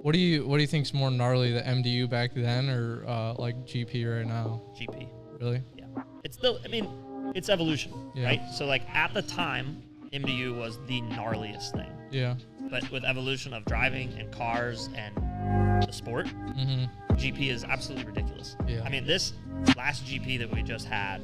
What do you think's more gnarly, the MDU back then or like GP right now? GP. Really? Yeah. It's still, I mean, it's evolution, right? So like at the time, MDU was the gnarliest thing. Yeah. But with evolution of driving and cars and the sport, GP is absolutely ridiculous. Yeah. I mean, this last GP that we just had,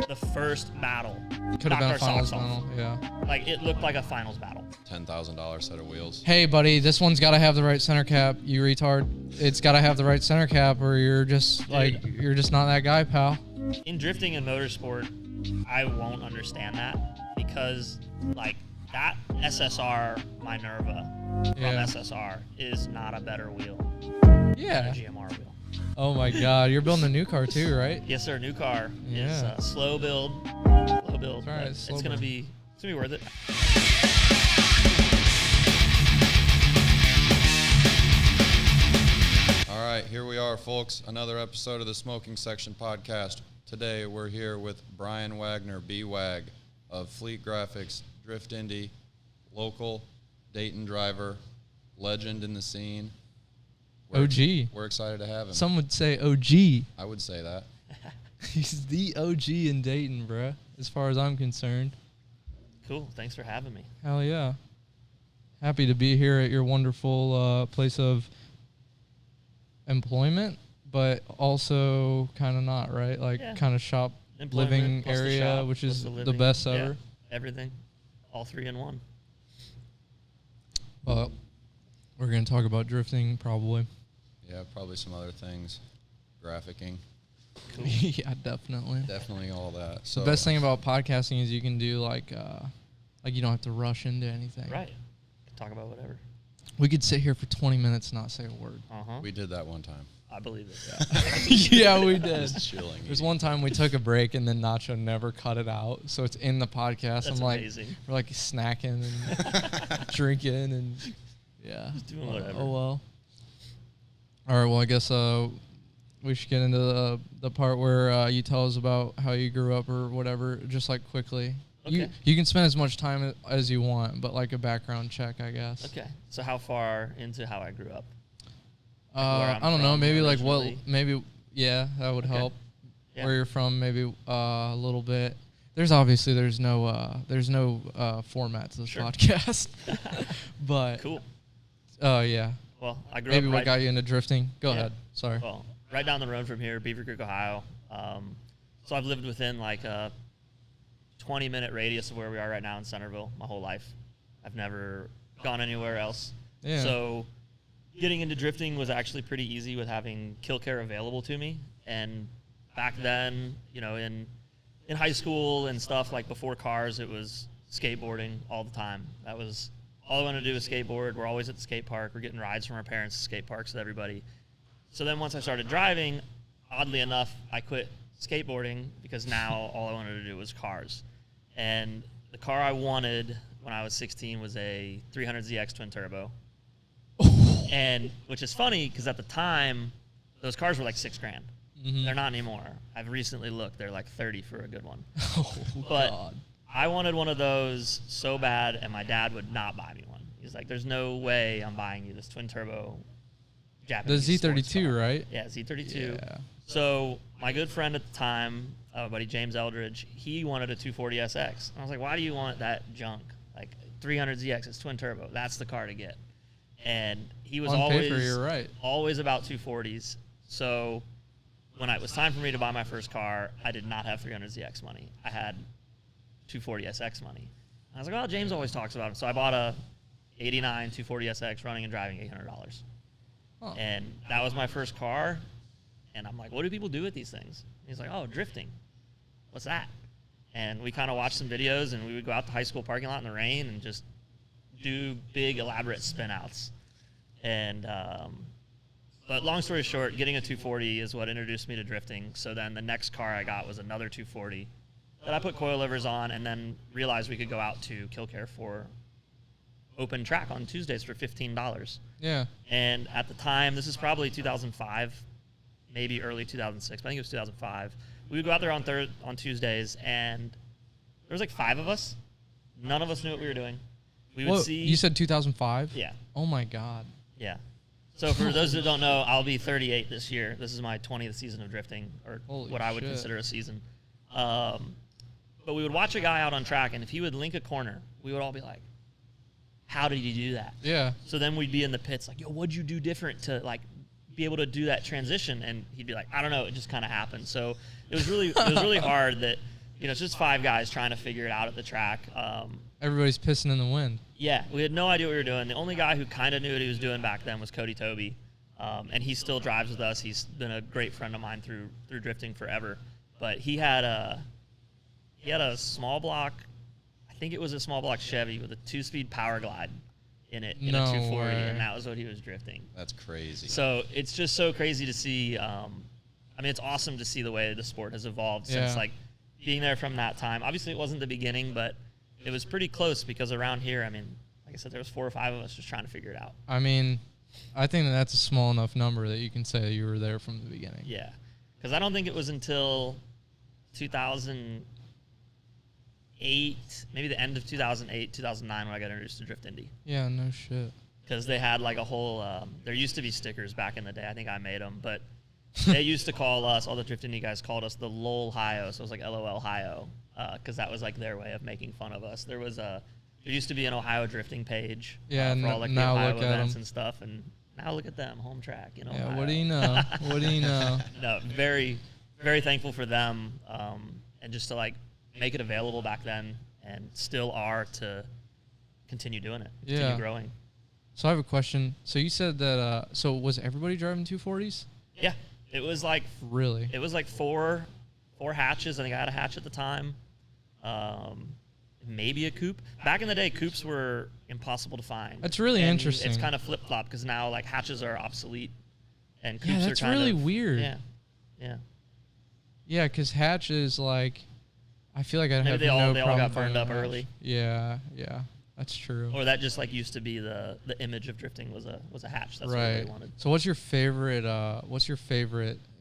the first battle, Could have been a finals battle. Yeah. Like it looked like a finals battle. $10,000 set of wheels. Hey, buddy, this one's got to have the right center cap. You retard. It's got to have the right center cap, or you're just like you're just not that guy, pal. In drifting and motorsport, I won't understand that because like that SSR Minerva from SSR is not a better wheel than a GMR wheel. Oh my God, you're building a new car too, right? Yes, sir. New car is slow build. Slow build. Right, it's gonna be worth it. All right, here we are, folks. Another episode of the Smoking Section podcast. Today we're here with Brian Waggoner, Bwag, of Fleet Graphics, Drift Indy, local Dayton driver, legend in the scene. OG. We're excited to have him. Some would say OG. I would say that. He's the OG in Dayton, bruh, as far as I'm concerned. Cool. Thanks for having me. Hell yeah. Happy to be here at your wonderful place of employment, but also kind of not, right? Like kind of shop living area, shop, which is the best ever. Everything. All three in one. Well, we're going to talk about drifting probably. Yeah, probably some other things. Graphicking. Cool. Yeah, definitely. Definitely all that. So the best thing about podcasting is you can do like you don't have to rush into anything. Right. Talk about whatever. We could sit here for 20 minutes and not say a word. We did that one time. I believe it. Yeah, we did. Just chilling. There's one time we took a break and then Nacho never cut it out, so it's in the podcast. That's amazing. We're like snacking and drinking and just doing whatever. Oh well. All right. Well, I guess we should get into the part where you tell us about how you grew up or whatever, just like quickly. Okay. You can spend as much time as you want, but like a background check, I guess. Okay. So how far into how I grew up? I don't know. Maybe like what? Maybe that would help. Yeah. Where you're from, maybe a little bit. There's no format to this podcast, but cool. Oh yeah. Well, I grew maybe up what got you into drifting. Go ahead. Sorry. Well, right down the road from here, Beaver Creek, Ohio. So I've lived within like a 20-minute radius of where we are right now in Centerville my whole life. I've never gone anywhere else. Yeah. So getting into drifting was actually pretty easy with having Kil-Kare available to me. And back then, you know, in high school and stuff, like before cars, it was skateboarding all the time. That was all I wanted to do was skateboard. We're always at the skate park. We're getting rides from our parents to skate parks with everybody. So then once I started driving, oddly enough, I quit skateboarding because now all I wanted to do was cars. And the car I wanted when I was 16 was a 300ZX twin turbo. And which is funny because at the time, those cars were like $6,000. They're not anymore. I've recently looked. They're like 30 for a good one. But God. I wanted one of those so bad, and my dad would not buy me one. He's like, there's no way I'm buying you this twin turbo Japanese the Z32, right? Yeah, Z32. Yeah. So my good friend at the time, buddy James Eldridge, he wanted a 240SX. And I was like, why do you want that junk? Like 300ZX, it's twin turbo. That's the car to get. And he was always about 240s. So when it was time for me to buy my first car, I did not have 300ZX money. I had 240SX money. And I was like, well, James always talks about it. So I bought a 89 240SX running and driving $800. Oh. And that was my first car. And I'm like, what do people do with these things? And he's like, oh, drifting. What's that? And we kind of watched some videos, and we would go out to high school parking lot in the rain and just do big, elaborate spin outs. And, but long story short, getting a 240 is what introduced me to drifting. So then the next car I got was another 240 that I put coilovers on, and then realized we could go out to Kil-Kare for open track on Tuesdays for $15. Yeah. And at the time, this is probably 2005, maybe early 2006, but I think it was 2005. We would go out there on Tuesdays, and there was like 5 of us. None of us knew what we were doing. We would see. You said 2005? Yeah. Oh my God. Yeah. So for those that don't know, I'll be 38 this year. This is my 20th season of drifting, or Holy what I would shit. consider a season. But we would watch a guy out on track, and if he would link a corner, we would all be like, how did he do that? Yeah. So then we'd be in the pits like, yo, what'd you do different to like be able to do that transition? And he'd be like, I don't know, it just kind of happened. So it was really hard that, it's just 5 guys trying to figure it out at the track. Everybody's pissing in the wind. Yeah, we had no idea what we were doing. The only guy who kind of knew what he was doing back then was Cody Toby, and he still drives with us. He's been a great friend of mine through drifting forever. But he had a small block, I think it was a small block Chevy with a 2-speed power glide in it in a 240, way. and that was what he was drifting. That's crazy. So it's just so crazy to see. It's awesome to see the way the sport has evolved since like being there from that time. Obviously, it wasn't the beginning, but it was pretty close because around here, like I said, there was 4 or 5 of us just trying to figure it out. I think that's a small enough number that you can say you were there from the beginning. Yeah, because I don't think it was until 2008, maybe the end of 2008, 2009 when I got introduced to Drift Indy. Yeah, no shit. Because they had like a whole, there used to be stickers back in the day. I think I made them, but they used to call us, all the Drift Indy guys called us the LOL Hio. So it was like LOL Hio, because that was like their way of making fun of us. There used to be an Ohio drifting page for all like the now Ohio look at events 'em. and stuff. And now look at them, home track, Yeah, what do you know? What do you know? No, very, very thankful for them, and just to like make it available back then, and still are to continue doing it, continue growing. So I have a question. So you said that. So was everybody driving 240s? Yeah, it was like Really? it was like four hatches. I think I had a hatch at the time. Maybe a coupe. Back in the day, coupes were impossible to find. That's really And interesting. It's kind of flip flop because now like hatches are obsolete, and coupes Yeah, are that's kind really of weird. Yeah. Yeah, because hatches, like, I feel like I'd Maybe have they all no got problem burned finding up a hatch. early. Yeah, that's true. Or that just like used to be the image of drifting was a hatch. That's what Right. they wanted. So what's your favorite?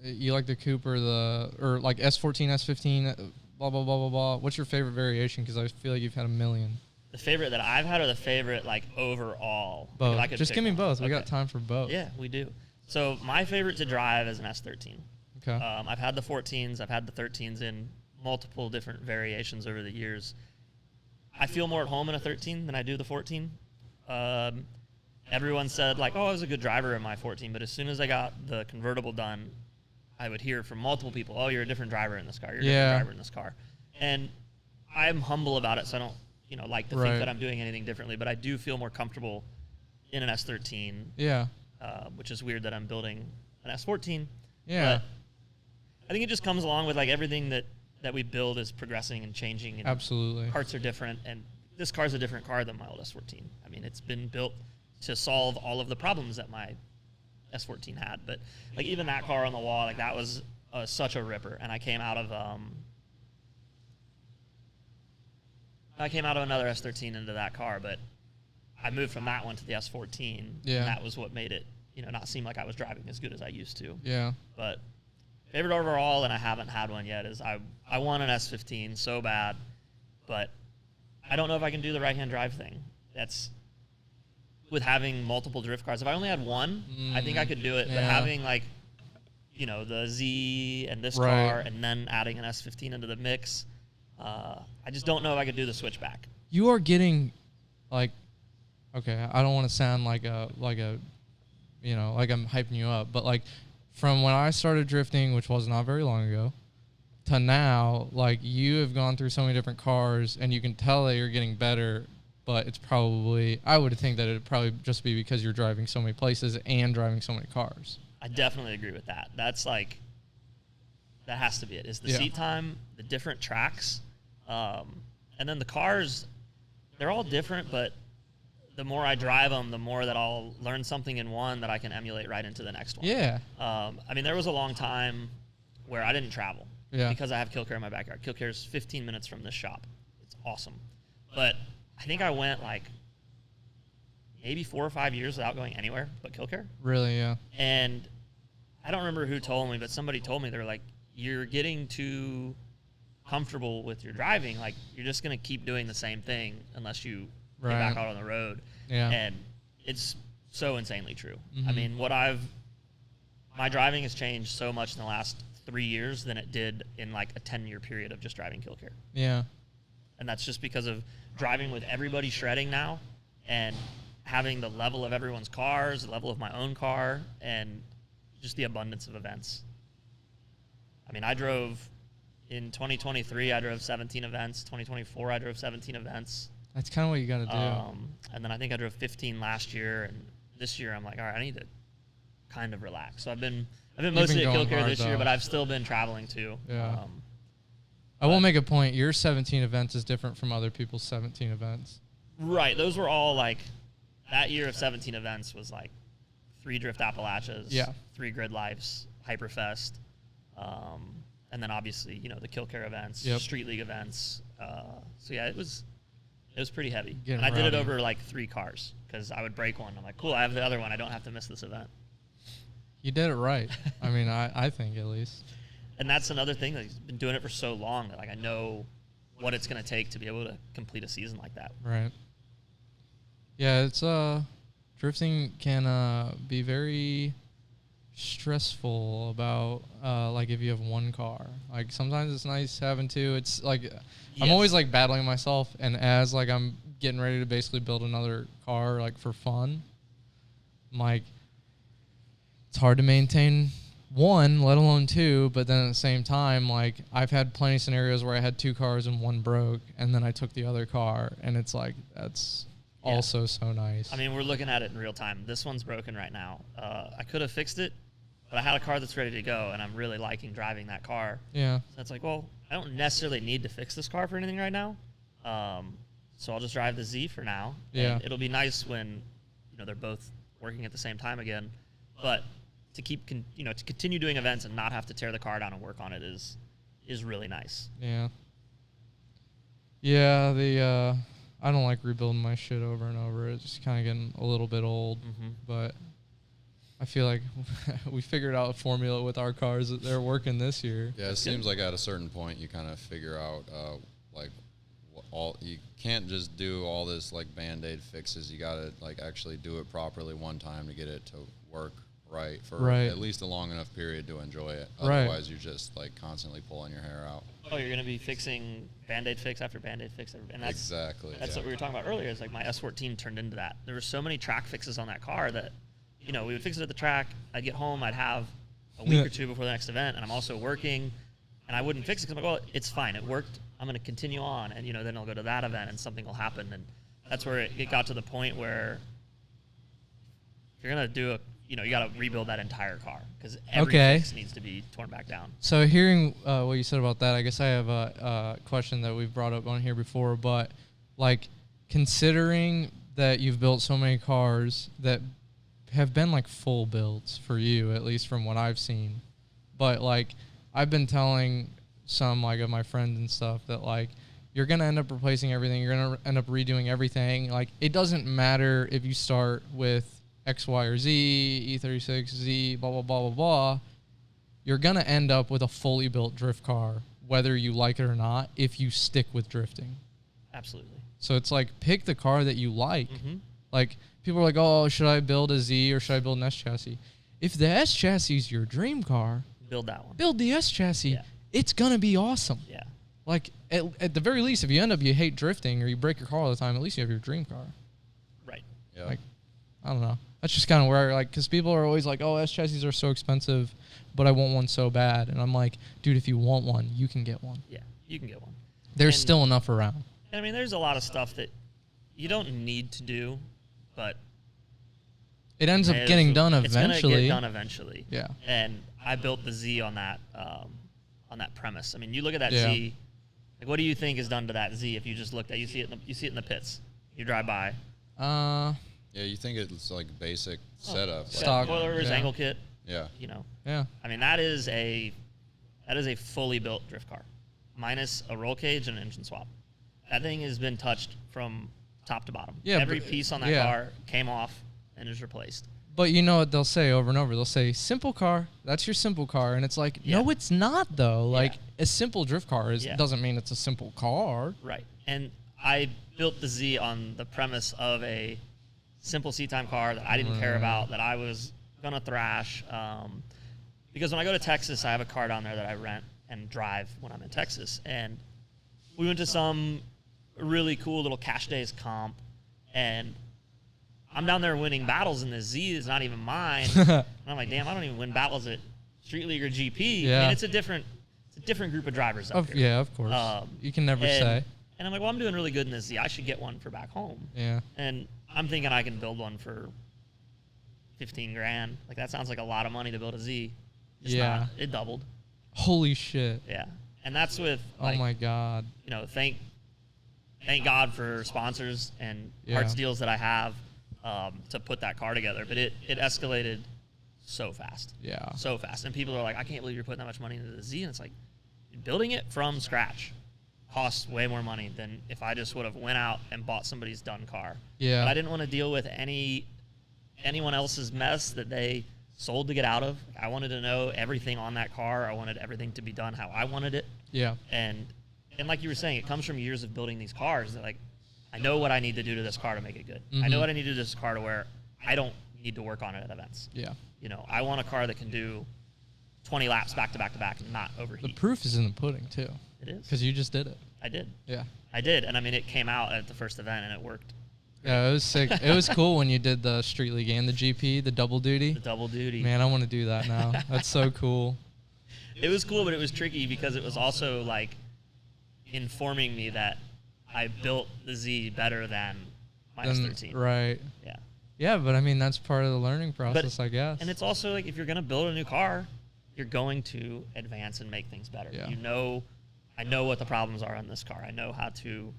You like the coupe or like S14, S15, blah blah blah blah blah. What's your favorite variation? Because I feel like you've had a million. The favorite that I've had, or the favorite like overall? Both. If I could Just pick give me one. both. We Okay. got time for both. Yeah, we do. So my favorite to drive is an S13. Okay. I've had the 14s, I've had the 13s in multiple different variations over the years. I feel more at home in a 13 than I do the 14. Everyone said like, oh, I was a good driver in my 14, but as soon as I got the convertible done, I would hear from multiple people, oh, you're a different driver in this car. You're a different driver in this car. And I'm humble about it, so I don't, like to think that I'm doing anything differently, but I do feel more comfortable in an S13. Yeah. Which is weird that I'm building an S14. Yeah. But I think it just comes along with like everything that we build is progressing and changing. And Absolutely. Parts are different, and this car's a different car than my old S14. It's been built to solve all of the problems that my S14 had. But like even that car on the wall, like that was such a ripper. And I came out of another S13 into that car, but I moved from that one to the S14. Yeah. And that was what made it, not seem like I was driving as good as I used to. Yeah. But favorite overall, and I haven't had one yet, is I want an S15 so bad, but I don't know if I can do the right-hand drive thing. That's with having multiple drift cars. If I only had one, I think I could do it. But having like, the Z and this car, and then adding an S15 into the mix, I just don't know if I could do the switchback. You are getting, like, okay, I don't want to sound like I'm hyping you up, but like from when I started drifting, which was not very long ago, to now, like you have gone through so many different cars, and you can tell that you're getting better. But it's probably, I would think that it'd probably just be because you're driving so many places and driving so many cars. I definitely agree with that. That's like, that has to be it. Is the seat time, the different tracks, and then the cars, they're all different, but the more I drive them, the more that I'll learn something in one that I can emulate right into the next one. Yeah. There was a long time where I didn't travel because I have Kil-Kare in my backyard. Kil-Kare's 15 minutes from this shop. It's awesome. But I think I went like maybe 4 or 5 years without going anywhere but Kil-Kare. Really, yeah. And I don't remember who told me, but somebody told me, they're like, you're getting too comfortable with your driving. Like, you're just going to keep doing the same thing unless you get back out on the road. Yeah. And it's so insanely true. Mm-hmm. I mean, my driving has changed so much in the last 3 years than it did in like a 10-year period of just driving Kil-Kare. Yeah. And that's just because of driving with everybody shredding now and having the level of everyone's cars, the level of my own car, and just the abundance of events. I mean, in 2023, I drove 17 events. 2024, I drove 17 events. That's kind of what you got to do. And then I think I drove 15 last year, and this year I'm like, all right, I need to kind of relax. So I've been mostly at Kil-Kare this year, but I've still been traveling too. Yeah. I will make a point. Your 17 events is different from other people's 17 events. Right. Those were all like, that year of 17 events was like 3 Drift Appalachias, 3 Grid Lives, Hyperfest, and then obviously, the Kil-Kare events, Street League events. So yeah, it was pretty heavy. And I did it over like 3 cars because I would break one. I'm like, cool, I have the other one. I don't have to miss this event. You did it right. I mean, I think at least. And that's another thing. Like, I've been doing it for so long that like I know what it's going to take to be able to complete a season like that. Right. Yeah, it's drifting can be very stressful about like if you have one car. Like sometimes it's nice having 2. It's like I'm always like battling myself, and as like I'm getting ready to basically build another car like for fun, I'm like it's hard to maintain 1, let alone 2, but then at the same time, like I've had plenty of scenarios where I had 2 cars and 1 broke, and then I took the other car, and it's like that's also so nice. I mean, we're looking at it in real time. This one's broken right now. I could have fixed it, but I had a car that's ready to go, and I'm really liking driving that car. Yeah. So it's like, well, I don't necessarily need to fix this car for anything right now, so I'll just drive the Z for now. Yeah. And it'll be nice when they're both working at the same time again, but to to continue doing events and not have to tear the car down and work on it is really nice. Yeah. Yeah, I don't like rebuilding my shit over and over. It's just kind of getting a little bit old, but I feel like we figured out a formula with our cars that they're working this year. Yeah, it seems like at a certain point you kind of figure out like you can't just do all this like Band-Aid fixes. You got to like actually do it properly one time to get it to work right for at least a long enough period to enjoy it. Otherwise, you're just like constantly pulling your hair out. Oh, you're going to be fixing Band-Aid fix after Band-Aid fix. And that's exactly. That's what we were talking about earlier. Is like my S14 turned into that. There were so many track fixes on that car that, we would fix it at the track. I'd get home. I'd have a week or 2 before the next event, and I'm also working, and I wouldn't fix it because I'm like, well, it's fine. It worked. I'm going to continue on, and, then I'll go to that event, and something will happen. And that's where it got to the point where if you're going to do you got to rebuild that entire car because every fix needs to be torn back down. So hearing what you said about that, I guess I have a question that we've brought up on here before, but like considering that you've built so many cars that have been like full builds for you, at least from what I've seen, but like I've been telling some like of my friends and stuff that like you're going to end up replacing everything. You're going to end up redoing everything. Like it doesn't matter if you start with X, Y, or Z, E36, Z, blah, blah, blah, blah, blah. You're going to end up with a fully built drift car, whether you like it or not, if you stick with drifting. Absolutely. So it's like, pick the car that you like. Like, people are like, oh, should I build a Z or should I build an S chassis? If the S chassis is your dream car, build that one. Build the S chassis. Yeah. It's going to be awesome. Yeah. Like, at the very least, if you end up, you hate drifting or you break your car all the time, at least you have your dream car. Right. Yeah. Like, I don't know. That's just kind of where, like, because people are always like, oh, S chassis are so expensive, but I want one so bad. And I'm like, dude, if you want one, you can get one. Yeah, you can get one. There's still enough around. I mean, there's a lot of stuff that you don't need to do, but it ends up getting done eventually. It's going to get done eventually. Yeah. And I built the Z on that premise. I mean, you look at that Z. Like, what do you think is done to that Z if you just looked at it? You see it in the pits. You drive by. Yeah, you think it's like basic setup. Stock. Spoilers, angle kit. Yeah. Yeah. I mean, that is a fully built drift car, minus a roll cage and an engine swap. That thing has been touched from top to bottom. Yeah, Every piece on that car came off and is replaced. But you know what they'll say over and over? They'll say, simple car, that's your simple car. And it's like, no, it's not, though. Like, a simple drift car doesn't mean it's a simple car. Right. And I built the Z on the premise of a simple seat time car that I didn't care about, that I was going to thrash. Because when I go to Texas, I have a car down there that I rent and drive when I'm in Texas. And we went to some really cool little cash days comp, and I'm down there winning battles, and the Z is not even mine. And I'm like, damn, I don't even win battles at Street League or GP. Yeah. I mean, it's a different group of drivers up here. Yeah, of course. You can never say. And I'm like, well, I'm doing really good in this Z. I should get one for back home. Yeah. And I'm thinking I can build one for $15,000. Like, that sounds like a lot of money to build a Z. It's Yeah. not. It doubled. Holy shit. Yeah. And that's with, Oh my God. you know, thank God for sponsors and parts deals that I have to put that car together. But it escalated so fast. Yeah. So fast. And people are like, I can't believe you're putting that much money into the Z. And it's like, building it from scratch costs way more money than if I just would have went out and bought somebody's done car. Yeah. But I didn't want to deal with anyone else's mess that they sold to get out of. I wanted to know everything on that car. I wanted everything to be done how I wanted it. Yeah. And like you were saying, it comes from years of building these cars. That, like, I know what I need to do to this car to make it good. Mm-hmm. I know what I need to do to this car to where I don't need to work on it at events. Yeah. You know, I want a car that can do 20 laps back to back to back and not overheat. The proof is in the pudding too. It is. Because you just did it. I did. Yeah. I did. And I mean, it came out at the first event and it worked. Yeah, it was sick. It was cool when you did the Street League and the GP, the double duty. The double duty. Man, I want to do that now. That's so cool. It was cool, but it was tricky because it was also like informing me that I built the Z better than minus 13. Right. Yeah. Yeah, but I mean, that's part of the learning process, I guess. And it's also like, if you're going to build a new car, you're going to advance and make things better. Yeah. You know, I know what the problems are on this car. I know how to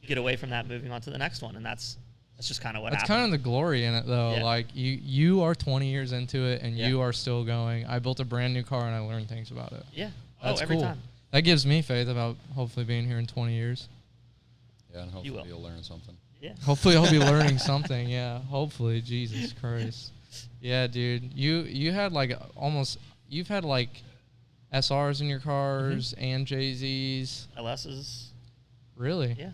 get away from that, moving on to the next one. And that's just kind of what That's happened. kind of the glory in it, though. Yeah. Like, you are 20 years into it, and you are still going. I built a brand new car, and I learned things about it. Yeah. That's every cool. time. That gives me faith about hopefully being here in 20 years. Yeah, and hopefully you'll learn something. Yeah. Hopefully I'll be learning something. Yeah. Hopefully. Jesus Christ. Yeah, dude. You had like you've had like SRs in your cars and JZs. LS's. Really? Yeah.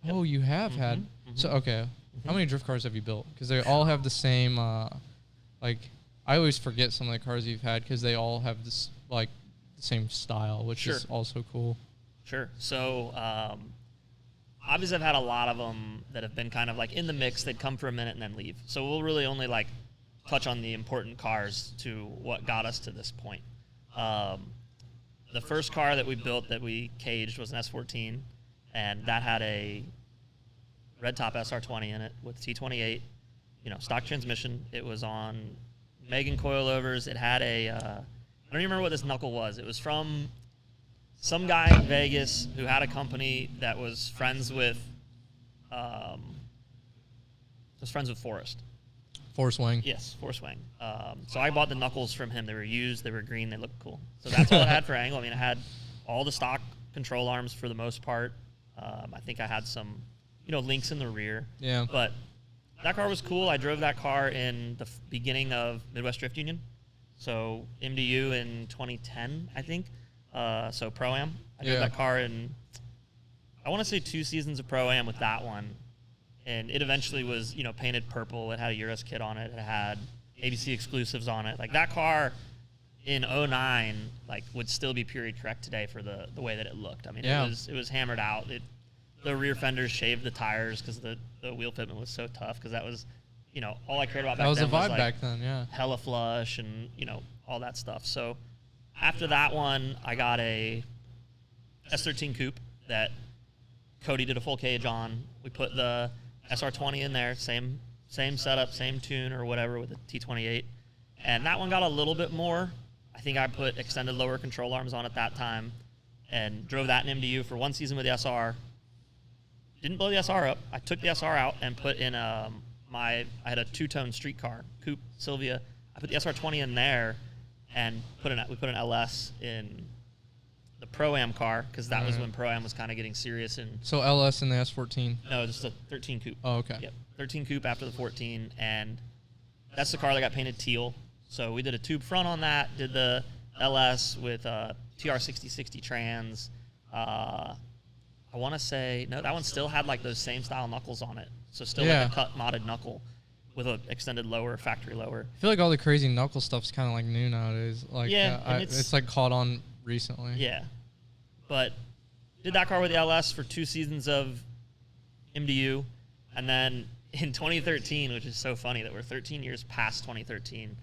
Oh, you have had. So okay. How many drift cars have you built? Because they all have the same. Like, I always forget some of the cars you've had because they all have this like the same style, which is also cool. Sure. So, obviously, I've had a lot of them that have been kind of like in the mix. They'd come for a minute and then leave. So we'll really only like touch on the important cars to what got us to this point. The first car that we built that we caged was an S14, and that had a red top SR20 in it with T28, stock transmission. It was on Megan coilovers. It had a, I don't even remember what this knuckle was. It was from some guy in Vegas who had a company that was friends with, Forrest. Force Wing. Yes, Force Wing. So I bought the knuckles from him. They were used. They were green. They looked cool. So that's all it had for angle. I mean, it had all the stock control arms for the most part. I think I had some, links in the rear. Yeah. But that car was cool. I drove that car in the beginning of Midwest Drift Union. So MDU in 2010, I think. So Pro-Am. I drove that car in, I want to say 2 seasons of Pro-Am with that one. And it eventually was, painted purple. It had a Urus kit on it. It had ABC exclusives on it. Like, that car in 09, like, would still be period correct today for the way that it looked. I mean, it was hammered out. The rear fenders shaved the tires because the wheel fitment was so tough, because that was, all I cared about back then. That was a vibe like back then, yeah. Hella flush and, all that stuff. So after that one, I got a S13 coupe that Cody did a full cage on. We put the SR20 in there, same setup, same tune or whatever with the T28. And that one got a little bit more. I think I put extended lower control arms on at that time and drove that in MDU for 1 season with the SR. Didn't blow the SR up. I took the SR out and put in I had a 2-tone street car, coupe, Sylvia. I put the SR20 in there and we put an LS in the Pro-Am car, because that was when Pro-Am was kind of getting serious. And so LS in the S14? No, just a 13 coupe. Oh, okay. Yep, 13 coupe after the 14, and that's the car that got painted teal. So we did a tube front on that, did the LS with TR6060 trans. I want to say, no, that one still had like those same style knuckles on it. So still like a cut modded knuckle. with an extended lower, factory lower. I feel like all the crazy knuckle stuff's kind of like new nowadays. Like, Yeah, it's like caught on recently. Yeah, but did that car with the LS for 2 seasons of MDU, and then in 2013, which is so funny that we're 13 years past 2013.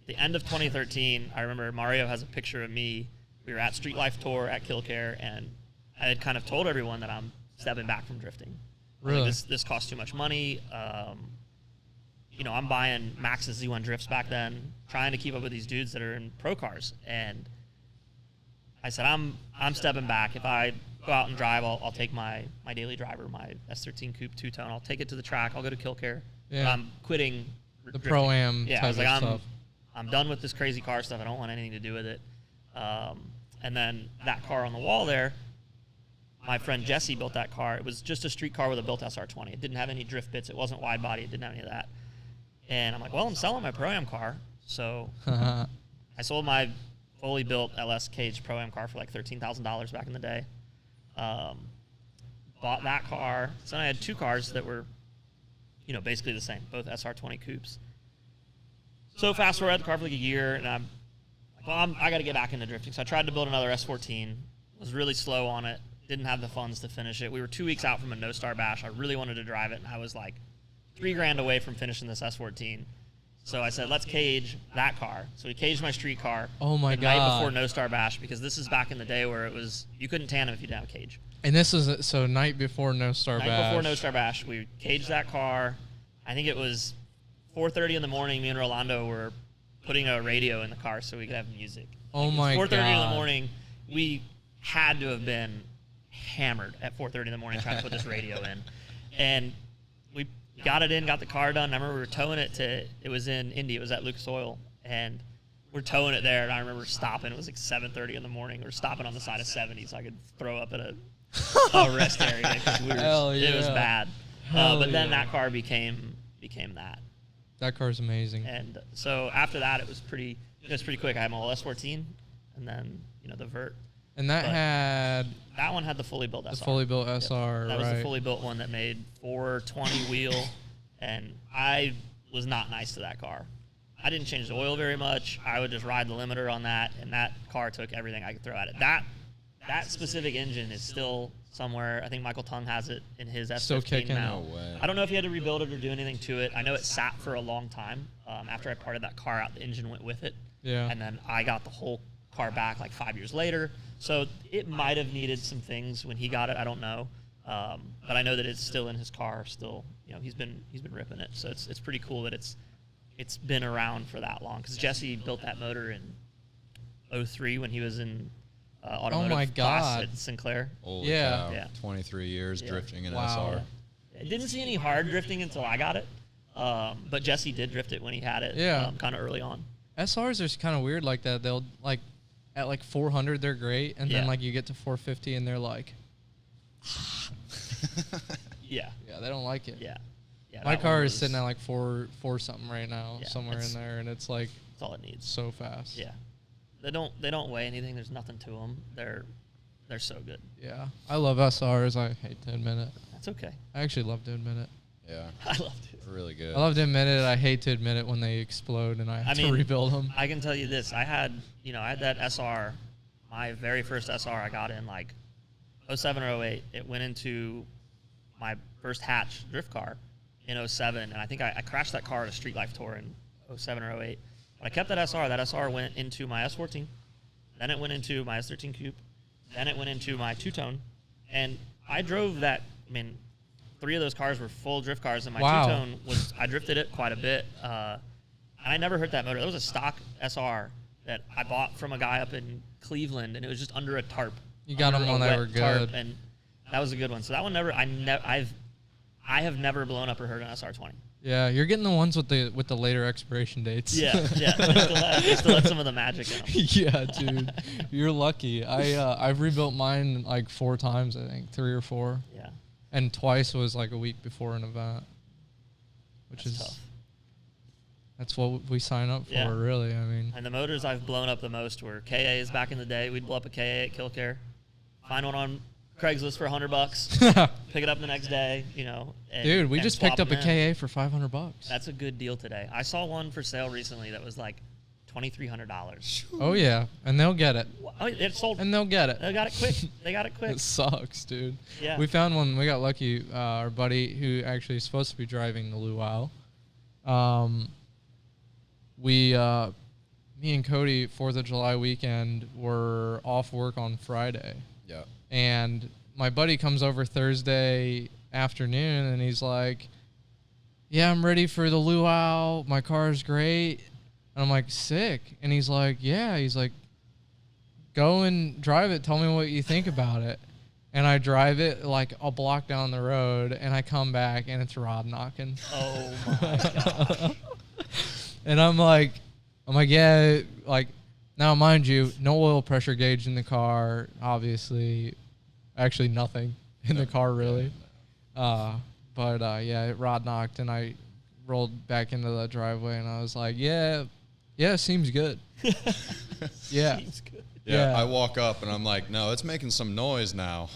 The end of 2013, I remember Mario has a picture of me. We were at Street Life Tour at Kil-Kare, and I had kind of told everyone that I'm stepping back from drifting. Really? Like, this costs too much money. I'm buying Max's Z1 drifts back then, trying to keep up with these dudes that are in pro cars. And I said, I'm stepping back. If I go out and drive, I'll take my daily driver, my S13 Coupe two-tone. I'll take it to the track. I'll go to Kil-Kare. Yeah. But I'm quitting The drifting. Pro-Am Yeah, type I was like, of stuff. I'm done with this crazy car stuff. I don't want anything to do with it. And then that car on the wall there, my friend Jesse built that car. It was just a street car with a built SR20. It didn't have any drift bits. It wasn't wide body. It didn't have any of that. And I'm like, well, I'm selling my Pro-Am car. So I sold my fully built LS cage Pro-Am car for like $13,000 back in the day. Bought that car. So I had 2 cars that were, basically the same, both SR20 coupes. So fast forward, I had the car for like a year, and I'm like, well, I got to get back into drifting. So I tried to build another S14. Was really slow on it. Didn't have the funds to finish it. We were 2 weeks out from a no-star bash. I really wanted to drive it, and I was like $3,000 away from finishing this S14. So I said, let's cage that car. So we caged my street car. Oh my the night God. before no star bash, because this is back in the day where it was you couldn't tandem if you didn't have a cage. And this is so night before No Star Bash. Night before no star bash, we caged that car. I think it was 4:30 in the morning. Me and Rolando were putting a radio in the car so we could have music. Oh my 4:30 in the God. morning. We had to have been hammered at 4:30 in the morning trying to put this radio in, and we got it in, got the car done. I remember we were towing it it was in Indy. It was at Lucas Oil, and we're towing it there. And I remember stopping. It was like 7:30 in the morning. We're stopping on the side of 70 so I could throw up at a rest area because Hell yeah. it was bad. Hell But then yeah. that car became that. That car's amazing. And so after that, it was pretty quick. I had my S14, and then the Vert. And that But had That one had the fully built SR. the fully built Yep. SR, That right? was the fully built one that made 420 wheel, and I was not nice to that car. I didn't change the oil very much. I would just ride the limiter on that, and that car took everything I could throw at it. That specific engine is still somewhere. I think Michael Tung has it in his S15 Still kicking? now. No way. I don't know if he had to rebuild it or do anything to it. I know it sat for a long time. After I parted that car out, the engine went with it. Yeah. And then I got the whole car back like 5 years later. So it might have needed some things when he got it. I don't know. But I know that it's still in his car. Still, he's been ripping it. So it's pretty cool that it's been around for that long. Because Jesse built that motor in 03 when he was in automotive my class God. at Sinclair. Holy Yeah. cow. Yeah. 23 years Yeah. drifting in Wow. SR. I didn't see any hard drifting until I got it. But Jesse did drift it when he had it. Yeah. Kind of early on. SRs are kind of weird like that. They'll like at like 400 they're great, and then Yeah. like you get to 450 and they're like, Yeah. yeah, they don't like it. Yeah. Yeah. My that car one is was- sitting at like four something right now, Yeah, somewhere in there, and it's like That's all it needs. so fast. Yeah. They don't weigh anything. There's nothing to them. They're so good. Yeah. I love SRs. I hate to admit it. That's okay. I actually love to admit it. Yeah. I love it. Really good. I love to admit it. I hate to admit it when they explode and I have to rebuild them. I can tell you this. I had that SR, my very first SR I got in like 07 or 08. It went into my first hatch drift car in 07. And I think I crashed that car at a Street Life Tour in 07 or 08. But I kept that SR. That SR went into my S14. Then it went into my S13 Coupe. Then it went into my two-tone. And I drove that, 3 of those cars were full drift cars, and my Wow. two-tone I drifted it quite a bit. And I never hurt that motor. That was a stock SR that I bought from a guy up in Cleveland, and it was just under a tarp. You got Under them a when they wet were tarp, good. and that was a good one. So that one I have never blown up or hurt an SR20. Yeah, you're getting the ones with the later expiration dates. Yeah. They still had some of the magic in them. Yeah, dude, you're lucky. I've rebuilt mine like 4 times, I think 3 or 4, Yeah. and twice was like a week before an event, which That's is tough. that's what we sign up for, Yeah. really. I mean, And the motors I've blown up the most were KAs back in the day. We'd blow up a KA at Kil-Kare, find one on Craigslist for $100. Pick it up the next day, you know. Dude, we just picked up a KA for $500. That's a good deal today. I saw one for sale recently that was like $2,300. Oh yeah, and they'll get it. Oh, it sold. And they'll get it. They got it quick. They got it quick. It sucks, dude. Yeah. We found one. We got lucky. Our buddy, who actually is supposed to be driving the luau, me and Cody, 4th of July weekend, were off work on Friday. Yeah. And my buddy comes over Thursday afternoon, and he's like, yeah, I'm ready for the luau. My car's great. And I'm like, sick. And he's like, yeah. He's like, go and drive it. Tell me what you think about it. And I drive it like a block down the road, and I come back, and it's rod knocking. Oh, my gosh. And I'm like, yeah, like, now mind you, no oil pressure gauge in the car, obviously. Actually, nothing in the car, really. But yeah, it rod knocked, and I rolled back into the driveway, and I was like, yeah, seems good. Yeah. Seems good. Yeah, Yeah. I walk up and I'm like, no, it's making some noise now.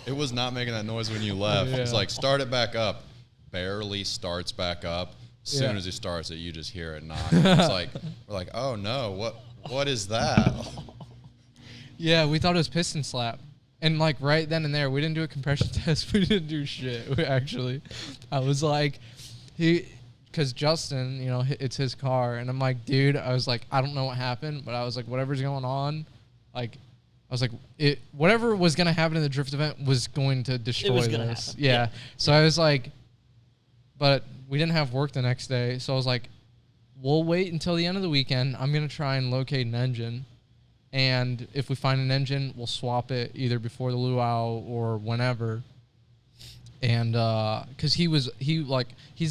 It was not making that noise when you left. Yeah. It's like, start it back up. Barely starts back up. As soon Yeah. as he starts it, you just hear it knock. It's like, we're like, oh no, what is that? Yeah, we thought it was piston slap. And like right then and there, we didn't do a compression test. We didn't do shit. I was like, because Justin, you know, it's his car. And I'm like, dude, I was like, I don't know what happened, but I was like, whatever's going on, like, I was like, whatever was going to happen in the drift event was going to destroy this. Happen. Yeah. So I was like, but we didn't have work the next day. So I was like, we'll wait until the end of the weekend. I'm going to try and locate an engine. And if we find an engine, we'll swap it either before the luau or whenever. And because he's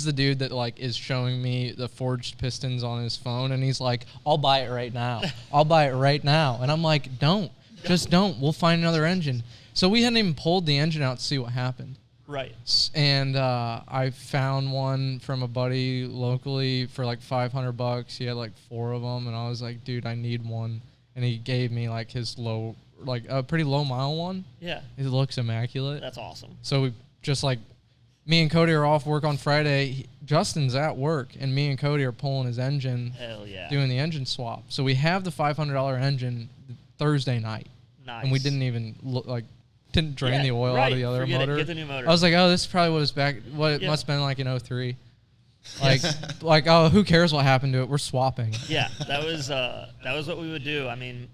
the dude that like is showing me the forged pistons on his phone, and he's like, I'll buy it right now. I'll buy it right now. And I'm like, just don't. We'll find another engine. So we hadn't even pulled the engine out to see what happened. Right. And I found one from a buddy locally for like $500. He had like 4 of them, and I was like, dude, I need one. And he gave me like his a pretty low mile one. Yeah. It looks immaculate. That's awesome. So we just like, me and Cody are off work on Friday. Justin's at work, and me and Cody are pulling his engine. Hell yeah. Doing the engine swap. So we have the $500 engine Thursday night. Nice. And we didn't even didn't drain the oil out of the other Forget motor. It. Get the new motor. I was like, oh, this is probably what it must have been like in 03. Like, oh, who cares what happened to it? We're swapping. Yeah, that was what we would do. I mean,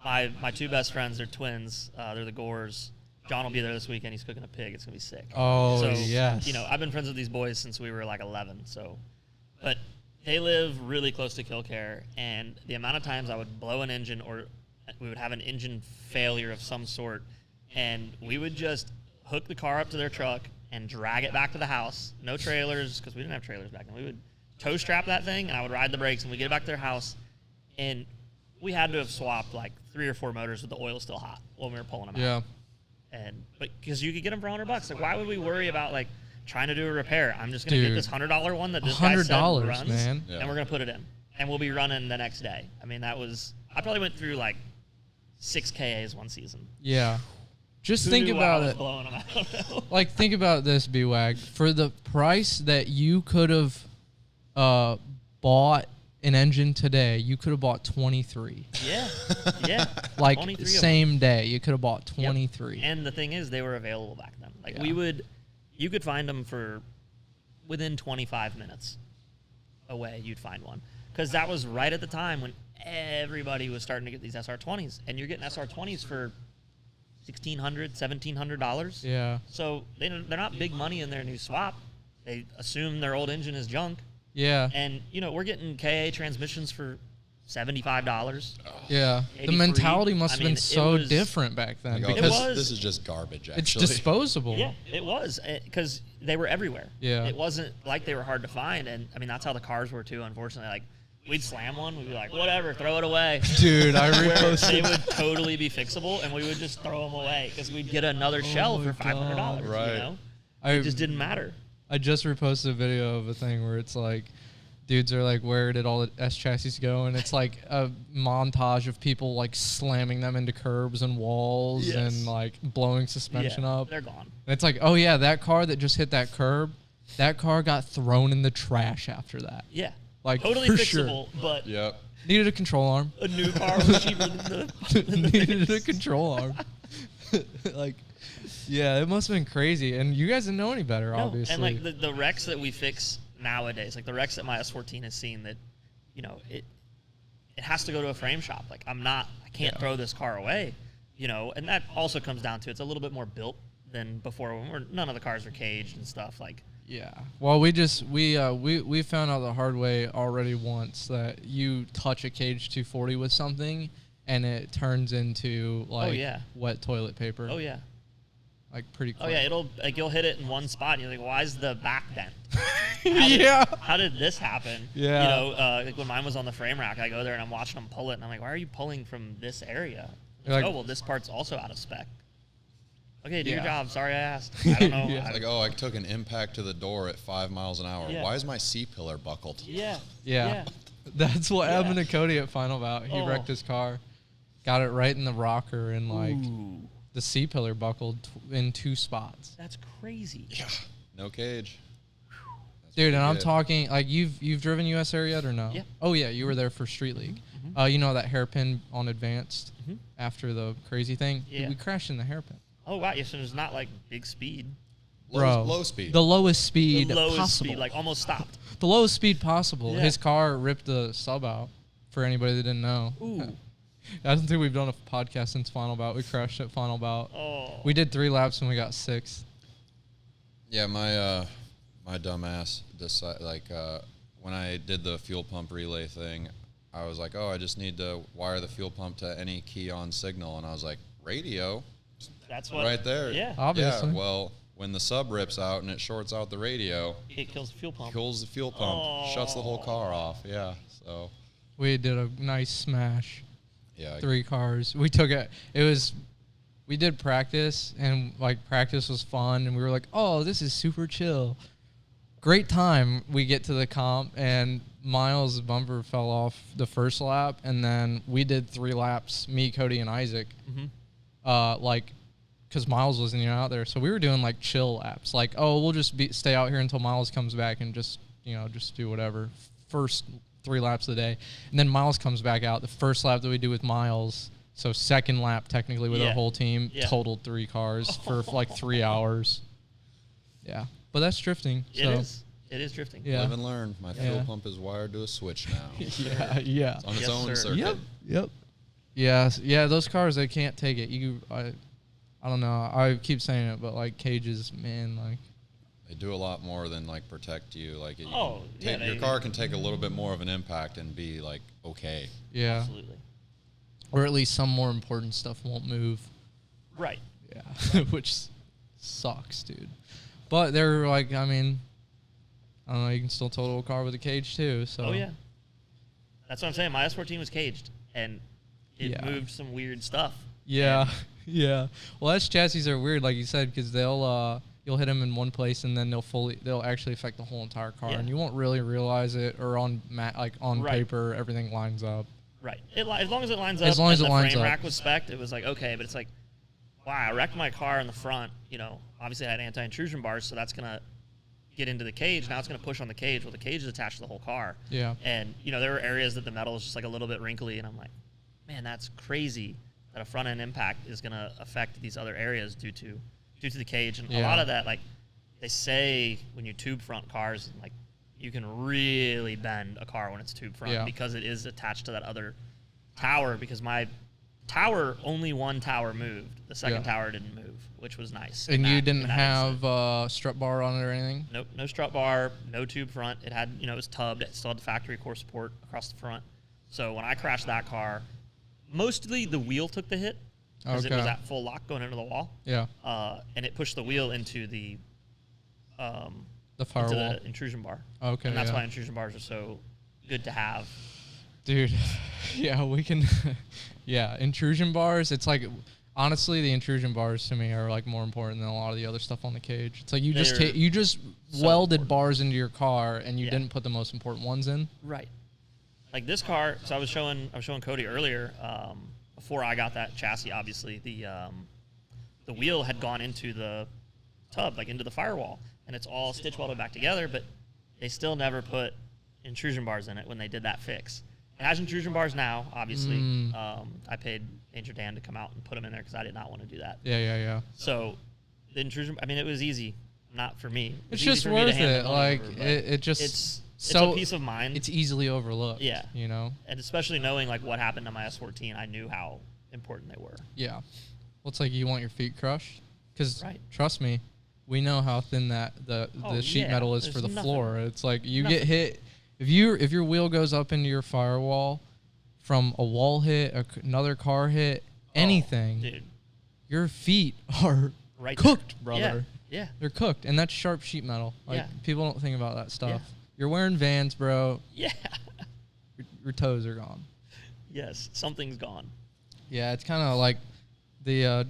my 2 best friends, they're twins. They're the Gores. John will be there this weekend. He's cooking a pig. It's gonna be sick. Oh, so, yes. You know, I've been friends with these boys since we were like 11. So, but they live really close to Kil-Kare, and the amount of times I would blow an engine or we would have an engine failure of some sort, and we would just hook the car up to their truck and drag it back to the house. No trailers, because we didn't have trailers back then. We would tow strap that thing, and I would ride the brakes, and we'd get it back to their house. And we had to have swapped like 3 or 4 motors with the oil still hot when we were pulling them out. Yeah. But because you could get them for $100. Like, why would we worry about like trying to do a repair? I'm just gonna get this $100 one that this guy said runs, man. and we're gonna put it in, and we'll be running the next day. I mean, I probably went through like 6 KAs one season. Yeah. Just Who think knew about I was it. blowing them? I don't know. Like, think about this, Bwag. For the price that you could have bought an engine today, you could have bought 23. Yeah. Like, 23 same day, you could have bought 23. Yep. And the thing is, they were available back then. Like, Yeah. you could find them for within 25 minutes away, you'd find one. Because that was right at the time when everybody was starting to get these SR20s. And you're getting SR20s for $1,600, $1,700. Yeah. So they're not big money in their new swap. They assume their old engine is junk. Yeah. And, you know, we're getting KA transmissions for $75. Yeah. The 83. mentality must have been it so was- different back then. Like, oh, because this is just garbage, actually. it's disposable. Yeah, it was, because they were everywhere. Yeah. It wasn't like they were hard to find. And, I mean, that's how the cars were, too, unfortunately. Like, we'd slam one. We'd be like, whatever, throw it away. Dude, I Where reposted. they would totally be fixable, and we would just throw them away because we'd get another shell my for $500, God. Right. you know? I It just didn't matter. I just reposted a video of a thing where it's like, dudes are like, where did all the S chassis go? And it's like a montage of people like slamming them into curbs and walls and like blowing suspension up. They're gone. And it's like, oh yeah, that car that just hit that curb, that car got thrown in the trash after that. Yeah. Like totally for fixable, sure. but Needed a control arm. a new car was cheaper than the Needed a control arm. Like, yeah, it must have been crazy. And you guys didn't know any better, obviously. And like the wrecks that we fix nowadays, like the wrecks that my S14 has seen, that, you know, it has to go to a frame shop. Like I can't throw this car away, you know. And that also comes down to it's a little bit more built than before when none of the cars were caged and stuff. Like, yeah. Well, we found out the hard way already once that you touch a cage 240 with something and it turns into like wet toilet paper. Oh yeah. Like pretty quick. Oh yeah, you'll hit it in one spot and you're like, why is the back bent? How did this happen? Yeah. You know, like when mine was on the frame rack, I go there and I'm watching them pull it and I'm like, why are you pulling from this area? Like, oh well, this part's also out of spec. Okay, do your job. Sorry I asked. I don't know. It's like, I took an impact to the door at 5 miles an hour. Yeah. Why is my C-pillar buckled? Yeah. That's what happened to Cody at Final Bout. He wrecked his car, got it right in the rocker, and like the C-pillar buckled in 2 spots. That's crazy. Yeah. No cage. Dude, and I'm talking, like, you've driven US Air yet or no? Yeah. Oh, yeah, you were there for Street League. You know that hairpin on Advanced after the crazy thing? Yeah. We crashed in the hairpin. Oh, wow. Yeah, so there's not, like, big speed. Low speed. The lowest speed The lowest possible. speed, like, almost stopped. The lowest speed possible. Yeah. His car ripped the sub out, for anybody that didn't know. Ooh. I don't think we've done a podcast since Final Bout. We crashed at Final Bout. Oh. We did 3 laps and we got 6th. Yeah, my dumb ass decided, when I did the fuel pump relay thing, I was like, I just need to wire the fuel pump to any key on signal. And I was like, radio? That's what. Right there. Yeah. Obviously. Yeah, well, when the sub rips out and it shorts out the radio, It kills the fuel pump. kills the fuel pump, shuts the whole car off. Yeah, so. We did a nice smash. Yeah. 3 cars. We took it. We did practice, and like practice was fun, and we were like, oh, this is super chill. Great time. We get to the comp, and Miles' bumper fell off the first lap, and then we did 3 laps, me, Cody, and Isaac. Because Miles wasn't even out there, so we were doing like chill laps. Like, we'll just stay out here until Miles comes back and just do whatever. First 3 laps of the day, and then Miles comes back out. The first lap that we do with Miles, so second lap technically with our whole team, totaled 3 cars for like 3 hours. Yeah, but that's drifting. It is. It is drifting. Yeah. Live and learn. My fuel pump is wired to a switch now. Yeah. It's on its own circuit. Yep. Yeah. Those cars, they can't take it. I don't know. I keep saying it, but like cages, man, like. They do a lot more than like protect you. Like your car can take a little bit more of an impact and be like okay. Yeah. Absolutely. Or at least some more important stuff won't move. Right. Yeah. Which sucks, dude. But they're like, I mean, I don't know, you can still total a car with a cage too. So. Oh yeah. That's what I'm saying. My S14 was caged, and it moved some weird stuff. Yeah. Yeah. Well, S chassis are weird, like you said, because you'll hit them in one place, and then they'll actually affect the whole entire car, and you won't really realize it. Or on paper, everything lines up. Right. As long as it lines up. As long as and it lines the frame up. rack was spec'd, it was like okay, but it's like, wow, I wrecked my car in the front. You know, obviously I had anti-intrusion bars, so that's gonna get into the cage. Now it's gonna push on the cage. Well, the cage is attached to the whole car. Yeah. And there were areas that the metal is just like a little bit wrinkly, and I'm like, man, that's crazy that a front end impact is gonna affect these other areas due to the cage. And a lot of that, like they say, when you tube front cars, like you can really bend a car when it's tube front because it is attached to that other tower. Because my tower, only one tower moved. The second tower didn't move, which was nice. And you didn't have strut bar on it or anything? Nope, no strut bar, no tube front. It had, it was tubbed. It still had the factory core support across the front. So when I crashed that car, mostly the wheel took the hit because it was at full lock going into the wall. Yeah. And it pushed the wheel into the firewall, into the intrusion bar. Okay. And that's why intrusion bars are so good to have. Dude, yeah, we can. Yeah, intrusion bars. It's like Honestly, the intrusion bars to me are like more important than a lot of the other stuff on the cage. It's like you just They're you just so welded important. bars into your car and you Yeah. didn't put the most important ones in. Right. Like this car. So I was showing Cody earlier. Before I got that chassis, obviously the wheel had gone into the tub, like into the firewall, and it's all stitch welded back together. But they still never put intrusion bars in it when they did that fix. It has intrusion bars now, obviously. I paid Angel Dan to come out and put them in there because I did not want to do that. Yeah. So the intrusion, I mean, it was easy. Not for me. It's easy just for me to worth hand it. the money Like over, but it just it's so a peace of mind. It's easily overlooked. Yeah. You know. And especially knowing like what happened to my S14, I knew how important they were. Yeah. Well, it's like you want your feet crushed, because Right. trust me, we know how thin the sheet yeah. metal is for There's the nothing. floor. It's like you Nothing. get hit if your wheel goes up into your firewall from a wall hit, another car hit, anything. Dude. Your feet are Right cooked, there. brother. Yeah. They're cooked, and that's sharp sheet metal. Like Yeah. people don't think about that stuff. Yeah. You're wearing Vans, bro. Yeah. Your toes are gone. Yes. Something's gone. Yeah, it's kind of like the,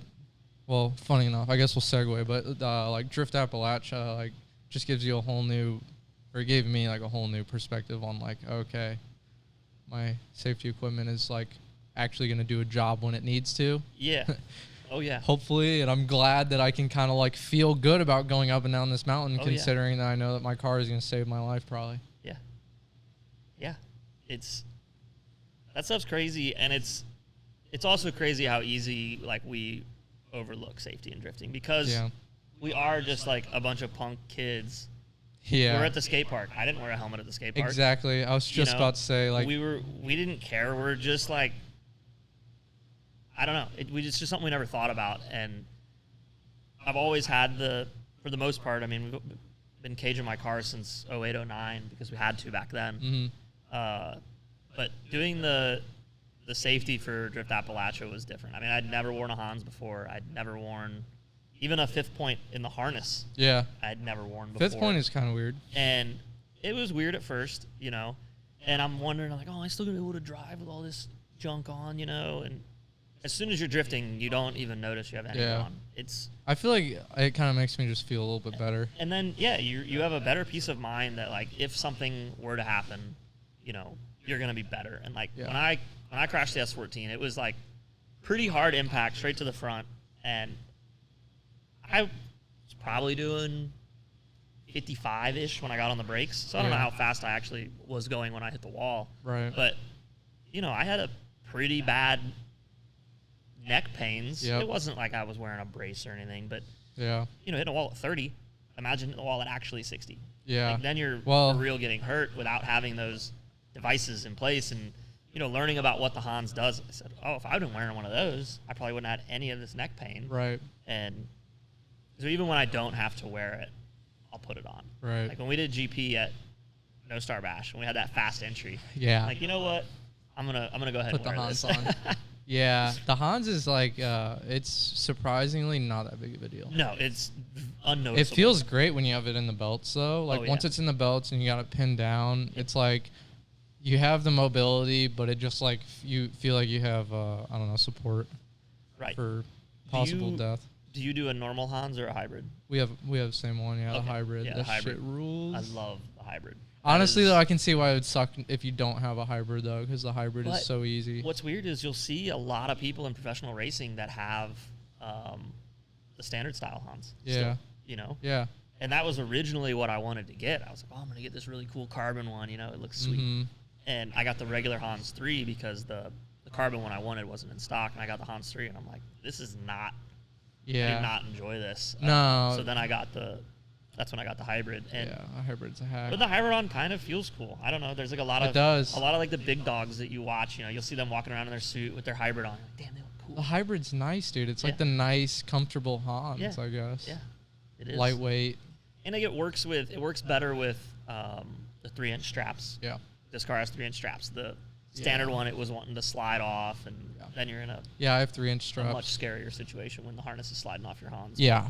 well, funny enough, I guess we'll segue, but like Drift Appalachia, like just gives you a whole new, or it gave me like a whole new perspective on like, okay, my safety equipment is like actually going to do a job when it needs to. Yeah. Oh, yeah. Hopefully, and I'm glad that I can kind of like feel good about going up and down this mountain, Oh, yeah. considering that I know that my car is going to save my life probably. Yeah. Yeah. That stuff's crazy, and it's also crazy how easy like we overlook safety in drifting because Yeah. we are just like a bunch of punk kids. Yeah. We're at the skate park. I didn't wear a helmet at the skate park. Exactly. I was just know, about to say like we didn't care. We're just like, I don't know. It's just something we never thought about. And I've always had for the most part, I mean, we've been caging my car since 08, 09 because we had to back then. But doing the safety for Drift Appalachia was different. I mean, I'd never worn a Hans before. I'd never worn even a fifth point in the harness. yeah. I'd never worn before. Fifth point is kind of weird. And it was weird at first, you know. And I'm wondering, like, oh, I still gonna be able to drive with all this junk on, you know. And as soon as you're drifting, you don't even notice you have anything Yeah. on. I feel like it kind of makes me just feel a little bit better. And then you have a better peace of mind that like if something were to happen, you know, you're gonna be better. And like Yeah. when I crashed the S14, it was like pretty hard impact straight to the front, and I was probably doing 55-ish when I got on the brakes. So I don't know Yeah. how fast I actually was going when I hit the wall. Right. But you know, I had a pretty bad neck pains. Yep. It wasn't like I was wearing a brace or anything, but Yeah. you know, hitting a wall at 30, imagine hitting a wall at actually 60. Yeah. Like, then you're Well- for real getting hurt without having those devices in place and, you know, learning about what the Hans does. I said, oh, if I'd been wearing one of those, I probably wouldn't have had any of this neck pain. Right. And so even when I don't have to wear it, I'll put it on. Right. Like when we did GP at No Star Bash, when we had that fast entry, Yeah. like, you know what? I'm gonna go ahead Put and the wear Hans this. on. Yeah. The Hans is like, it's surprisingly not that big of a deal. No, it's unnoticeable. It feels great when you have it in the belts, though. Like, Oh, once yeah. it's in the belts and you got it pinned down, it's like you have the mobility, but it just like you feel like you have, I don't know, support right. for possible you- death. Do you do a normal Hans or a hybrid? We have the same one, yeah, the Okay. hybrid. Yeah, that the hybrid. shit rules. I love the hybrid. Honestly, That is- though, I can see why it would suck if you don't have a hybrid, though, because the hybrid But is so easy. What's weird is you'll see a lot of people in professional racing that have the standard style Hans. Yeah. Still, you know? Yeah. And that was originally what I wanted to get. I was like, oh, I'm going to get this really cool carbon one. You know, it looks sweet. Mhm. And I got the regular Hans 3 because the carbon one I wanted wasn't in stock. And I got the Hans 3, and I'm like, this is not, I Yeah. did not enjoy this. No. So then that's when I got the hybrid. And Yeah, a hybrid's a hack. But the hybrid on kind of feels cool. I don't know. There's like a lot It of does. a lot of like the big dogs that you watch. You know, you'll see them walking around in their suit with their hybrid on. Like, damn, they look cool. The hybrid's nice, dude. It's like Yeah. the nice, comfortable Hans, Yeah. I guess. Yeah, it is Lightweight. and like it works better with the 3-inch straps. Yeah. This car has 3-inch straps. The standard one, it was wanting to slide off, and Yeah. then you're in a Yeah, I have 3-inch much straps. scarier situation when the harness is sliding off your Hans. Yeah.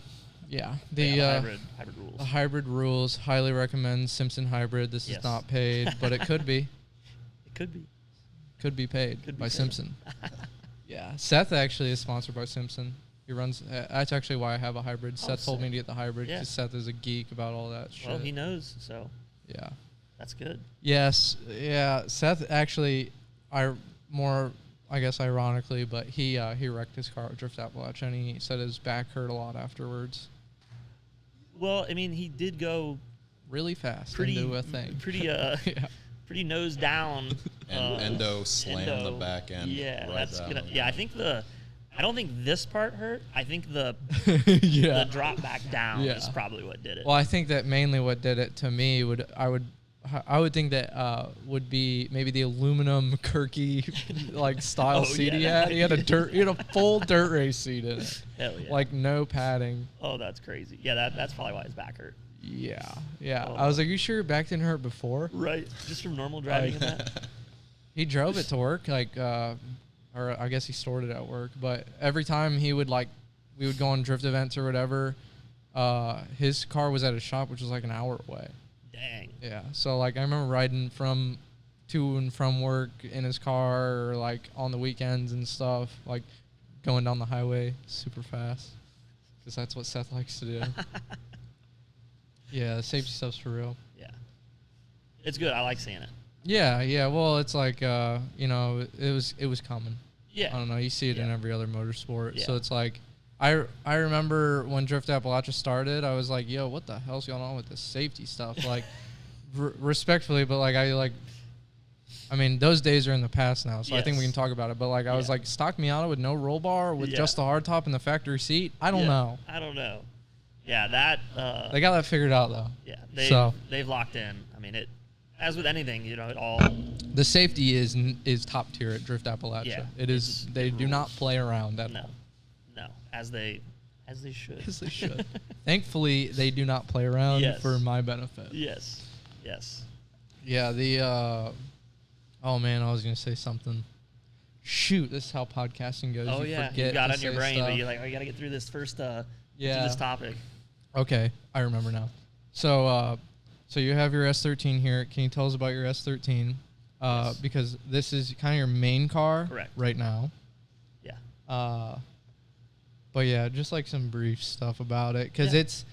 Yeah. The The hybrid rules. the hybrid rules. Highly recommend Simpson hybrid. This Yes. is not paid, but it could be. It could be. Could be paid Could be by paid. Simpson. Yeah, Seth actually is sponsored by Simpson. He runs. That's actually why I have a hybrid. Seth told me to get the hybrid because Seth is a geek about all that shit. Well, he knows, so. Yeah. That's good. Yes. Yeah. Seth actually, I guess ironically, but he wrecked his car at Drift Appalachia, and he said his back hurt a lot afterwards. Well, I mean, he did go really fast into a thing. Pretty nose down. And endo slammed the back end. Yeah, right that's down. gonna. Yeah, I don't think this part hurt. I think the drop back down is probably what did it. Well, I think that mainly what did it to me I would think that would be maybe the aluminum Kirky like style seat he had. He had a full dirt race seat in it. Hell yeah. Like no padding. Oh, that's crazy. Yeah, that's probably why his back hurt. Yeah. I was like, you sure your back didn't hurt before? Right. Just from normal driving in that. He drove it to work, or I guess he stored it at work. But every time we would go on drift events or whatever, his car was at a shop which was like an hour away. Dang. Yeah. So I remember riding to and from work in his car, or on the weekends and stuff, going down the highway super fast, because that's what Seth likes to do. Yeah, the safety stuff's for real. Yeah. It's good. I like seeing it. Yeah. Well, it's it was coming. Yeah. I don't know. You see it in every other motorsport. Yeah. So it's I remember when Drift Appalachia started, I was like, yo, what the hell's going on with this safety stuff? Respectfully, but I mean, those days are in the past now, so I think we can talk about it. But I was stock Miata with no roll bar, with just the hardtop and the factory seat. I don't know. I don't know. Yeah, that. They got that figured out though. Yeah, they've locked in. I mean, as with anything, it all. The safety is top tier at Drift Appalachia. Yeah, it is. They do not play around at all. No, as they should. As they should. Thankfully, they do not play around for my benefit. Yes. Yeah. Oh man, I was gonna say something. Shoot, this is how podcasting goes. Oh you yeah, forget you got to it in your say brain, stuff. but you're like, oh, you gotta get through this first. Get through this topic. Okay, I remember now. So you have your S13 here. Can you tell us about your S13? Yes. Because this is kind of your main car right now. Yeah. But yeah, just some brief stuff about it, because it's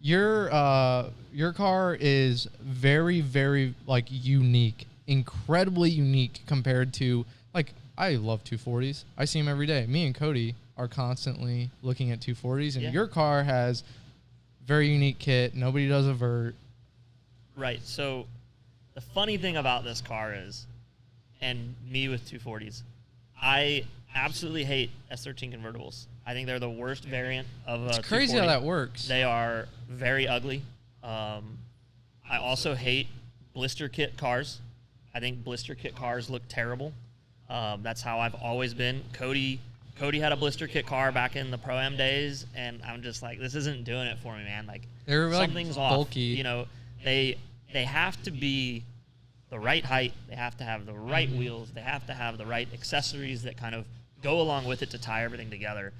your car is very, very unique, incredibly unique compared to I love 240s. I see them every day. Me and Cody are constantly looking at 240s, and your car has very unique kit. Nobody does a vert. Right. So the funny thing about this car is, and me with 240s, I absolutely hate S13 convertibles. I think they're the worst variant of a 240. It's crazy how that works. They are very ugly. I also hate blister kit cars. I think blister kit cars look terrible. That's how I've always been. Cody had a blister kit car back in the Pro-Am days, and I'm just like, this isn't doing it for me, man. They're something's bulky. off. They have to be the right height. They have to have the right wheels. They have to have the right accessories that kind of go along with it to tie everything together.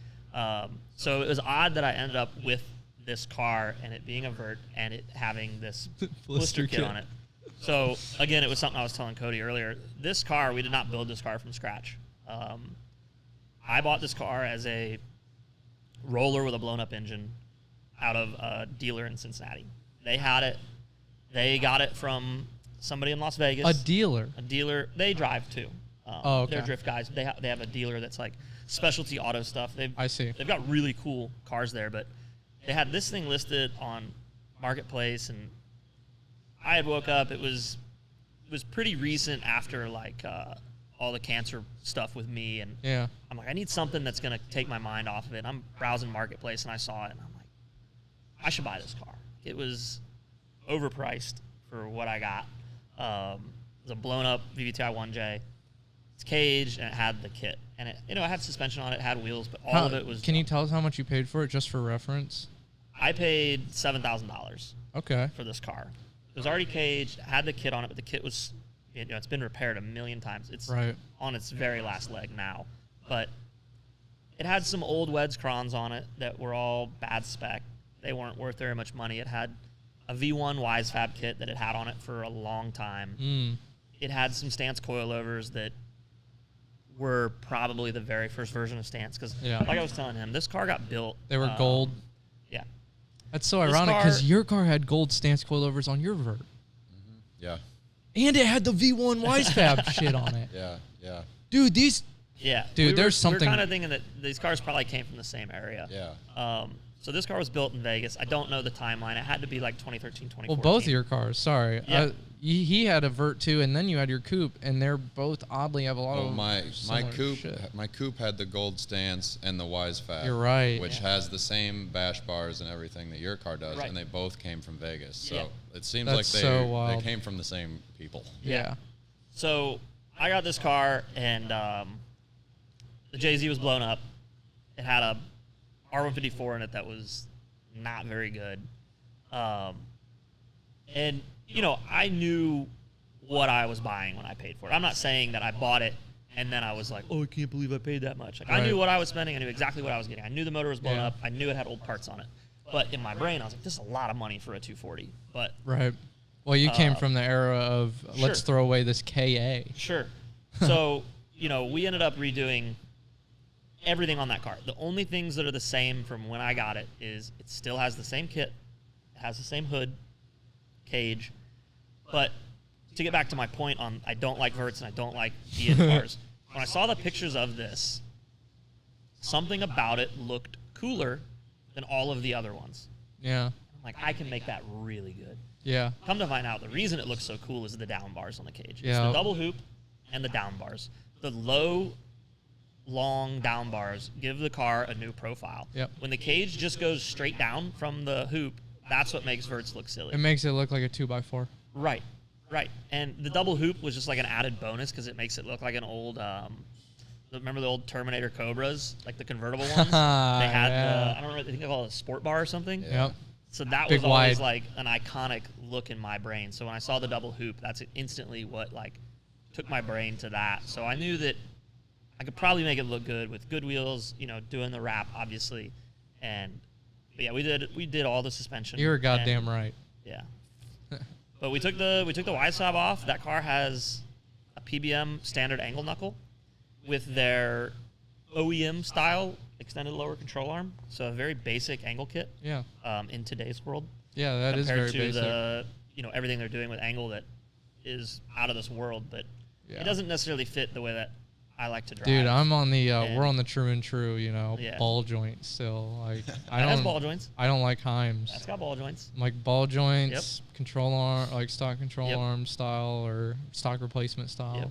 So it was odd that I ended up with this car and it being a vert and it having this blister kit on it. So again, it was something I was telling Cody earlier. This car, we did not build this car from scratch. I bought this car as a roller with a blown up engine out of a dealer in Cincinnati. They had it. They got it from somebody in Las Vegas. A dealer. They drive too. Okay. They're drift guys. They have a dealer that's specialty auto stuff. I see. They've got really cool cars there, but they had this thing listed on Marketplace, and I had woke up. It was pretty recent after all the cancer stuff with me, and I'm like, I need something that's gonna take my mind off of it. I'm browsing Marketplace and I saw it, and I'm like, I should buy this car. It was overpriced for what I got. It was a blown up VVTi 1J. It's caged and it had the kit, and it had suspension on it, had wheels, but all of it was. Can you tell us how much you paid for it, just for reference? I paid $7,000. Okay. For this car. It was already caged, had the kit on it, but the kit was, it's been repaired a million times. It's on its very last leg now. But it had some old Weds crons on it that were all bad spec. They weren't worth very much money. It had a V1 Wisefab kit that it had on it for a long time. It had some stance coilovers that were probably the very first version of stance. Because like I was telling him, this car got built. They were gold. Yeah. That's so ironic because your car had gold stance coilovers on your vert. Mm-hmm. Yeah. And it had the V1 Wisefab shit on it. Yeah. Dude, these... Yeah. Dude, there's something... We're kind of thinking that these cars probably came from the same area. Yeah. So this car was built in Vegas. I don't know the timeline. It had to be like 2013, 2014. Well, both of your cars, sorry. Yeah. He had a vert too, and then you had your coupe, and they're both oddly have a lot of my coupe shit. My coupe had the gold stance and the Wisefab. You're right. Which has the same bash bars and everything that your car does, and they both came from Vegas. So it seems like they came from the same people. Yeah. So I got this car, and the JZ was blown up. It had a R154 in it that was not very good. And, you know, I knew what I was buying when I paid for it. I'm not saying that I bought it and then I was like, oh, I can't believe I paid that much. Like, I knew what I was spending. I knew exactly what I was getting. I knew the motor was blown up. I knew it had old parts on it. But in my brain, I was like, this is a lot of money for a 240. But right. Well, you came from the era of let's throw away this KA. Sure. So, you know, we ended up redoing everything on that car. The only things that are the same from when I got it is it still has the same kit, it has the same hood, cage. But to get back to my point on I don't like verts and I don't like DN cars, when I saw the pictures of this, something about it looked cooler than all of the other ones. Yeah. I'm like, I can make that really good. Yeah. Come to find out, the reason it looks so cool is the down bars on the cage. It's Yeah. the double hoop and the down bars. The low, long down bars give the car a new profile. Yep. When the cage just goes straight down from the hoop, that's what makes verts look silly. It makes it look like a 2x4. Right. And the double hoop was just like an added bonus because it makes it look like an old, remember the old Terminator Cobras, like the convertible ones? They had, I don't remember, I think they call it a sport bar or something. Yep. So that was always like an iconic look in my brain. So when I saw the double hoop, that's instantly what like took my brain to that. So I knew that I could probably make it look good with good wheels, you know, doing the wrap obviously. And but yeah, we did all the suspension. You're goddamn right. Yeah. But we took the Wisefab off. That car has a PBM standard angle knuckle with their OEM style extended lower control arm. So a very basic angle kit. Yeah. In today's world. Yeah, that is very compared to basic. the, you know, everything they're doing with angle that is out of this world, but it doesn't necessarily fit the way that I like to drive. Dude, I'm on the we're on the true and true, you know, ball joint still. Like I that don't has ball joints. I don't like Heims. That's got ball joints. Like ball joints, control arm, like stock control arm style or stock replacement style. Yep.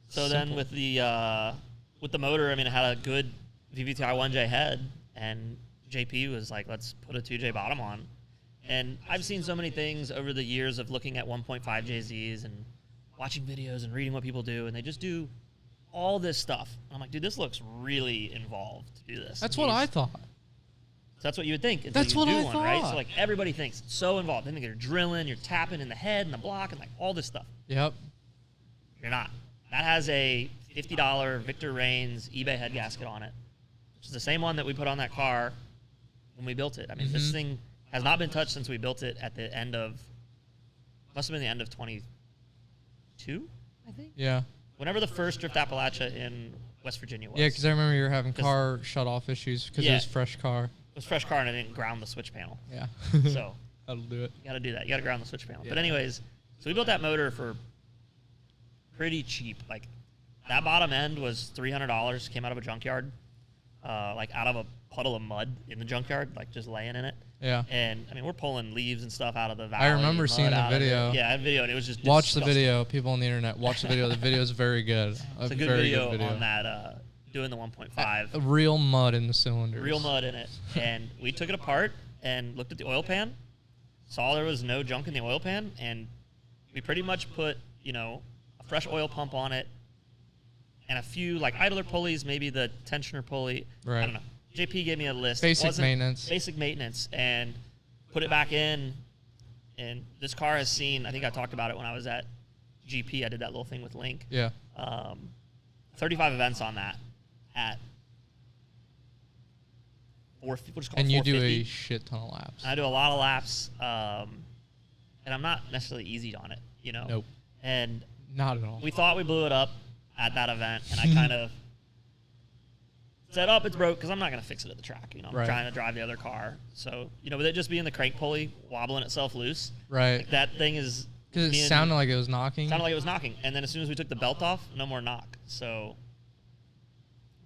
So then with the motor, I mean, it had a good VVTi 1J head, and JP was like, let's put a 2J bottom on. And I've seen so many things over the years of looking at 1.5 JZs and watching videos and reading what people do, and they just do all this stuff. And I'm like, dude, this looks really involved to do this. That's what I thought. So that's what you would think. That's what I thought. Right? So like everybody thinks it's so involved. They think you're drilling, you're tapping in the head and the block and like all this stuff. Yep. You're not. That has a $50 Victor Reigns eBay head gasket on it, which is the same one that we put on that car when we built it. I mean, this thing has not been touched since we built it at the end of, must have been the end of 22, I think. Yeah. Whenever the first Drift Appalachia in West Virginia was. Yeah, because I remember you were having car shut-off issues because it was fresh car. It was fresh car and I didn't ground the switch panel. Yeah. So that'll do it. You got to do that. You got to ground the switch panel. Yeah. But anyways, so we built that motor for pretty cheap. Like that bottom end was $300. Came out of a junkyard, like out of a puddle of mud in the junkyard, like just laying in it. Yeah. And I mean, we're pulling leaves and stuff out of the valley. I remember seeing the video. Yeah, that video, and it was just watch disgusting. the video. People on the internet, watch the video. The video is very good. It's a good video on that. Doing the 1.5. Real mud in the cylinders. Real mud in it. And we took it apart and looked at the oil pan, saw there was no junk in the oil pan, and we pretty much put, you know, a fresh oil pump on it and a few like idler pulleys, maybe the tensioner pulley. Right. I don't know. JP gave me a list. Basic maintenance, and put it back in. And this car has seen, I think I talked about it when I was at GP. I did that little thing with Link. Yeah. 35 events on that at we'll just call and it you do 450. a shit ton of laps. I do a lot of laps, and I'm not necessarily easy on it, you know. Nope. And not at all. we thought we blew it up. at that event, and I kind of said, "Oh, it's broke," because I'm not going to fix it at the track. I'm trying to drive the other car. So, with it just being the crank pulley wobbling itself loose, Right. that thing is Because it sounded like it was knocking. Sounded like it was knocking, and then as soon as we took the belt off, no more knock. So,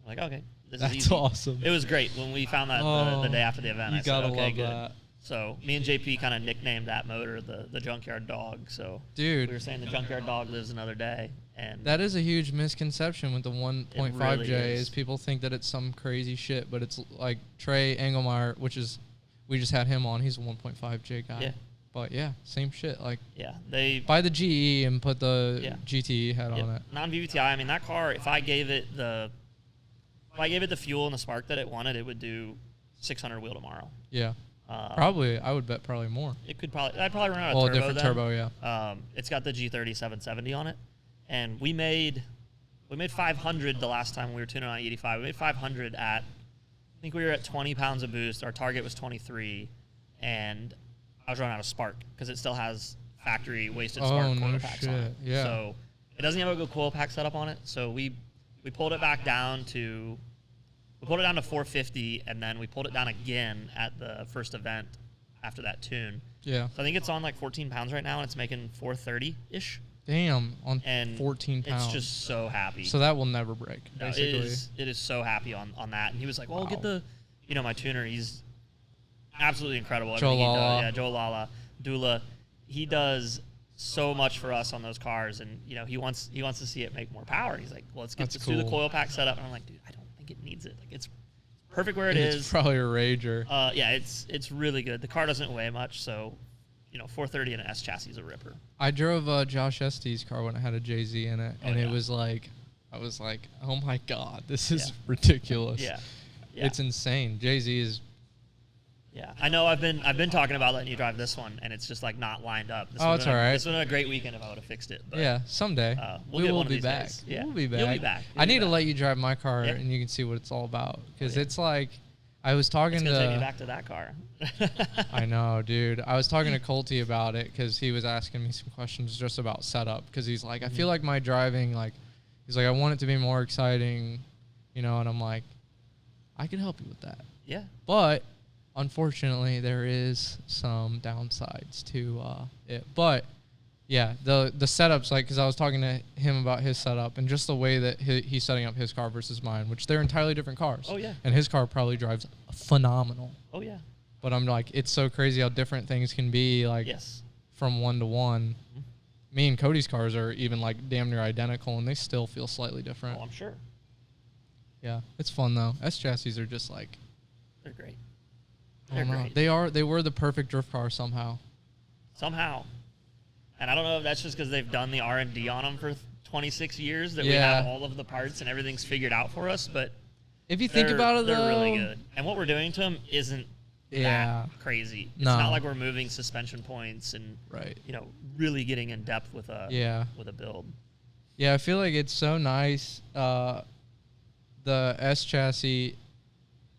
I'm like, okay, this is easy. That's awesome. It was great when we found that the day after the event. You I gotta said, okay, love good. that. So me and JP kind of nicknamed that motor the Junkyard Dog. So Dude, we were saying the Junkyard Dog lives another day, and that is a huge misconception with the 1.5J. really is people think that it's some crazy shit, but it's like Trey Engelmeyer, we just had him on. He's a 1.5J guy. Yeah. But yeah, same shit. Like they buy the GE and put the GTE head on it. Non-VVTi. I mean, that car, if I gave it the fuel and the spark that it wanted, it would do 600 wheel tomorrow. Yeah. Probably, I would bet probably more. I'd probably run out of turbo. A different then. turbo, yeah. It's got the G30 770 on it, and we made 500 the last time we were tuning on 85. We made 500 at, I think we were at 20 pounds of boost. Our target was 23, and I was running out of spark because it still has factory wasted spark coil packs on it. Yeah. So it doesn't have a good coil pack setup on it. So we pulled it back down to 450, and then we pulled it down again at the first event after that tune. Yeah. So I think it's on like 14 pounds right now, and it's making 430-ish. Damn, on And 14 pounds. It's just so happy. So that will never break, No, basically. it is so happy on that. And he was like, well, Wow. get the, my tuner. He's absolutely incredible. Joe Everything he Lala. does. Yeah, Joe Lala. Dula. He does so much for us on those cars, and, he wants to see it make more power. He's like, well, let's do the coil pack setup. And I'm like, dude, I don't think it needs it. Like, it's perfect where it is. It's probably a rager. Yeah, it's really good. The car doesn't weigh much, so 430 in an S chassis is a ripper. I drove Josh Estes' car when it had a JZ in it, and it was like, I was like, oh my god, this is ridiculous. Yeah. It's insane. JZ is. Yeah, I know. I've been talking about letting you drive this one, and it's just like not lined up. This It's all right. This would have been a great weekend if I would have fixed it. But, Yeah, someday. we'll get will one of be these back. days. Yeah. We'll be back. You'll be back. I need to let you drive my car, and you can see what it's all about. Because it's like, I was talking it's to. gonna take me back to that car. I know, dude. I was talking to Colty about it because he was asking me some questions just about setup. Because he's like, I feel like my driving, he's like, I want it to be more exciting, and I'm like, I can help you with that. Yeah. But unfortunately, there is some downsides to it. But yeah, the setups, because I was talking to him about his setup and just the way that he's setting up his car versus mine, which they're entirely different cars. Oh yeah. And his car probably drives phenomenal. Oh yeah. But I'm like, it's so crazy how different things can be, from one to one. Mm-hmm. Me and Cody's cars are even damn near identical, and they still feel slightly different. Oh, I'm sure. Yeah, it's fun though. S chassis are just they're great. I don't know. They were the perfect drift car somehow. And I don't know if that's just because they've done the R&D on them for 26 years that we have all of the parts and everything's figured out for us. But if you think about it, they're really good. And what we're doing to them isn't that crazy. It's not like we're moving suspension points and really getting in depth with a build. Yeah, I feel like it's so nice. The S chassis,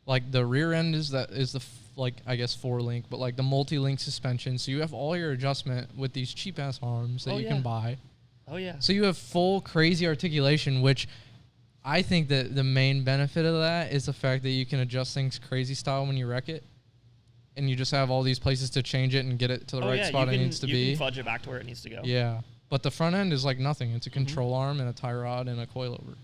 the rear end is the I guess 4-link, but the multi-link suspension. So you have all your adjustment with these cheap ass arms that you can buy. Oh yeah. So you have full crazy articulation, which I think that the main benefit of that is the fact that you can adjust things crazy style when you wreck it, and you just have all these places to change it and get it to the right spot it needs to be. You can fudge it back to where it needs to go. Yeah, but the front end is nothing. It's a control arm and a tie rod and a coilover,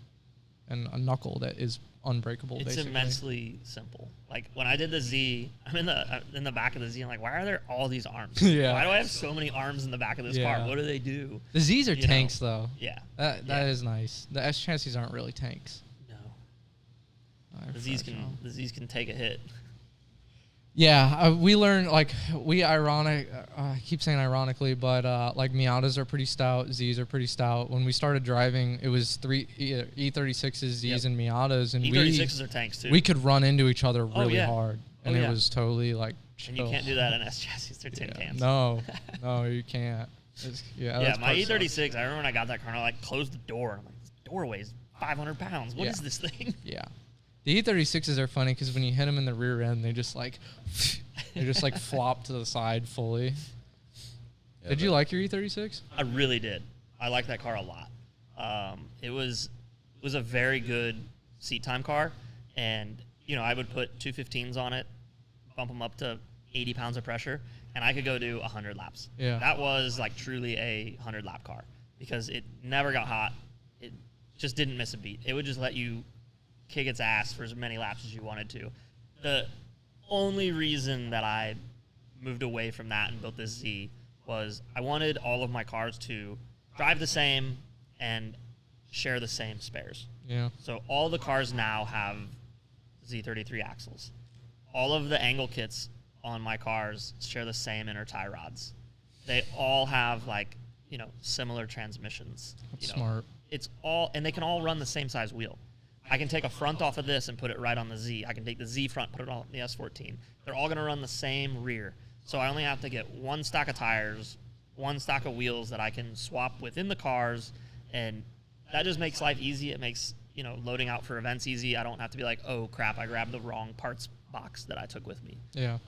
and a knuckle that is unbreakable. It's basically immensely simple. When I did the Z, I'm in the back of the Z. I'm like, why are there all these arms? Yeah. Why do I have so many arms in the back of this car? What do they do? The Z's are tanks, though. Yeah. That is nice. The S chassis aren't really tanks. No. The Z's can take a hit. Yeah, we learned I keep saying ironically, but Miatas are pretty stout, Z's are pretty stout. When we started driving, it was E36s, Z's, and Miatas, and E36s are tanks too. We could run into each other really hard, and it was totally chill. And you can't do that in S chassis; they're tin cans. No, you can't. My E36. I remember when I got that car, I closed the door. I'm like, this door weighs 500 pounds. What is this thing? Yeah. The E36s are funny because when you hit them in the rear end, they just flop to the side fully. Did you like your E36? I really did. I like that car a lot. It was was a very good seat time car, and I would put 215s on it, bump them up to 80 pounds of pressure, and I could go do 100 laps. Yeah. That was like truly a 100 lap car because it never got hot. It just didn't miss a beat. It would just let you kick its ass for as many laps as you wanted to. The only reason that I moved away from that and built this Z was I wanted all of my cars to drive the same and share the same spares. Yeah. So all the cars now have Z33 axles. All of the angle kits on my cars share the same inner tie rods. They all have similar transmissions. That's smart. It's all, and they can all run the same size wheel. I can take a front off of this and put it right on the Z. I can take the Z front, put it on the S14. They're all going to run the same rear. So I only have to get one stock of tires, one stock of wheels that I can swap within the cars, and that just makes life easy. It makes loading out for events easy. I don't have to be like, oh crap, I grabbed the wrong parts box that I took with me. Yeah.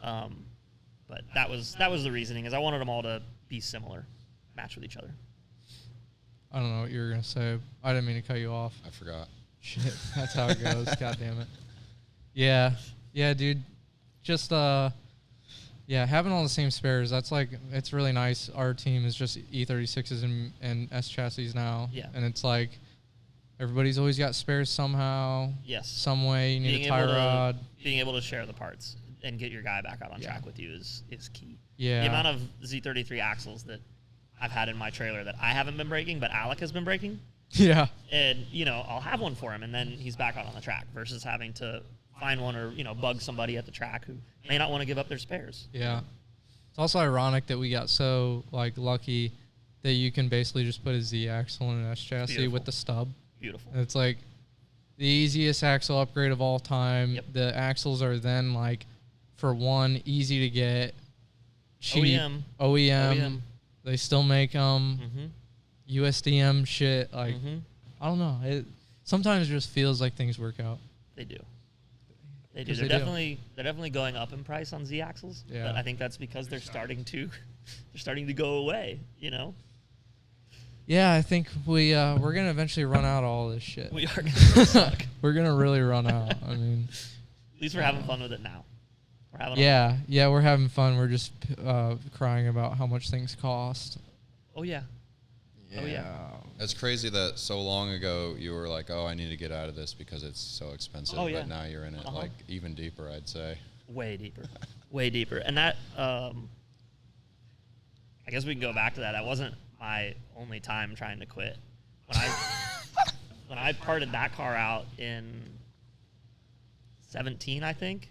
But that was the reasoning, is I wanted them all to be similar, match with each other. I don't know what you were gonna say. I didn't mean to cut you off. I forgot. Shit, that's how it goes. God damn it. Yeah, dude. Just having all the same spares. That's it's really nice. Our team is just E36s and S chassis now. Yeah. And it's like everybody's always got spares somehow. Yes. Some way you need a tie rod. Being able to share the parts and get your guy back out on track with you is key. Yeah. The amount of Z33 axles that I've had in my trailer that I haven't been breaking, but Alec has been breaking. Yeah. And, I'll have one for him, and then he's back out on the track versus having to find one or, bug somebody at the track who may not want to give up their spares. Yeah. It's also ironic that we got so, lucky that you can basically just put a Z axle in an S chassis Beautiful. with the stub. Beautiful. And it's the easiest axle upgrade of all time. Yep. The axles are then, for one, easy to get, cheap. OEM. They still make them. Mm-hmm. USDM shit. Mm-hmm. I don't know. It sometimes just feels like things work out. They do. They do. 'Cause They're they do. definitely going up in price on Z axles. Yeah. But I think that's because they're starting to go away. Yeah, I think we're gonna eventually run out of all this shit. We are going to suck. We're gonna really run out. I mean, At least we're having fun with it now. We're having we're having fun. We're just crying about how much things cost. Oh yeah. Oh yeah. It's crazy that so long ago you were like, oh, I need to get out of this because it's so expensive. Oh, yeah. But now you're in it even deeper, I'd say. Way deeper. Way deeper. And that, I guess we can go back to that. That wasn't my only time trying to quit. When I parted that car out in 17, I think,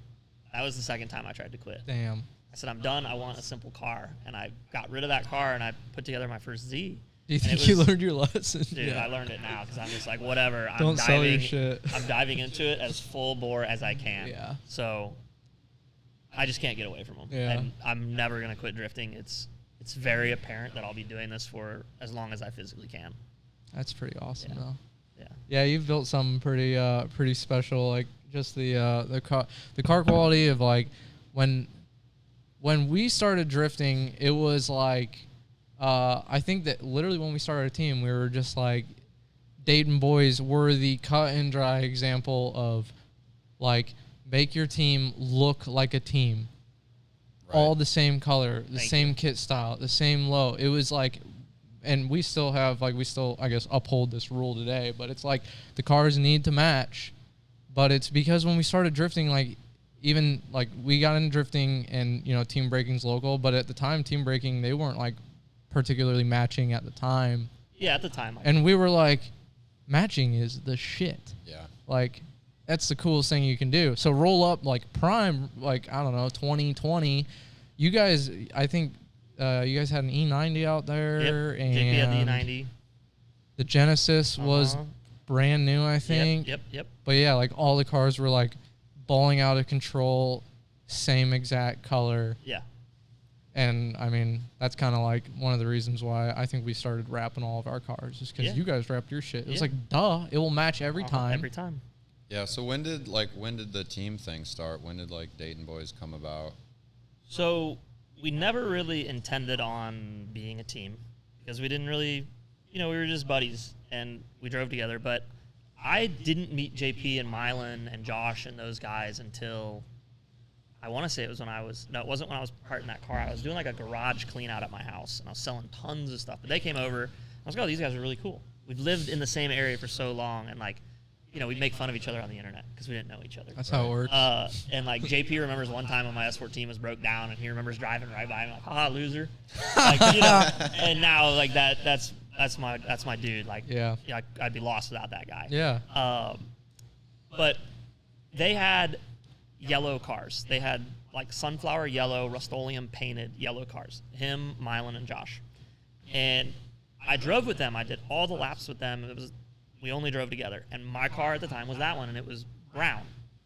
that was the second time I tried to quit. Damn. I said, I'm done. I want a simple car. And I got rid of that car and I put together my first Z. Do you think you learned your lesson? Dude, I learned it now because I'm just like, whatever. Don't sell your shit. I'm diving into it as full bore as I can. Yeah. So I just can't get away from them. Yeah. And I'm never going to quit drifting. It's very apparent that I'll be doing this for as long as I physically can. That's pretty awesome, though. Yeah. Yeah, you've built something pretty special. Just the car quality of when we started drifting, it was I think that literally when we started a team, we were just Dayton Boys were the cut and dry example of make your team look like a team. Right. All the same color, the same kit style, the same low. It was and we still have I guess uphold this rule today, but it's the cars need to match. But it's because when we started drifting, even we got into drifting and team breaking's local, but at the time team breaking they weren't particularly matching at the time. Yeah, at the time. And we were matching is the shit. Yeah. That's the coolest thing you can do. So roll up prime, I don't know, 2020. You guys, I think you guys had an E90 out there. Yep. And JP had the E90. The Genesis was brand new, I think. Yep. But yeah, all the cars were balling out of control, same exact color. Yeah. And I mean, that's kind of one of the reasons why I think we started wrapping all of our cars is because you guys wrapped your shit. It was duh, it will match every time. Every time. Yeah. So when did the team thing start? When did Dayton Boys come about? So we never really intended on being a team because we didn't really, we were just buddies and we drove together. But I didn't meet JP and Mylan and Josh and those guys until I want to say it was when I was no, it wasn't when I was parting that car. I was doing like a garage clean out at my house, and I was selling tons of stuff. But they came over. I was like, oh, these guys are really cool. We've lived in the same area for so long, and like, you know, we'd make fun of each other on the internet because we didn't know each other. That's how it works. And like JP remembers one time when my S14 was broke down, and he remembers driving right by me like, haha, loser. Like, you know, and now like that's my dude. Like, yeah, I'd be lost without that guy. Yeah. But they had yellow cars. They had like sunflower yellow, Rust-Oleum painted yellow cars. Him, Mylan, and Josh. And I drove with them. I did all the laps with them. We only drove together. And my car at the time was that one, and it was brown.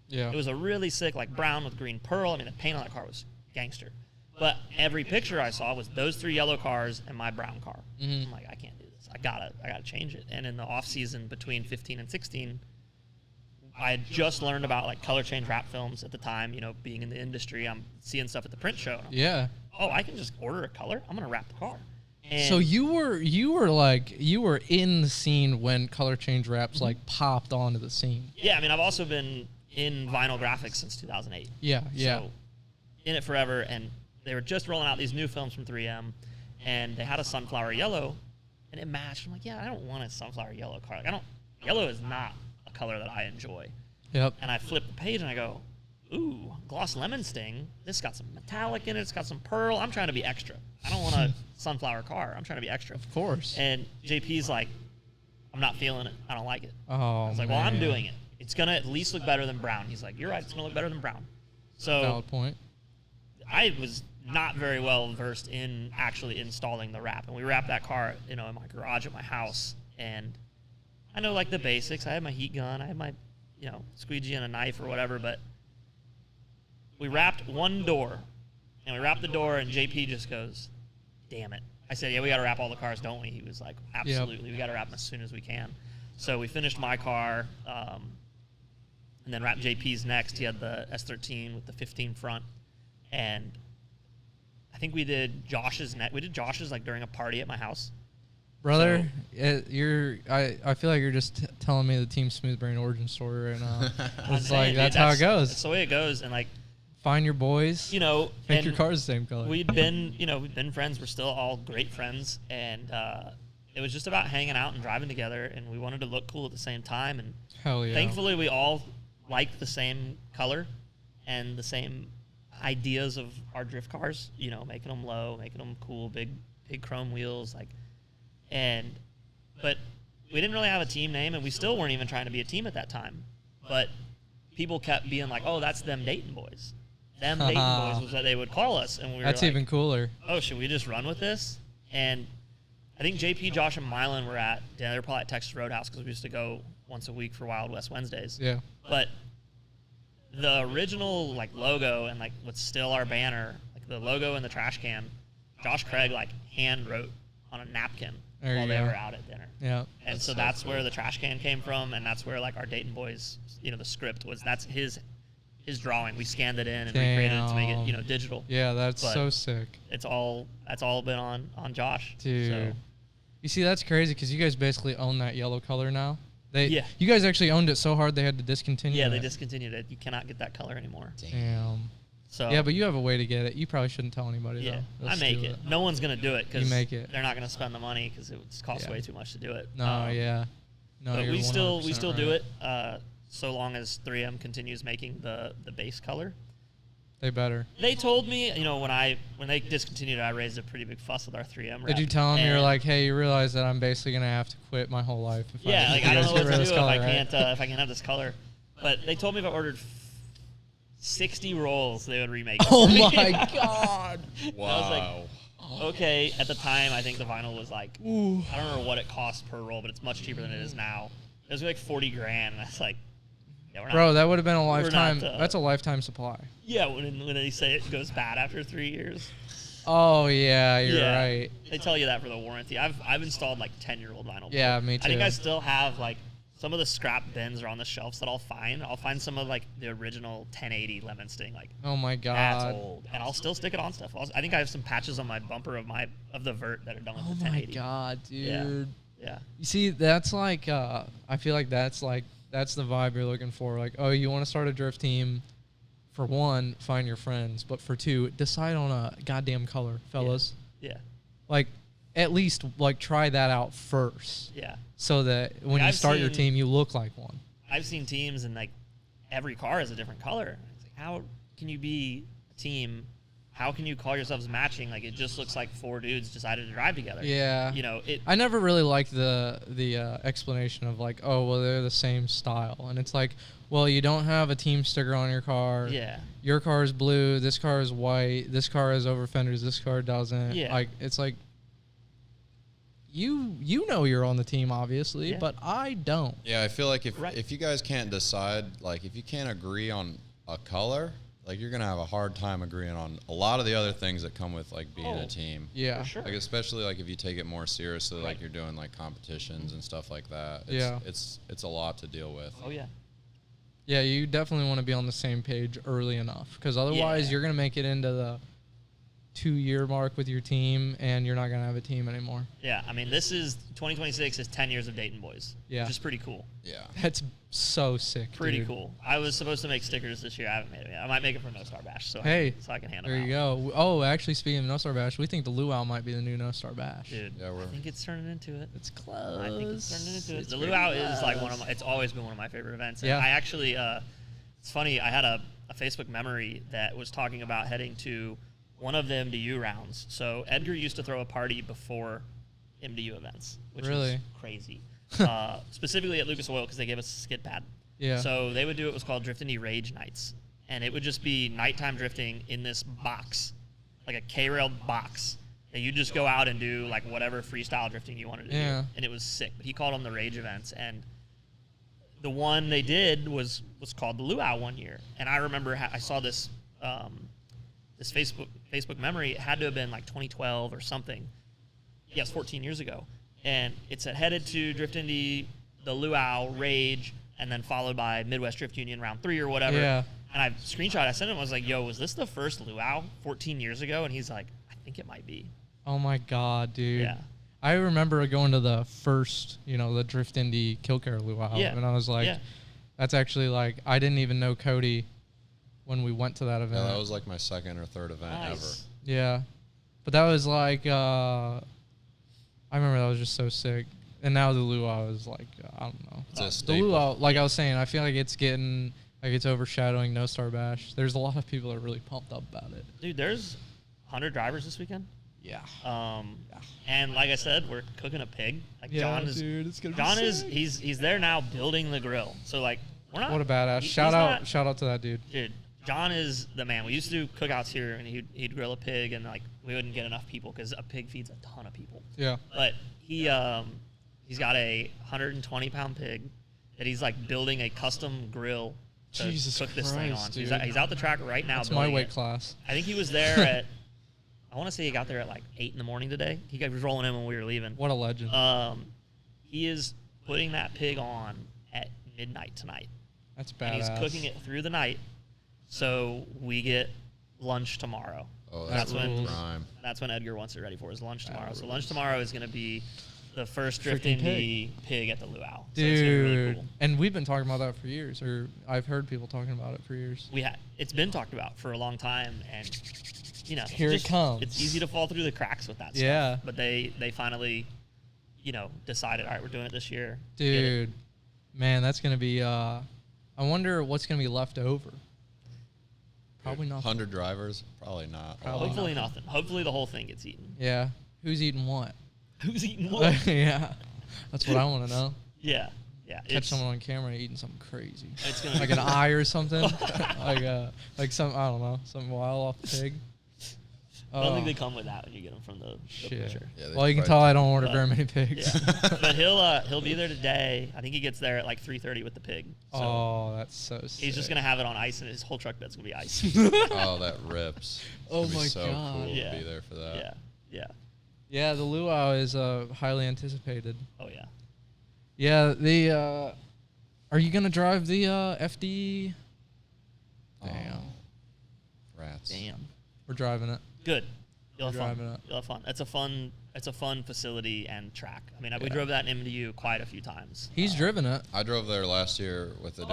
Yeah. It was a really sick, like brown with green pearl. I mean, the paint on that car was gangster. But every picture I saw was those 3 yellow cars and my brown car. I'm like, I can't do this. I gotta change it. And in the off season between 15 and 16, I had just learned about like color change wrap films at the time. You know, being in the industry, I'm seeing stuff at the print show. Yeah. Oh, I can just order a color. I'm gonna wrap the car. And so you were in the scene when color change wraps like popped onto the scene. Yeah, I mean, I've also been in vinyl graphics since 2008. Yeah. So in it forever, and they were just rolling out these new films from 3M, and they had a sunflower yellow, and it matched. I'm like, yeah, I don't want a sunflower yellow car. Like, yellow is not a color that I enjoy. Yep. And I flip the page and I go, ooh, gloss lemon sting. This got some metallic in it. It's got some pearl. I'm trying to be extra. I don't want a sunflower car. I'm trying to be extra. Of course. And JP's like, I'm not feeling it. I don't like it. Oh, I was like, man. well, I'm doing it. It's going to at least look better than brown. He's like, you're right. It's going to look better than brown. So valid point. I was not very well versed in actually installing the wrap. And we wrapped that car, you know, in my garage at my house. And I know like the basics. I had my heat gun. I had my, you know, squeegee and a knife or whatever. But we wrapped one door. And we wrapped the door, and JP just goes, damn it. I said, yeah, we got to wrap all the cars, don't we? He was like, absolutely. Yep. We got to wrap them as soon as we can. So we finished my car, and then wrapped JP's next. He had the S13 with the 15 front. And I think we did Josh's next. We did Josh's like during a party at my house. Brother, I feel like you're just telling me the Team Smooth Brain origin story right now. It's like, that's how it goes. That's the way it goes. And like, find your boys, you know, make your cars the same color. We'd been friends. We're still all great friends, and it was just about hanging out and driving together, and we wanted to look cool at the same time. And hell yeah, thankfully, we all liked the same color and the same ideas of our drift cars. You know, making them low, making them cool, big chrome wheels, like, but we didn't really have a team name, and we still weren't even trying to be a team at that time. But people kept being like, "Oh, that's them Dayton Boys." Them Dayton Boys was what they would call us, and we were that's like, even cooler. Oh, should we just run with this? And I think JP, Josh, and Mylan were they were probably at Texas Roadhouse because we used to go once a week for Wild West Wednesdays. Yeah. But the original like logo and like what's still our banner, like the logo and the trash can, Josh Craig like hand wrote on a napkin while they were out at dinner. Yeah. And so that's cool. Where the trash can came from, and that's where like our Dayton Boys, you know, the script was. That's his drawing. We scanned it in and recreated it to make it, you know, digital. Yeah, that's so sick. That's all been on Josh. Dude. So. You see, that's crazy because you guys basically own that yellow color now. You guys actually owned it so hard they had to discontinue it. Yeah, they discontinued it. You cannot get that color anymore. Damn. So yeah, but you have a way to get it. You probably shouldn't tell anybody. Yeah, though. I make it. No one's gonna do it because they're not gonna spend the money because it would cost way too much to do it. No, no. But we still do it. So long as 3M continues making the base color. They better. They told me, you know, when they discontinued it, I raised a pretty big fuss with our 3M rep. Did you tell them you're like, hey, you realize that I'm basically gonna have to quit my whole life? I don't know what to do if I can't have this color. But they told me if I ordered 60 rolls, they would remake it. Oh my god! Wow. I was like, okay. At the time, I think the vinyl was like, I don't remember what it cost per roll, but it's much cheaper than it is now. It was like $40,000, and that's like, yeah, we're not. Bro, that would have been a lifetime. That's a lifetime supply. Yeah, when they say it goes bad after 3 years. Oh yeah, you're right. They tell you that for the warranty. I've installed like 10-year-old vinyl. Yeah, me too. I think I still have like some of the scrap bins are on the shelves that I'll find. I'll find some of like the original 1080 Lemon Sting. Like, oh my god, that's old, and I'll still stick it on stuff. I think I have some patches on my bumper of the vert that are done with the 1080. Oh my god, dude. Yeah. You see, that's like I feel like that's the vibe you're looking for. Like, oh, you want to start a drift team? For one, find your friends, but for two, decide on a goddamn color, fellas. Yeah. Like, at least like try that out first. Yeah. So that when you start your team, you look like one. I've seen teams and like every car is a different color. It's like, how can you be a team? How can you call yourselves matching? Like, it just looks like four dudes decided to drive together. Yeah. You know, I never really liked the explanation of like, oh, well, they're the same style. And it's like, well, you don't have a team sticker on your car. Yeah. Your car is blue. This car is white. This car has over fenders. This car doesn't. Yeah. Like, it's like, you know you're on the team, obviously, Yeah. but I don't. Yeah, I feel like if Right. if you guys can't decide, like if you can't agree on a color, like you're gonna have a hard time agreeing on a lot of the other things that come with like being Oh, a team. Yeah. For sure. Like especially like if you take it more seriously, like Right. you're doing like competitions and stuff like that. It's, Yeah. it's a lot to deal with. Oh, yeah. Yeah, you definitely want to be on the same page early enough, because otherwise Yeah. you're going to make it into the 2-year mark with your team, and you're not going to have a team anymore. Yeah. I mean, 2026 is 10 years of Dayton Boys. Yeah. Which is pretty cool. Yeah. That's so sick, Pretty dude. cool. I was supposed to make stickers this year. I haven't made it yet. I might make it for No Star Bash, so Hey, I can hand them There out. you go. Oh, actually, speaking of No Star Bash, we think the Luau might be the new No Star Bash. Dude, Yeah, I think it's turning into it. It's close. I think it's turning into it. It's The pretty Luau is like close. it's always been one of my favorite events. And Yeah. I actually, it's funny, I had a Facebook memory that was talking about heading to one of the MDU rounds. So Edgar used to throw a party before MDU events, which Really? is crazy. Specifically at Lucas Oil because they gave us a skid pad. Yeah. So they would do it was called Drift Indy Rage Nights. And it would just be nighttime drifting in this box, like a K-rail box. And you just go out and do like whatever freestyle drifting you wanted to Yeah. do. And it was sick. But he called them the Rage events. And the one they did was called the Luau one year. And I remember I saw this this Facebook memory. It had to have been like 2012 or something. Yes, 14 years ago. And it said headed to Drift Indy, the Luau, Rage, and then followed by Midwest Drift Union round 3 or whatever. Yeah. And I screenshot, I sent him, I was like, yo, was this the first Luau 14 years ago? And he's like, I think it might be. Oh, my God, dude. Yeah. I remember going to the first, the Drift Indy Kil-Kare Luau, Yeah. and I was like, Yeah. that's actually like, I didn't even know Cody when we went to that event. Yeah, that was like my second or third event Nice. Yeah. But that was like, I remember that was just so sick. And now the Luau is like, I don't know. It's a The staple. Luau, like I was saying, I feel like it's getting, like it's overshadowing No Star Bash. There's a lot of people that are really pumped up about it. Dude, there's 100 drivers this weekend. Yeah. And like I said, we're cooking a pig. Like Yeah, John is, dude, it's gonna be John is, sick. he's there now building the grill. So like, we're not. What a badass. he's Shout not- out to that dude. Dude, John is the man. We used to do cookouts here, and he'd grill a pig, and like we wouldn't get enough people because a pig feeds a ton of people. Yeah. But he's got a 120-pound pig that he's like building a custom grill to Jesus cook this thing Christ, on. dude. He's out the track right now. That's my building weight it. class. I think he was there at. I want to say he got there at like 8 in the morning today. He was rolling in when we were leaving. What a legend. He is putting that pig on at midnight tonight. That's badass. And he's cooking it through the night, so we get lunch tomorrow. Oh, That's that's when- prime. That's when Edgar wants it ready for his lunch tomorrow. So rules. lunch tomorrow is going to be the first Drift Freaking Indy pig at the Luau. So it's gonna be really Dude. cool. And we've been talking about that for years, or I've heard people talking about it for years. It's been talked about for a long time, and Here it comes. It's easy to fall through the cracks with that stuff. Yeah. But they finally, decided, all right, we're doing it this year. Get it. Dude, man, that's going to be, I wonder what's going to be left over. Probably nothing. 100 drivers? Probably not. Probably Hopefully nothing. Hopefully the whole thing gets eaten. Yeah. Who's eating what? Who's eating what? Yeah. That's what I want to know. Yeah. Yeah. Catch someone on camera eating something crazy. It's gonna Like be an eye or something. like some, I don't know, something wild off the pig. I don't think they come with that when you get them from the Shit. butcher. Yeah, they Well, you can probably tell I do. don't order But- very many pigs. Yeah. But he'll be there today. I think he gets there at like 3:30 with the pig. So Oh, that's so sick. he's just gonna have it on ice, and his whole truck bed's gonna be ice. Oh, that rips. It's Oh gonna be my so God. cool Yeah. to be there for that. Yeah. Yeah. Yeah, the luau is highly anticipated. Oh yeah. Yeah, are you gonna drive the FD? Oh, Damn, rats. Damn. we're driving it. Good. You'll have driving fun. it. You'll have fun. It's a fun facility and track. I mean, we drove that in MDU quite a few times. He's driven it. I drove there last year with a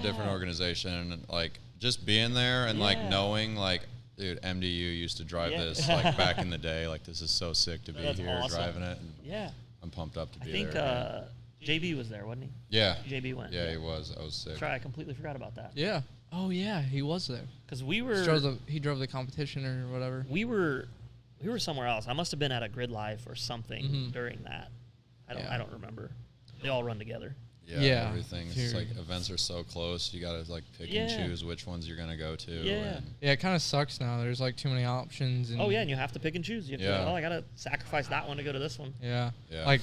different organization, and like just being there and like knowing like, dude, MDU used to drive this like back in the day. Like this is so sick to be here driving it. And I'm pumped up to be there. I think JB was there, wasn't he? Yeah. JB went. Yeah, he was. I was sick. I completely forgot about that. Yeah. Oh yeah, he was there. Because we were. He drove the competition or whatever. We were somewhere else. I must have been at a Grid Life or something during that. I don't remember. They all run together. Yeah. Everything. It's like events are so close. You gotta like pick and choose which ones you're gonna go to. Yeah. It kind of sucks now. There's like too many options. And and you have to pick and choose. You have to go, I gotta sacrifice that one to go to this one. Yeah. Like,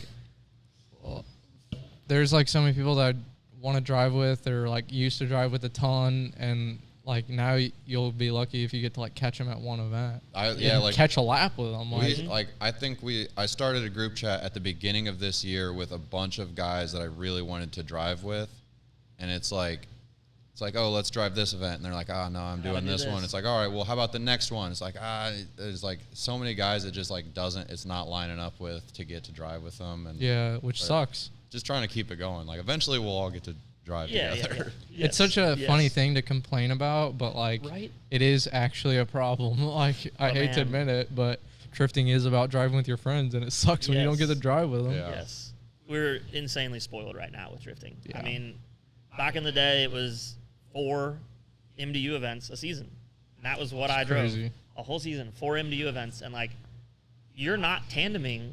there's like so many people that I want to drive with or like used to drive with a ton, and like now you'll be lucky if you get to like catch them at one event. Like catch a lap with them. I started a group chat at the beginning of this year with a bunch of guys that I really wanted to drive with, and it's like, oh, let's drive this event, and they're like, oh no, I'm doing this one. It's like, all right, well, how about the next one? It's like, there's like so many guys that just like it's not lining up with to get to drive with them, and which sucks. Just trying to keep it going. Like eventually we'll all get to drive together. Yes. It's such a funny thing to complain about, but like it is actually a problem. Like I hate to admit it, but drifting is about driving with your friends, and it sucks when you don't get to drive with them. Yes. We're insanely spoiled right now with drifting. I mean, back in the day it was 4 MDU events a season. And that was what I drove. A whole season, 4 MDU events, and like you're not tandeming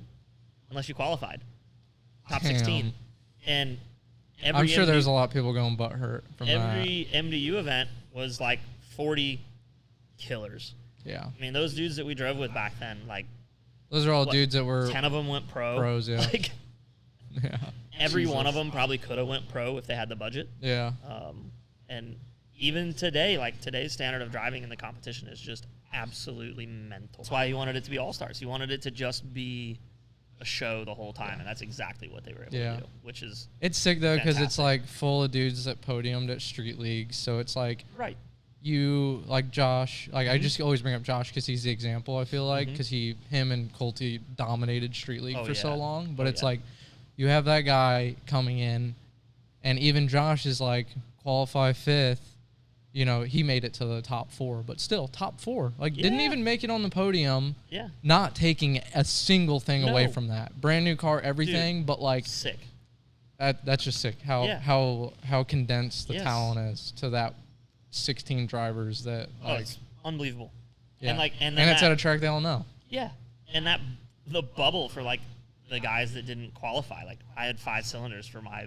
unless you qualified. Top 16. And I'm sure there's a lot of people going butthurt from every MDU event was like 40 killers. Yeah. I mean, those dudes that we drove with back then, like those are all dudes that were 10 of them went pro. Pros, yeah. Like, every one of them probably could have went pro if they had the budget. Yeah. And even today, like today's standard of driving in the competition is just absolutely mental. That's why he wanted it to be all-stars. He wanted it to just be a show the whole time, and that's exactly what they were able to do, which is it's sick though, because it's like full of dudes that podiumed at street leagues, so it's like you like Josh, like I just always bring up Josh because he's the example. I feel like because him and Colty dominated street league for so long, but it's like you have that guy coming in, and even Josh is like qualify 5th. You know, he made it to the top 4, but still top 4. Like, didn't even make it on the podium. Yeah. Not taking a single thing away from that. Brand new car, everything, dude, but like sick. That's just sick. How condensed the talent is to that 16 drivers that. Like, it's unbelievable. Yeah. And it's at a track they all know. Yeah, and the bubble for like the guys that didn't qualify. Like I had 5 cylinders for my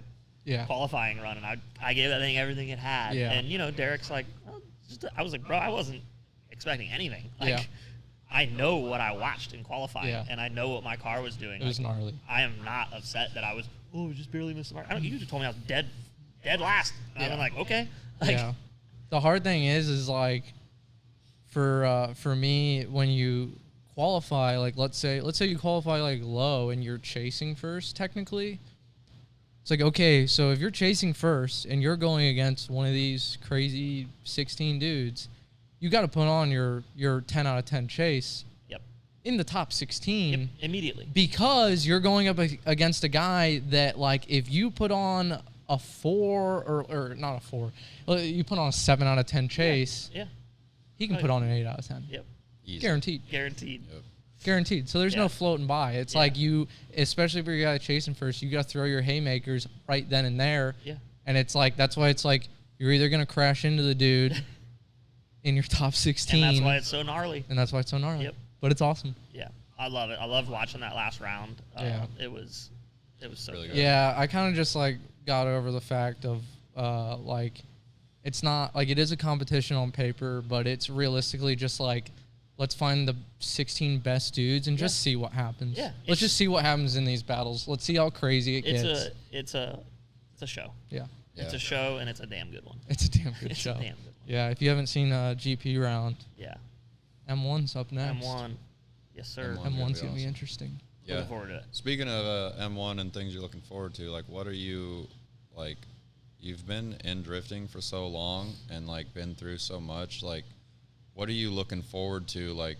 qualifying run, and I gave that thing everything it had. Yeah. And, you know, Derek's like, I was like, bro, I wasn't expecting anything. Like, I know what I watched in qualifying, and I know what my car was doing. It was gnarly. I am not upset that I was, just barely missed the mark. You just told me I was dead last. And I'm like, okay. Like, the hard thing is like, for me, when you qualify, like let's say you qualify like low and you're chasing first, technically. It's like, okay, so if you're chasing first and you're going against one of these crazy 16 dudes, you got to put on your 10 out of 10 chase in the top 16 immediately, because you're going up against a guy that, like, if you put on a 4 or not a 4, you put on a 7 out of 10 chase, he can put on an 8 out of 10. Yep. Easy. Guaranteed. Yep. Guaranteed. So there's no floating by. It's like you, especially if you're a guy chasing first, you got to throw your haymakers right then and there. Yeah. And it's like, that's why it's like you're either going to crash into the dude in your top 16. And that's why it's so gnarly. Yep. But it's awesome. Yeah. I love it. I loved watching that last round. It was so really good. Yeah. I kind of just like got over the fact of like, it's not like it is a competition on paper, but it's realistically just like, let's find the 16 best dudes and just see what happens. Yeah. Let's just see what happens in these battles. Let's see how crazy it gets. It's a show. Yeah. It's a show, and it's a damn good one. It's a damn good show. It's a damn good one. Yeah, if you haven't seen GP round, M1's up next. M1. Yes, sir. M1's going to be interesting. Yeah. Looking forward to it. Speaking of M1 and things you're looking forward to, like, what are you, like, you've been in drifting for so long and, like, been through so much, like, what are you looking forward to, like,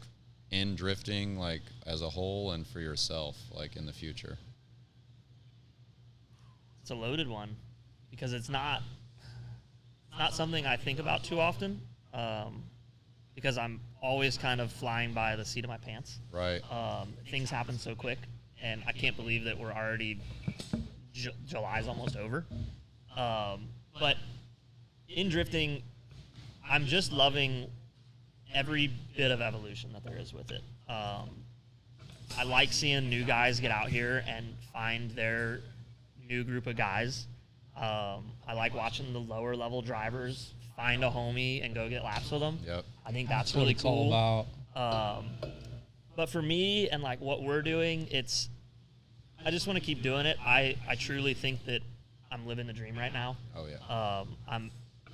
in drifting, like as a whole, and for yourself, like in the future? It's a loaded one because it's not something I think about too often, because I'm always kind of flying by the seat of my pants. Right. Things happen so quick, and I can't believe that we're already July's almost over. But in drifting, I'm just loving every bit of evolution that there is with it. I like seeing new guys get out here and find their new group of guys. I like watching the lower level drivers find a homie and go get laps with them. Yep. I think that's what really it's cool. all about. But for me and like what we're doing, I just want to keep doing it. I truly think that I'm living the dream right now. Oh yeah. I'm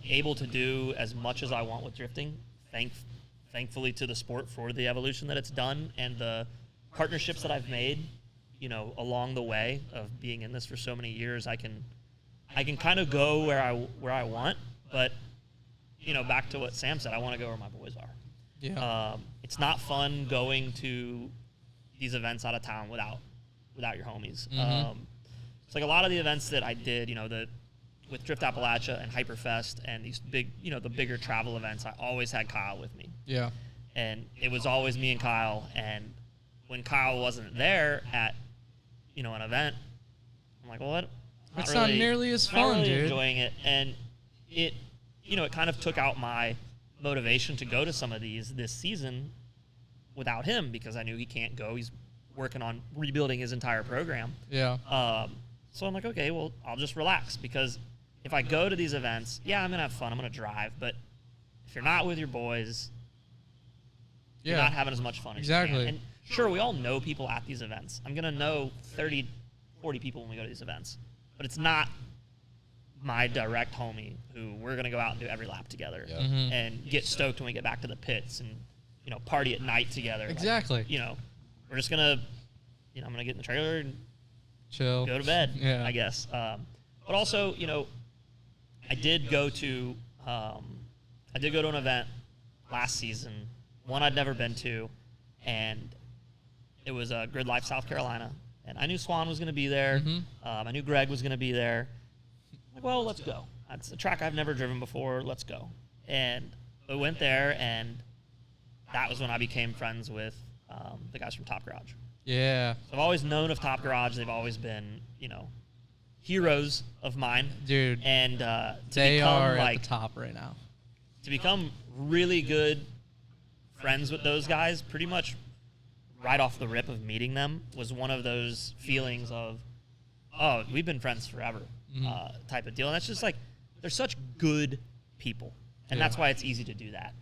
able to do as much as I want with drifting. Thankfully to the sport for the evolution that it's done and the partnerships that I've made, along the way of being in this for so many years. I can kind of go where I want, but back to what Sam said, I want to go where my boys are. Yeah. It's not fun going to these events out of town without your homies. Mm-hmm. It's like a lot of the events that I did, with Drift Appalachia and Hyperfest and these big, the bigger travel events, I always had Kyle with me. Yeah. And it was always me and Kyle. And when Kyle wasn't there at, an event, I'm like, well, what? It's not nearly as fun, not really dude. Enjoying it, and it kind of took out my motivation to go to some of these this season without him because I knew he can't go. He's working on rebuilding his entire program. Yeah. So I'm like, okay, well, I'll just relax because if I go to these events, yeah, I'm gonna have fun. I'm gonna drive, but if you're not with your boys, you're not having as much fun as you exactly. can. And sure, we all know people at these events. I'm gonna know 30, 40 people when we go to these events, but it's not my direct homie who we're going to go out and do every lap together and get stoked when we get back to the pits and, party at night together. Exactly. Like, we're just going to, I'm going to get in the trailer and chill, go to bed, yeah. I guess. But also, I did go to an event last season, one I'd never been to, and it was Grid Life South Carolina. And I knew Swan was going to be there. Mm-hmm. I knew Greg was going to be there. Like, well, let's go. That's a track I've never driven before. Let's go. And we went there, and that was when I became friends with the guys from Top Garage. Yeah. So I've always known of Top Garage. They've always been, heroes of mine. Dude. And they are at the top right now. To become really good friends with those guys, pretty much right off the rip of meeting them, was one of those feelings of, oh, we've been friends forever type of deal. And that's just like, they're such good people. And that's why it's easy to do that.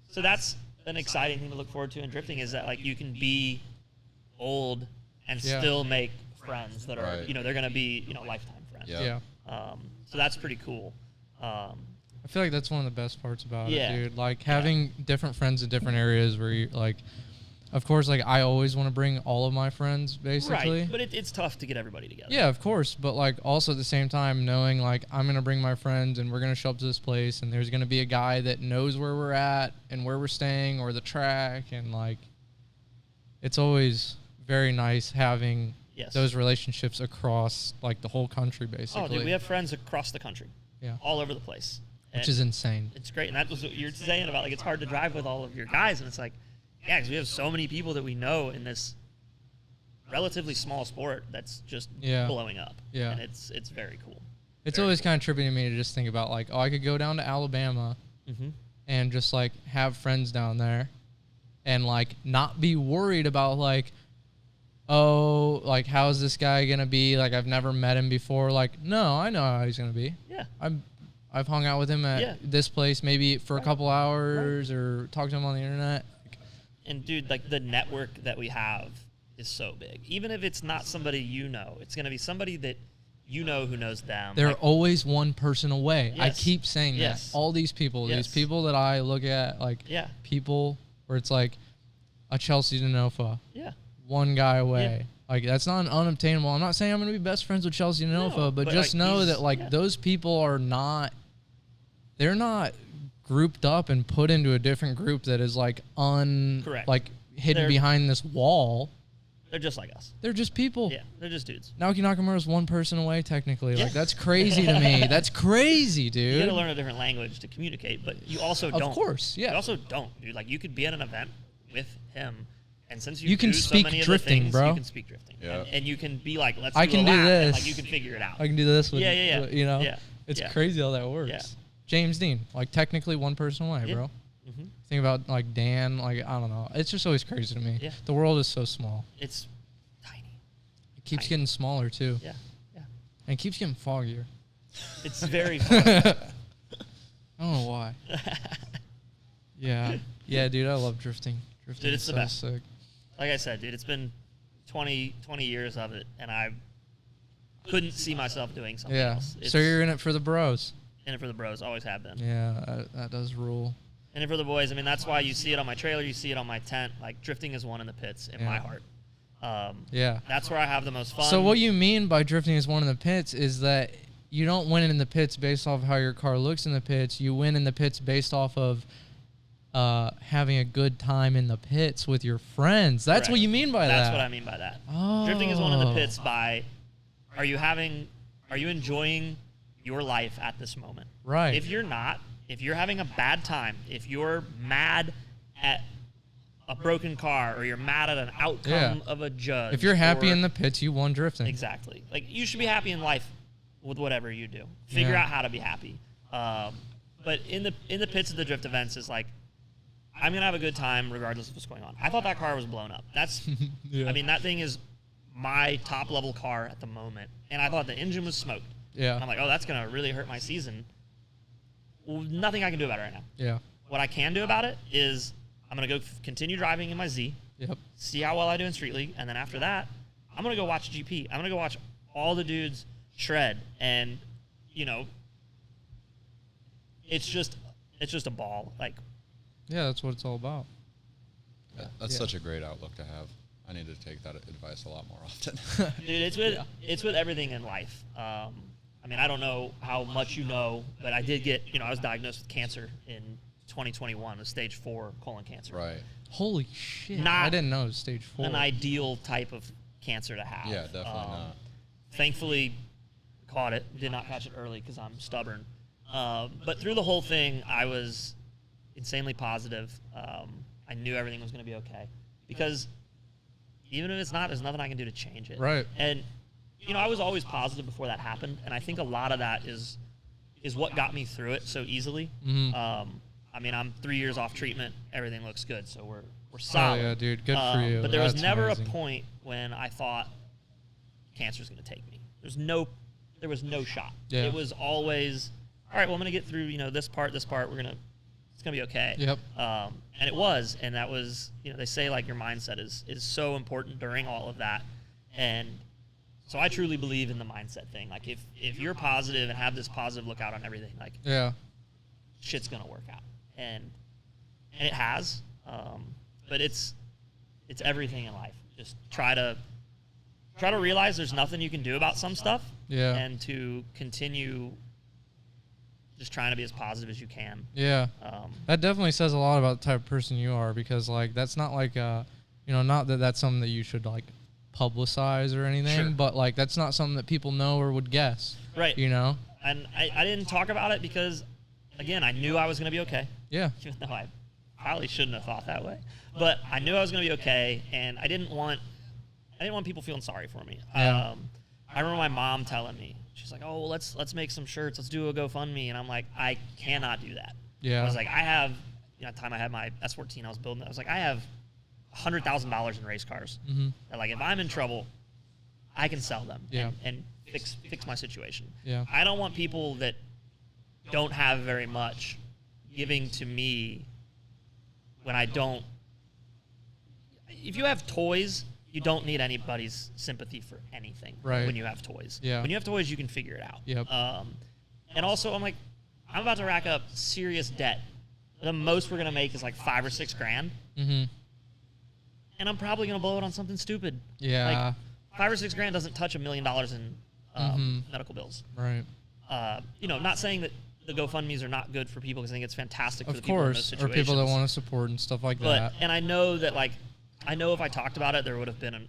So that's an exciting thing to look forward to in drifting, is that like you can be old and still make friends that are, they're going to be, lifetime friends. Yeah. So that's pretty cool. I feel like that's one of the best parts about Yeah. it, dude. Like having different friends in different areas where you like, of course, like I always want to bring all of my friends basically. Right, but it's tough to get everybody together. Yeah, of course. But like also at the same time knowing like I'm going to bring my friends and we're going to show up to this place and there's going to be a guy that knows where we're at and where we're staying or the track, and like it's always very nice having those relationships across like the whole country basically. Oh, dude, we have friends across the country. Yeah. All over the place. Which is insane. It's great. And that was what you're saying about like it's hard to drive with all of your guys, and it's like, yeah, because we have so many people that we know in this relatively small sport that's just blowing up. Yeah. And it's very cool. It's very always cool. kind of trippy to me to just think about like, oh, I could go down to Alabama and just like have friends down there and like not be worried about like, oh, like how's this guy gonna be? Like I've never met him before. Like, no, I know how he's gonna be. Yeah. I've hung out with him at this place maybe for a couple hours or talked to him on the internet. And dude, like the network that we have is so big. Even if it's not somebody it's going to be somebody that who knows them. They're like, always one person away. Yes. I keep saying that. All these people, these people that I look at, like people where it's like a Chelsea Denofa. Yeah. One guy away. Yeah. Like that's not unobtainable. I'm not saying I'm going to be best friends with Chelsea Denofa, but just like, know that like those people are not, they're not grouped up and put into a different group that is like Correct. like hidden They're- behind this wall. They're just like us. They're just people. Yeah, they're just dudes. Naoki Nakamura's one person away, technically. Yeah. Like, that's crazy to me. That's crazy, You dude. got to learn a different language to communicate, but you also don't. Of course, yeah. You also don't, dude. Like, you could be at an event with him, and since You can do so speak many of drifting, the things, bro. You can speak drifting. Yeah. And you can be like, let's I do can a do lap, and, this. like, you can figure it out. I can do this with, Yeah. you know? Yeah. It's Yeah. crazy how that works. Yeah. James Dean, like, technically one person away, Yeah. bro. Mm-hmm. Think about, like, Dan, like, I don't know. It's just always crazy to me. Yeah. The world is so small. It's tiny. It keeps Tiny. getting smaller, too. Yeah. Yeah. And it keeps getting foggier. It's very fun. I don't know why. Yeah. Yeah, dude, I love drifting. Drifting Dude, is it's the so best. sick. Like I said, dude, it's been 20 years of it, and I couldn't see myself doing something Yeah. else. So you're in it for the bros. in it for the bros, always have been. Yeah, that does rule. In it for the boys. I mean, that's why you see it on my trailer, you see it on my tent. Like, drifting is one in the pits in my Yeah. heart. Yeah. That's where I have the most fun. So what you mean by drifting is one in the pits is that you don't win in the pits based off how your car looks in the pits. You win in the pits based off of having a good time in the pits with your friends. That's what Correct. you mean by that. That's what I mean by that. Oh. Drifting is one in the pits by, are you enjoying your life at this moment? Right. If you're not, if you're having a bad time, if you're mad at a broken car or you're mad at an outcome of a judge. If you're happy or- in the pits, you won drifting. Exactly. Like, you should be happy in life with whatever you do. Figure Yeah. out how to be happy. But in the pits of the drift events is like, I'm gonna have a good time regardless of what's going on. I thought that car was blown up. That's, Yeah. I mean, that thing is my top level car at the moment, and I thought the engine was smoked. Yeah. And I'm like, oh, that's gonna really hurt my season. Well, nothing I can do about it right now. Yeah. What I can do about it is I'm gonna go continue driving in my Z, Yep. see how well I do in Street League, and then after that, I'm gonna go watch GP. I'm gonna go watch all the dudes shred, and you know, it's just a ball. Like, Yeah, that's what it's all about. That's Yeah. such a great outlook to have. I need to take that advice a lot more often. dude, it's with everything in life. I mean, I don't know how much you know, but I did get, I was diagnosed with cancer in 2021 with stage 4 colon cancer. Right. Holy shit. Not I didn't know it was stage 4. An ideal type of cancer to have. Yeah, definitely not. Thankfully, caught it. Did not catch it early because I'm stubborn. But through the whole thing, I was insanely positive. I knew everything was going to be okay. Because even if it's not, there's nothing I can do to change it. Right. And, I was always positive before that happened. And I think a lot of that is what got me through it so easily. Mhm. I mean, I'm 3 years off treatment. Everything looks good. So we're Oh, solid. yeah, dude. Good for you. But there was That's never amazing. a point when I thought cancer's going to take me. There was no shot. Yeah. It was always, all right, well, I'm going to get through, this part, it's going to be okay. Yep. And it was, and that was, they say like your mindset is so important during all of that. And so I truly believe in the mindset thing. Like if you're positive and have this positive look out on everything, like Yeah. shit's going to work out. And it has, but it's everything in life. Just try to realize there's nothing you can do about some stuff. Yeah. And to continue just trying to be as positive as you can. Yeah. That definitely says a lot about the type of person you are, because like that's not like not that that's something that you should like publicize or anything, Sure. but like that's not something that people know or would guess. Right. And I didn't talk about it because, again, I knew I was going to be okay. Yeah. Even though I probably shouldn't have thought that way. But I knew I was going to be okay, and I didn't want people feeling sorry for me. Yeah. I remember my mom telling me, she's like, "Oh, well, let's make some shirts. Let's do a GoFundMe." And I'm like, I cannot do that. Yeah. I was like, I have, at the time I had my S14, I was building it. I was like, I have $100,000 in race cars. Mm-hmm. And like, if I'm in trouble, I can sell them Yeah. and fix my situation. Yeah. I don't want people that don't have very much giving to me when I don't. If you have toys, you don't need anybody's sympathy for anything. Right. When you have toys. Yeah. When you have toys, you can figure it out. Yep. And also, I'm like, I'm about to rack up serious debt. The most we're gonna make is like $5 or $6 grand, Mm-hmm. and I'm probably gonna blow it on something stupid. Yeah. Like, $5 or $6 grand doesn't touch $1 million in medical bills. Right. Not saying that the GoFundMes are not good for people because I think it's fantastic for the Of people in those course, or situations. people that want to support and stuff like that. And I know that, like, I know if I talked about it, there would have been an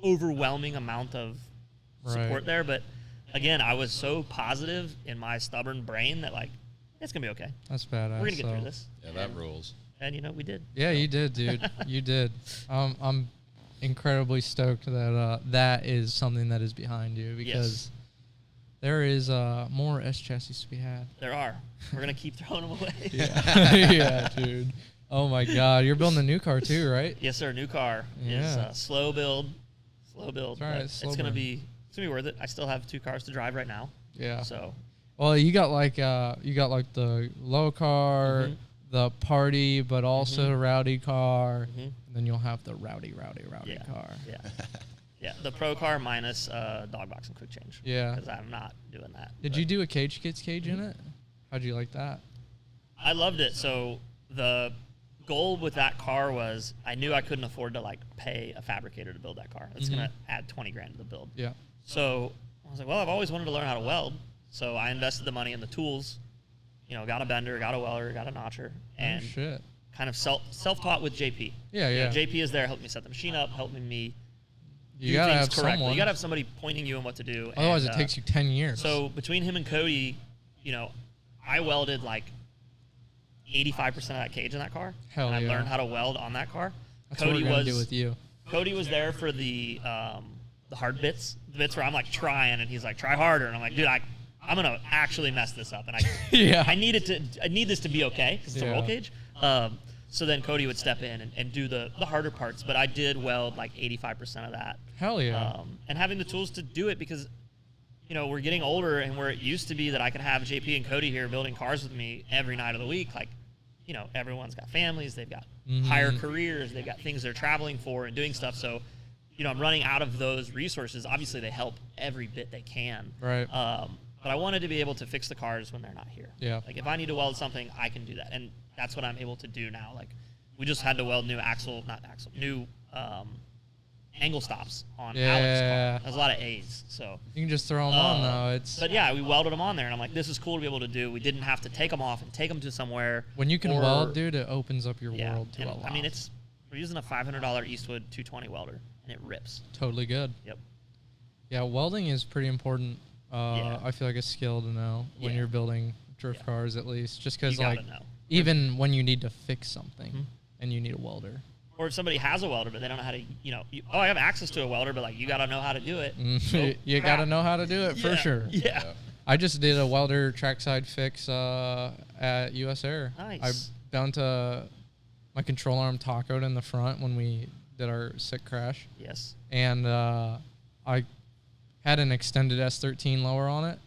overwhelming amount of support there. But again, I was so positive in my stubborn brain that, like, it's going to be okay. That's badass. We're going to get through this. Yeah, that rules. And, you know, we did. Yeah, you did, dude. You did. I'm incredibly stoked that that is something that is behind you because there is more S chassis to be had. There are. We're going to keep throwing them away. Yeah. Yeah, dude. Oh, my God. You're building a new car, too, right? Yes, sir. New car. Yeah. Is slow build. Slow build. That's right, But slow it's going to burn. be worth it. I still have 2 cars to drive right now. Yeah. So. Well, you got like the low car, the party, but also the rowdy car, and then you'll have the rowdy car. Yeah. Yeah. The pro car minus dog box and quick change. Yeah. Because I'm not doing that. Did you do a Cage Kids cage in it? How'd you like that? I loved it. So the goal with that car was I knew I couldn't afford to like pay a fabricator to build that car. It's gonna add 20 grand to the build. Yeah. So I was like, well, I've always wanted to learn how to weld. So I invested the money in the tools, you know, got a bender, got a welder, got a notcher, and shit. kind of self-taught with JP. Yeah, You yeah. know, JP is there helping me set the machine up, helping me You do gotta things have correctly. someone. You got to have somebody pointing you on what to do. Otherwise, and, it takes you 10 years. So between him and Cody, you know, I welded like 85% of that cage in that car. Hell and I yeah. learned how to weld on that car. That's what we're gonna do with you. Cody was there for the hard bits, the bits where I'm like trying, and he's like, try harder, and I'm like, dude, I'm gonna actually mess this up, and Yeah. I need this to be okay because it's a roll Yeah. cage. So then Cody would step in and do the harder parts, but I did weld like 85% of that. Hell yeah. And having the tools to do it because, you know, we're getting older, and where it used to be that I could have JP and Cody here building cars with me every night of the week, like, you know, everyone's got families, they've got higher careers, they've got things they're traveling for and doing stuff. So, you know, I'm running out of those resources. Obviously, they help every bit they can. Right. But I wanted to be able to fix the cars when they're not here. Yeah. Like, if I need to weld something, I can do that. And that's what I'm able to do now. Like, we just had to weld new angle stops on Alex's Yeah. car. There's a lot of A's. So. You can just throw them on though. But yeah, we welded them on there, and I'm like, this is cool to be able to do. We didn't have to take them off and take them to somewhere. When you can weld, dude, it opens up your Yeah, world to and, a lot. I mean, we're using a $500 Eastwood 220 welder, and it rips. totally good. Yep. Yeah, welding is pretty important. Yeah. I feel like a skill to know when Yeah. you're building drift cars, at least, just because You gotta like know. even when you need to fix something and you need a welder. Or if somebody has a welder, but they don't know how to, you know, I have access to a welder, but like, you got to know how to do it. You got to know how to do it for sure. Yeah. I just did a welder trackside fix at US Air. Nice. I down to my control arm tacoed in the front when we did our sick crash, Yes. and I had an extended S13 lower on it.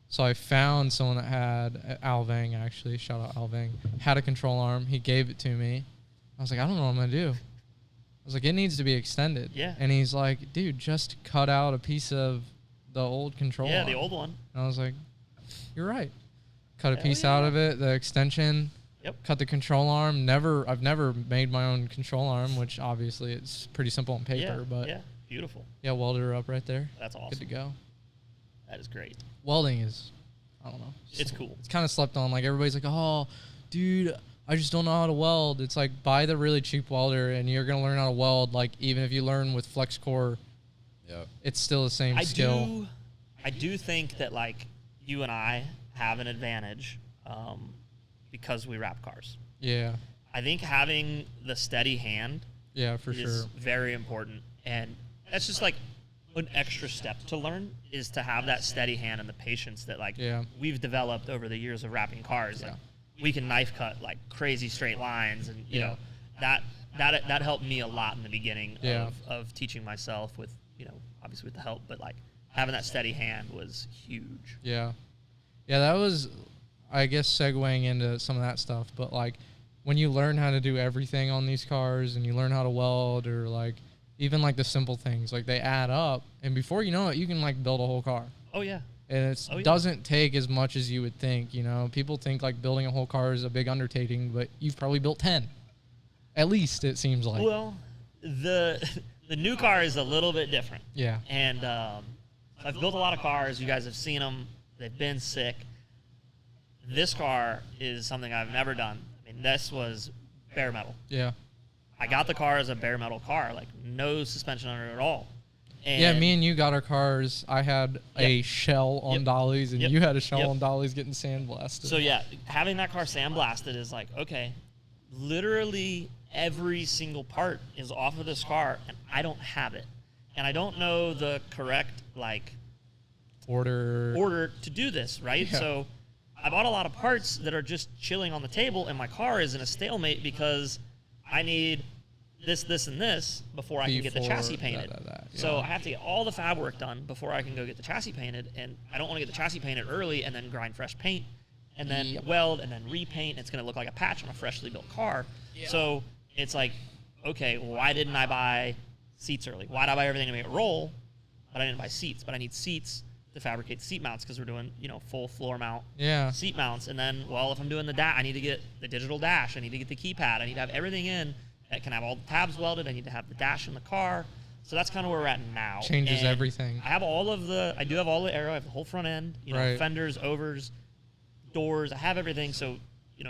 So I found someone that had Alvang, actually, shout out Alvang, had a control arm. He gave it to me. I was like, I don't know what I'm going to do. I was like, it needs to be extended. Yeah. And he's like, dude, just cut out a piece of the old control Yeah, arm. the old one. And I was like, you're right. Cut a Hell piece yeah. out of it, the extension. Yep. Cut the control arm. I've never made my own control arm, which obviously it's pretty simple on paper, but yeah, beautiful. yeah, welded her up right there. That's awesome. Good to go. That is great. Welding is, I don't know. It's cool. It's kind of slept on. Like everybody's like, oh, dude, I just don't know how to weld. It's like, buy the really cheap welder and you're going to learn how to weld. Like even if you learn with flex core, it's still the same skill. I do think that like you and I have an advantage because we wrap cars. Yeah. I think having the steady hand Yeah, for is sure. very important. And that's just like an extra step to learn is to have that steady hand and the patience that like we've developed over the years of wrapping cars. Like we can knife cut like crazy straight lines, and you know that helped me a lot in the beginning of teaching myself with, you know, obviously with the help, but like having that steady hand was huge. Yeah. Yeah, that was, I guess, segueing into some of that stuff. But like when you learn how to do everything on these cars and you learn how to weld, or like even like the simple things, like they add up, and before you know it, you can like build a whole car. Oh yeah. And it doesn't take as much as you would think. You know, people think like building a whole car is a big undertaking, but you've probably built 10. At least it seems like. Well, the new car is a little bit different. Yeah. And I've built a lot of cars. You guys have seen them. They've been sick. This car is something I've never done. I mean, this was bare metal. Yeah. I got the car as a bare metal car, like no suspension under it at all. And Yeah, me and you got our cars. I had a shell on dollies, and you had a shell on dollies getting sandblasted. So, yeah, having that car sandblasted is like, okay, literally every single part is off of this car, and I don't have it. And I don't know the correct, like, order to do this, right? Yeah. So I bought a lot of parts that are just chilling on the table, and my car is in a stalemate because I need this, and this before I can get the chassis painted. So I have to get all the fab work done before I can go get the chassis painted, and I don't want to get the chassis painted early and then grind fresh paint and then weld and then repaint. It's going to look like a patch on a freshly built car. Yeah. So it's like, okay, why didn't I buy seats early? Why did I buy everything to make it roll, but I didn't buy seats? But I need seats to fabricate seat mounts because we're doing, full floor mount seat mounts. And then, well, if I'm doing the dash, I need to get the digital dash. I need to get the keypad. I need to have everything in. I can have all the tabs welded. I need to have the dash in the car. So that's kind of where we're at now. Changes everything. I do have all the aero. I have the whole front end, fenders, overs, doors. I have everything. So,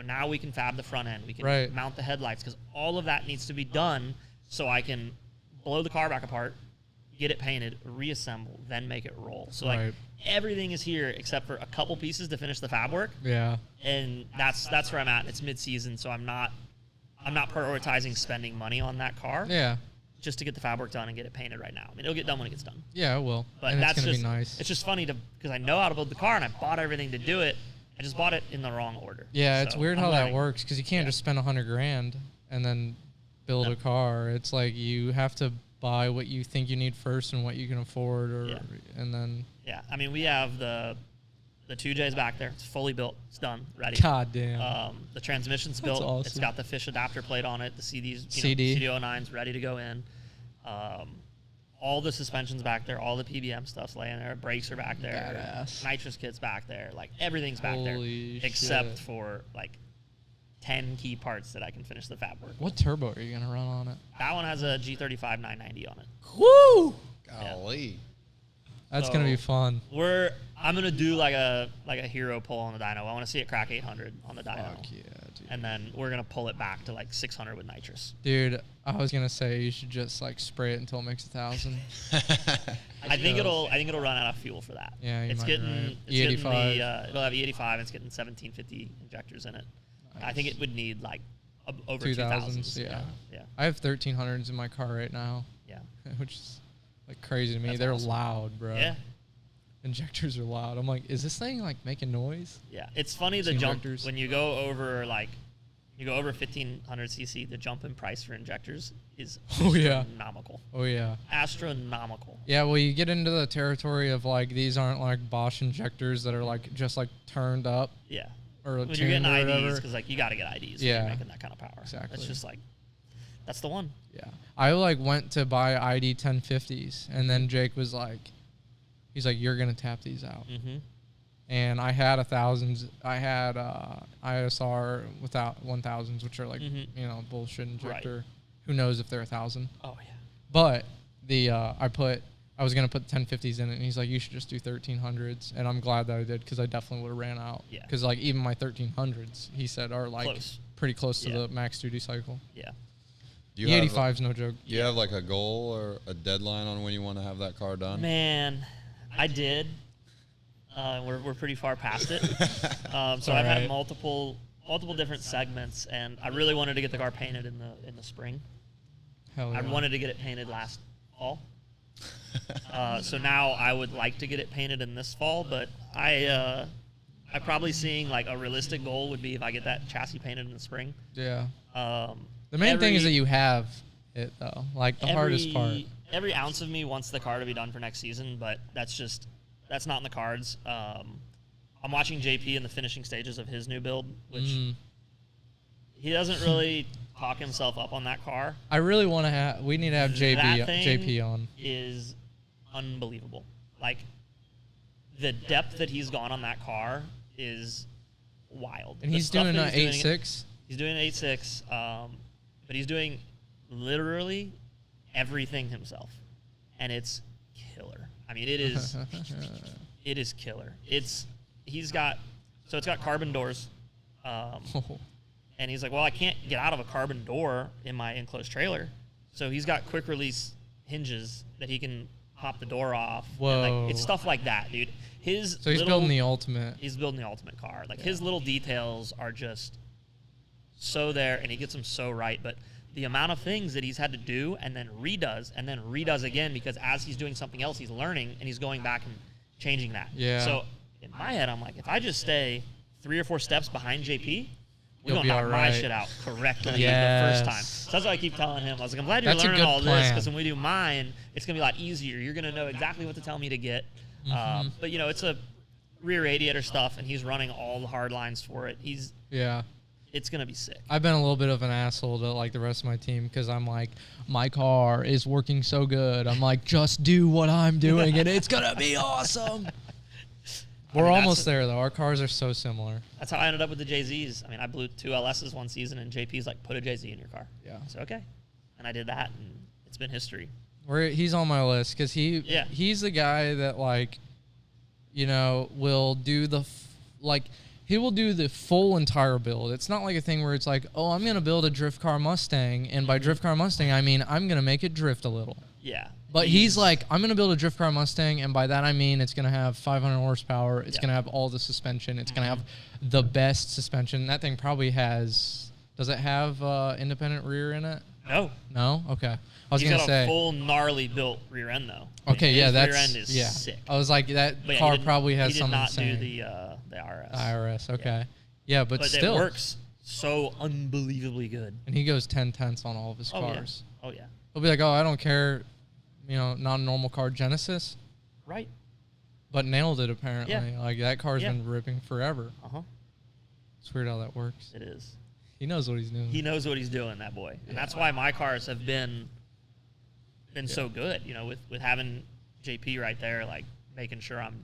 now we can fab the front end. We can mount the headlights because all of that needs to be done so I can blow the car back apart, get it painted, reassemble, then make it roll. So, everything is here except for a couple pieces to finish the fab work. Yeah. And that's where I'm at. It's mid-season, so I'm not prioritizing spending money on that car. Yeah. Just to get the fab work done and get it painted right now. I mean, it'll get done when it gets done. Yeah, it will. But and that's it's gonna just be nice. It's just funny because I know how to build the car and I bought everything to do it. I just bought it in the wrong order. Yeah, so it's weird how that works because you can't just spend $100,000 and then build a car. It's like you have to buy what you think you need first and what you can afford, and then. Yeah, I mean, we have the 2J's back there. It's fully built. It's done. Ready. God damn. The transmission's built. Awesome. It's got the fish adapter plate on it. The CD's, CD09's ready to go in. All the suspension's back there. All the PBM stuff's laying there. Brakes are back there. Badass. Nitrous kit's back there. Like, everything's back Holy there. Except shit. for, 10 key parts that I can finish the fab work. What turbo are you going to run on it? That one has a G35 990 on it. Woo! Golly. That's going to be fun. I'm going to do like a hero pull on the dyno. I want to see it crack 800 on the dyno. Fuck yeah, dude. And then we're going to pull it back to 600 with nitrous. Dude, I was going to say you should just spray it until it makes 1,000. I think it'll run out of fuel for that. Yeah, it's getting E85. It'll have E85. It's getting 1750 injectors in it. Nice. I think it would need over 2,000s. Yeah. I have 1,300s in my car right now. Yeah. Which is crazy to me. That's They're awesome. Loud, bro. Yeah. Injectors are loud. I'm like, is this thing making noise? Yeah. It's funny the jump when you go over 1,500 cc. The jump in price for injectors is astronomical. Oh yeah. Astronomical. Yeah. Well, you get into the territory of these aren't Bosch injectors that are just turned up. Yeah. Or when you're getting IDs, because you got to get IDs when you're making that kind of power. Exactly. It's just that's the one. Yeah. I went to buy ID 1050s, and then Jake was he's like, you're gonna tap these out. Mm-hmm. And I had 1,000s. I had ISR without 1,000s, which are bullshit injector. Right. Who knows if they're 1,000? Oh yeah. But I was gonna put the 1050s in it, and he's like, you should just do 1,300s. And I'm glad that I did because I definitely would have ran out. Yeah. Because even my 1,300s, he said, are pretty close to the max duty cycle. Yeah. The 85's no joke. Do you have a goal or a deadline on when you want to have that car done? Man, I did. We're pretty far past it. So I've had multiple different segments, and I really wanted to get the car painted in the spring. Hell yeah. I wanted to get it painted last fall. So now I would like to get it painted in this fall, but I probably seeing a realistic goal would be if I get that chassis painted in the spring. Yeah. The main thing is that you have it though. The hardest part. Every ounce of me wants the car to be done for next season, but that's not in the cards. I'm watching JP in the finishing stages of his new build, which he doesn't really talk himself up on that car. I really want to we need to have JP on. Is unbelievable. The depth that he's gone on that car is wild. And he's doing an 8.6. He's doing an 8.6, but he's doing literally everything himself, and it's killer. I mean, it is killer. He's got So it's got carbon doors. And he's like, well, I can't get out of a carbon door in my enclosed trailer. So he's got quick release hinges that he can pop the door off. Whoa. And like, it's stuff like that, dude. So he's building the ultimate. He's building the ultimate car. Like his little details are just so there, and he gets them so right. But the amount of things that he's had to do and then redoes again, because as he's doing something else, he's learning and he's going back and changing that. Yeah. So in my head, I'm like, if I just stay 3 or 4 steps behind JP, we're You'll going to be knock my alright. shit out correctly the Yes. first time. So that's what I keep telling him. I was like, I'm glad you're That's a learning good all this, plan. because when we do mine, it's going to be a lot easier. You're going to know exactly what to tell me to get. But, you know, it's a rear radiator stuff, and he's running all the hard lines for it. Yeah. It's going to be sick. I've been a little bit of an asshole to like the rest of my team because I'm like, my car is working so good. I'm like, just do what I'm doing and it's going to be awesome. We're almost there, though. Our cars are so similar. That's how I ended up with the JZs. I mean, I blew 2 LSs one season, and JP's like, put a JZ in your car. Yeah. I said, okay. And I did that, and it's been history. He's on my list because he's the guy that, like, you know, will do he will do the full entire build. It's not like a thing where it's like, oh, I'm going to build a drift car Mustang, and by drift car Mustang, I mean I'm going to make it drift a little. Yeah. But he's like, I'm going to build a drift car Mustang, and by that I mean it's going to have 500 horsepower. It's going to have all the suspension. It's going to have the best suspension. That thing probably has – does it have independent rear in it? No. No? Okay. I was He's going to got say. a full gnarly built rear end, though. Okay, His yeah, that's rear end is sick. I was like, that But yeah, car probably has something He did not insane. do the IRS. IRS, okay. Yeah, but still. it works so unbelievably good. And he goes 10/10 on all of his Oh, cars. Yeah. Oh, yeah. He'll be like, oh, I don't care, you know, not a normal car, Genesis. Right. But nailed it, apparently. Yeah. Like, that car's Yeah. been ripping forever. Uh-huh. It's weird how that works. It is. He knows what he's doing. He knows what he's doing, that boy. And that's why my cars have been so good, you know, with having JP right there, like, making sure I'm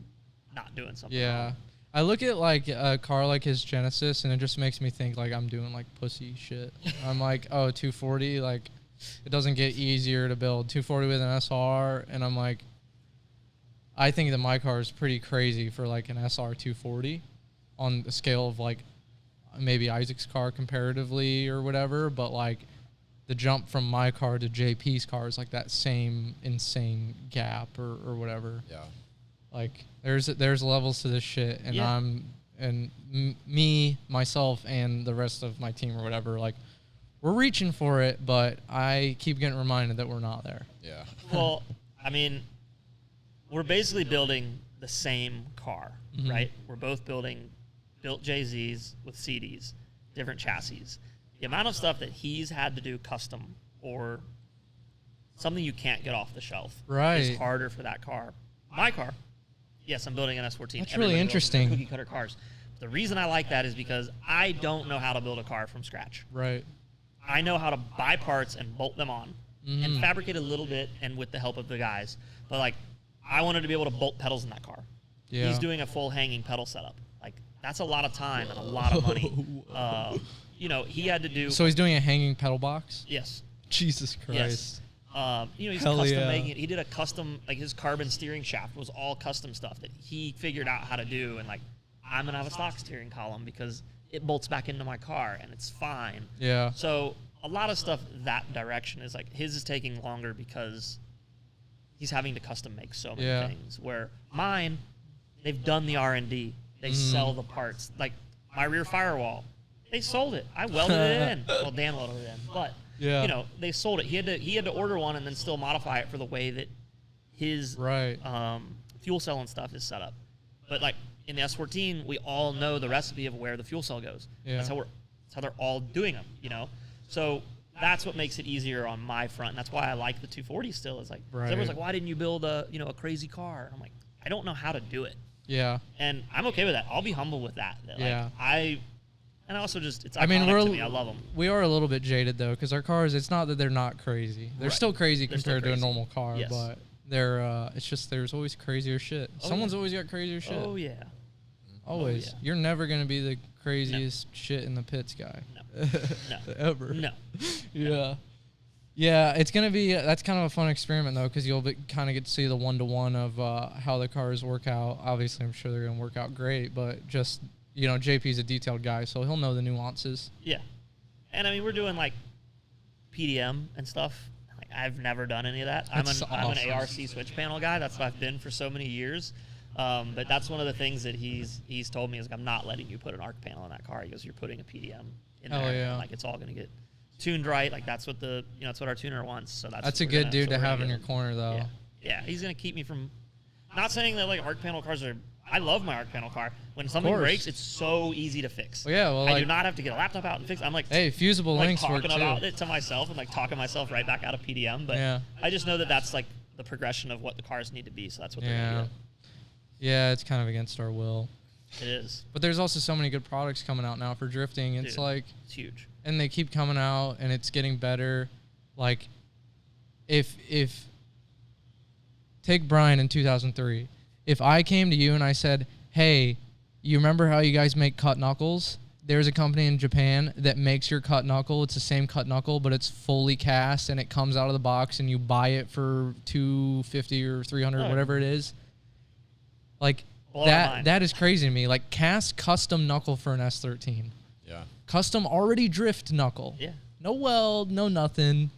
not doing something wrong. I look at, like, a car like his Genesis, and it just makes me think, like, I'm doing, like, pussy shit. I'm like, oh, 240, like, it doesn't get easier to build. 240 with an SR, and I'm like, I think that my car is pretty crazy for, like, an SR 240 on the scale of, like, maybe Isaac's car comparatively or whatever, but, like, the jump from my car to JP's car is, like, that same insane gap or whatever. Yeah. Like, there's levels to this shit, and me, myself, and the rest of my team or whatever, like, we're reaching for it, but I keep getting reminded that we're not there. Yeah. Well, I mean, we're basically building the same car, right? We're both built JZs with CDs, different chassis. The amount of stuff that he's had to do custom or something you can't get off the shelf is harder for that car. My car, yes, I'm building an S14. That's really interesting. Cookie cutter cars. The reason I like that is because I don't know how to build a car from scratch. Right. I know how to buy parts and bolt them on and fabricate a little bit and with the help of the guys. But, like, I wanted to be able to bolt pedals in that car. Yeah. He's doing a full hanging pedal setup. Like, that's a lot of time and a lot of money. You know, he had to do... So he's doing a hanging pedal box? Yes. Jesus Christ. Yes. You know, he's Hell custom yeah. making it. He did a custom, like, his carbon steering shaft was all custom stuff that he figured out how to do. And, like, I'm going to have a stock steering column because it bolts back into my car and it's fine. Yeah. So a lot of stuff that direction is like his is taking longer because he's having to custom make so many things. Where mine, they've done the R&D. They sell the parts. Like my rear firewall, they sold it. I welded it in. Well, Dan welded it in, but you know they sold it. He had to order one and then still modify it for the way that his fuel cell and stuff is set up. But like in the S14, we all know the recipe of where the fuel cell goes. Yeah. That's how they're all doing them. You know. So that's what makes it easier on my front. And that's why I like the 240 still. Is like everyone's like, why didn't you build a crazy car? And I'm like, I don't know how to do it. Yeah. And I'm okay with that. I'll be humble with that. And also just it's iconic to me. I love them. We are a little bit jaded though, because our cars. It's not that they're not crazy. They're still crazy compared to a normal car, but they're. It's just there's always crazier shit. Someone's always got crazier shit. Oh yeah. Always. Oh, yeah. You're never gonna be the craziest shit in the pits guy. No. No. Ever. No. Yeah. Yeah, it's going to be, that's kind of a fun experiment, though, because you'll kind of get to see the one-to-one of how the cars work out. Obviously, I'm sure they're going to work out great, but just you know, JP's a detailed guy, so he'll know the nuances. Yeah. And I mean, we're doing like PDM and stuff. Like, I've never done any of that. I'm an ARC switch panel guy. That's what I've been for so many years. But that's one of the things that he's told me is, like, I'm not letting you put an ARC panel in that car. He goes, you're putting a PDM in there. Yeah. And, like, it's all going to get tuned right. Like, that's what that's what our tuner wants. So that's a good dude to have in your corner, though. Yeah, he's going to keep me from. Not saying that like ARC panel cars are. I love my ARC panel car. When something breaks, it's so easy to fix. Well, yeah, well, I do not have to get a laptop out and fix it. I'm like, hey, fusible links work too. Talking about it to myself and like talking myself right back out of PDM. But I just know that that's like the progression of what the cars need to be. So that's what they're going to do. Yeah, it's kind of against our will. It is. But there's also so many good products coming out now for drifting. It's like it's huge. And they keep coming out and it's getting better. Like if take Brian in 2003. If I came to you and I said, hey, you remember how you guys make cut knuckles? There's a company in Japan that makes your cut knuckle. It's the same cut knuckle, but it's fully cast, and it comes out of the box, and you buy it for $250 or $300, whatever it is. Like, that is crazy to me. Like, cast custom knuckle for an S13. Yeah. Custom already drift knuckle. Yeah. No weld, no nothing.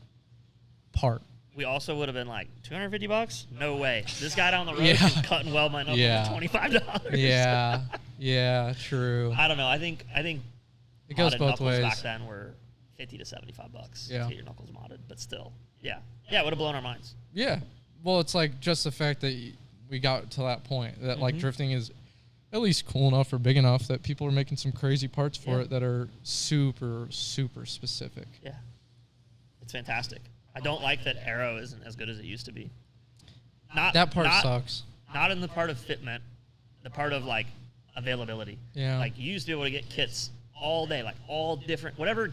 Part. We also would have been like $250. No way. This guy down the road is cutting weld my knuckle for $25. Yeah, true. I don't know. I think it goes both ways. Back then were $50 to $75 to get your knuckles modded, but still, it would have blown our minds. Yeah. Well, it's like just the fact that we got to that point that like drifting is at least cool enough or big enough that people are making some crazy parts for it that are super, super specific. Yeah. It's fantastic. I don't like that Aero isn't as good as it used to be. That part sucks. Not in the part of fitment, the part of like availability. Yeah. Like you used to be able to get kits all day, like all different, whatever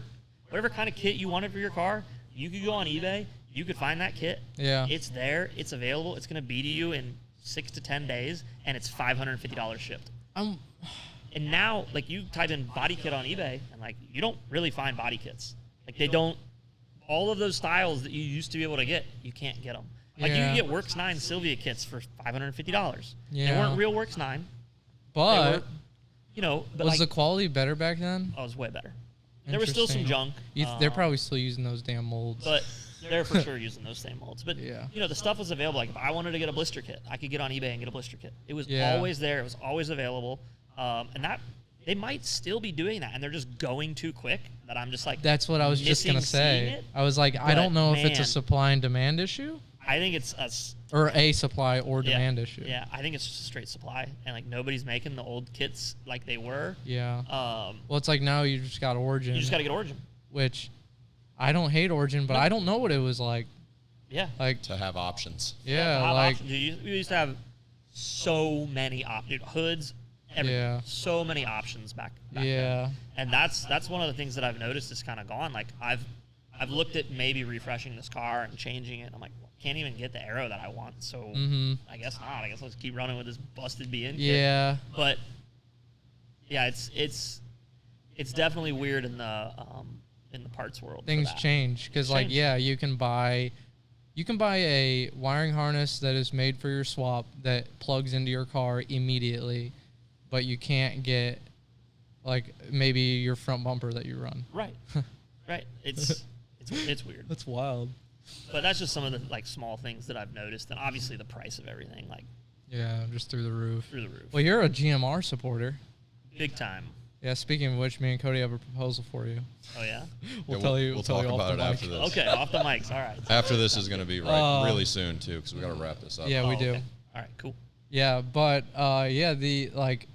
kind of kit you wanted for your car, you could go on eBay, you could find that kit. Yeah. It's there, it's available, it's going to be to you in 6 to 10 days, and it's $550 shipped. And now, like you type in body kit on eBay, and like you don't really find body kits. Like they don't. All of those styles that you used to be able to get, you can't get them. Like you can get Works 9 Sylvia kits for $550. Yeah. They weren't real Works 9. But, but was the quality better back then? Oh, it was way better. There was still some junk. They're probably still using those damn molds. But they're for sure using those same molds. But, the stuff was available. Like if I wanted to get a blister kit, I could get on eBay and get a blister kit. It was always there. It was always available. And that they might still be doing that, and they're just going too quick that I'm just like. That's what I was just gonna say. I was like, I don't know if it's a supply and demand issue. I think it's a supply or demand issue. Yeah, I think it's just a straight supply, and like nobody's making the old kits like they were. Yeah. Well, it's like now you just got Origin. You just got to get Origin. Which, I don't hate Origin, but I don't know what it was like. Yeah. Like to have options. Yeah, like we used to have so many options, hoods. So many options back then. And that's one of the things that I've noticed is kind of gone. Like I've looked at maybe refreshing this car and changing it. I'm like, well, can't even get the Aero that I want. So I guess not. I guess let's keep running with this busted BN kit. But it's definitely weird in the parts world. Things change because you can buy a wiring harness that is made for your swap that plugs into your car immediately. But you can't get, like, maybe your front bumper that you run. Right. It's weird. That's wild. But that's just some of the, like, small things that I've noticed. And obviously the price of everything, like. Yeah, just through the roof. Through the roof. Well, you're a GMR supporter. Big time. Yeah, speaking of which, me and Cody have a proposal for you. Oh, yeah? We'll tell you talk about it after this. Okay, off the mics. All right. After this is going to be really soon, too, because we got to wrap this up. Yeah, we do. Okay. All right, cool. Yeah, but, the, like,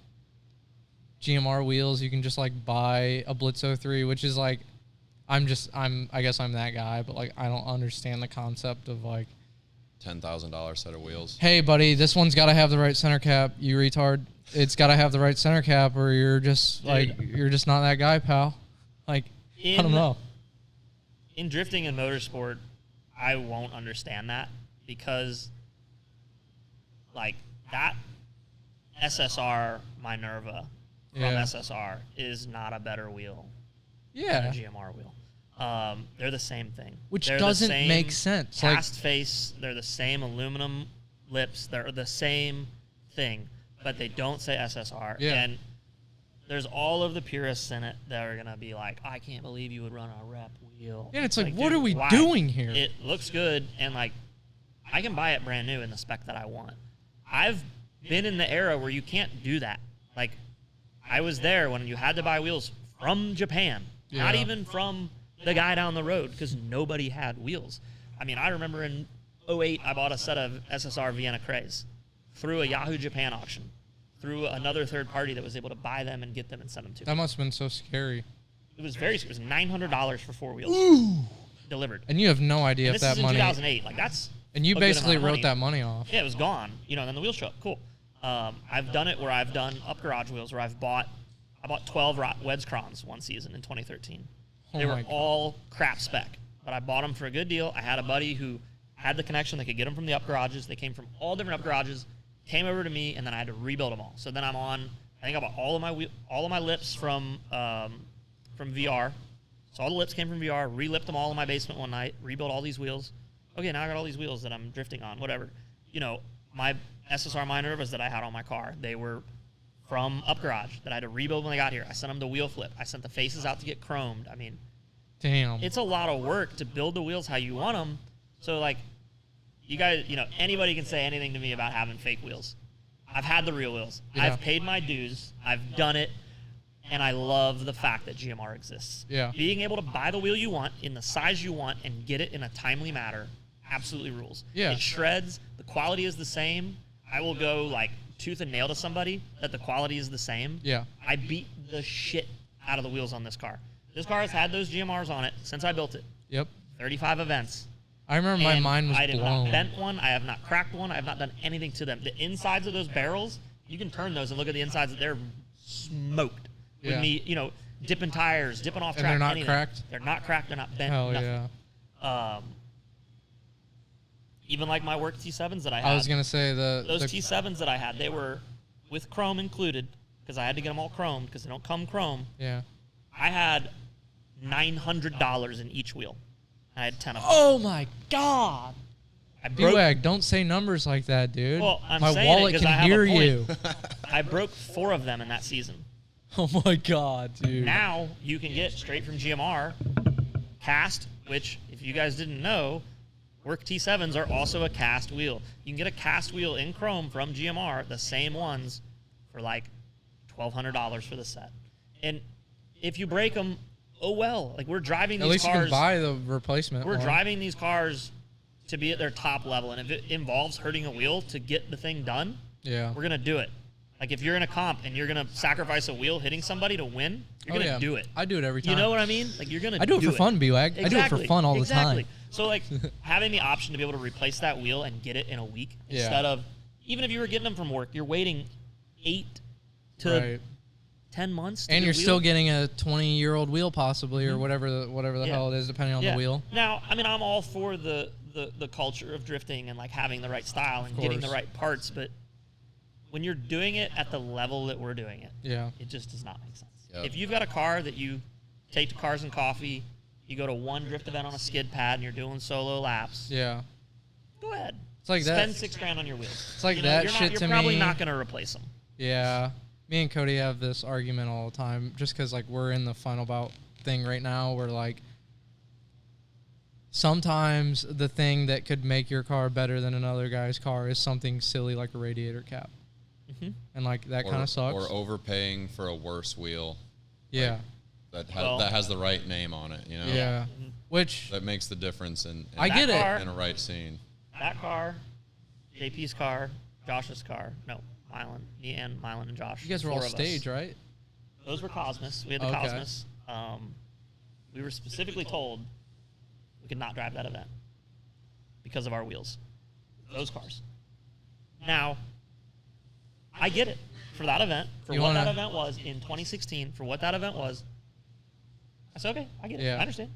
GMR wheels, you can just like buy a Blitz 03, which is like, I guess I'm that guy, but like I don't understand the concept of like $10,000 set of wheels. Hey buddy, this one's got to have the right center cap, you retard. It's got to have the right center cap or you're just you're just not that guy, pal. Like I don't know. In drifting and motorsport, I won't understand that because like that SSR Minerva from SSR is not a better wheel than a GMR wheel. They're the same thing. Which doesn't make sense. Cast face, they're the same aluminum lips, they're the same thing, but they don't say SSR. Yeah. And there's all of the purists in it that are going to be like, I can't believe you would run a rep wheel. Yeah, it's like what dude, are we why? doing here? It looks good, and like I can buy it brand new in the spec that I want. I've been in the era where you can't do that. Like, I was there when you had to buy wheels from Japan, not even from the guy down the road, because nobody had wheels. I mean, I remember in 2008, I bought a set of SSR Vienna Crays through a Yahoo Japan auction, through another third party that was able to buy them and get them and send them to me. That must have been so scary. It was $900 for 4 wheels delivered. And you have no idea if that this is in money. 2008. Like, that's And you a good basically amount of wrote that money off. Yeah, it was gone. You know, and then the wheels show up. Cool. I've done it where I've done up garage wheels where I bought 12 Wedscrons one season in 2013. Oh They my were God. all crap spec, but I bought them for a good deal. I had a buddy who had the connection. They could get them from the up garages. They came from all different up garages, came over to me, and then I had to rebuild them all. So then I'm on. I think I bought all of my lips from VR. So all the lips came from VR. Relipped them all in my basement one night. Rebuilt all these wheels. Okay, now I got all these wheels that I'm drifting on. Whatever. You know, my SSR Minervas that I had on my car, they were from up garage that I had to rebuild when they got here. I sent them to wheel flip. I sent the faces out to get chromed. I mean, Damn. it's a lot of work to build the wheels how you want them. So, like, you guys, you know, anybody can say anything to me about having fake wheels. I've had the real wheels. Yeah. I've paid my dues. I've done it. And I love the fact that GMR exists. Yeah. Being able to buy the wheel you want in the size you want and get it in a timely manner absolutely rules. Yeah. It shreds. The quality is the same. I will go, like, tooth and nail to somebody that the quality is the same. Yeah. I beat the shit out of the wheels on this car. This car has had those GMRs on it since I built it. Yep. 35 events. I remember my And mind was I have blown. not bent one. I have not cracked one. I have not done anything to them. The insides of those barrels, you can turn those and look at the insides. They're smoked. With Yeah. me, you know, dipping tires, dipping off And track. they're not anything. cracked? They're not cracked. They're not bent. Hell nothing. yeah. Even like my work T7s that I had. I was gonna say those the T7s that I had, they were with chrome included because I had to get them all chromed because they don't come chrome. yeah. I had $900 in each wheel. I had 10 of them. Oh my God. I broke. Bwag, don't say numbers like that, dude. Well, I'm my saying it wallet 'cause I can have a hear point. you. I broke 4 of them in that season. Oh my God, dude. Now you can get straight from GMR cast, which if you guys didn't know, work T7s are also a cast wheel. You can get a cast wheel in chrome from GMR, the same ones, for like $1,200 for the set. And if you break them, oh well. Like, we're driving At these least cars. you can buy the replacement. We're one. driving these cars to be at their top level, and if it involves hurting a wheel to get the thing done, Yeah. we're gonna do it. Like, if you're in a comp and you're gonna sacrifice a wheel hitting somebody to win, you're Oh, gonna yeah. do it. I do it every time. You know what I mean? Like, you're gonna. I do it for fun, Bwag. I do it for fun all the exactly. time. So, like, having the option to be able to replace that wheel and get it in a week Yeah. instead of, even if you were getting them from work, you're waiting 8 to Right. 10 months. To And get you're a wheel. still getting a 20-year-old wheel possibly, or whatever the Yeah. hell it is, depending on the wheel. Now, I mean, I'm all for the culture of drifting and like having the right style and getting the course. right parts, but when you're doing it at the level that we're doing it, Yeah. it just does not make sense. Yep. If you've got a car that you take to Cars and Coffee, you go to one drift event on a skid pad and you're doing solo laps, Yeah. go ahead. It's like Spend that. $6,000 on your wheels. It's like You know, that you're shit You're to probably me. not going to replace them. Yeah. Me and Cody have this argument all the time just because, like, we're in the final bout thing right now where, like, sometimes the thing that could make your car better than another guy's car is something silly like a radiator cap. Mhm. And, like, that kind of sucks. Or overpaying for a worse wheel Yeah. that Well- that has the right name on it. You know. Yeah. Mhm. Which, That makes the difference in I get it. car- in a right scene. That car, JP's car, Josh's car, no, Milan and Josh. you guys were all 4 of us. stage, right? Those were Cosmos. We had the Okay. Cosmos. We were specifically told we could not drive that event because of our wheels. Those cars. Now, I get it. For that event, for You what that wanna- event was in 2016, for what that event was, I said, okay, I get it. Yeah. I understand.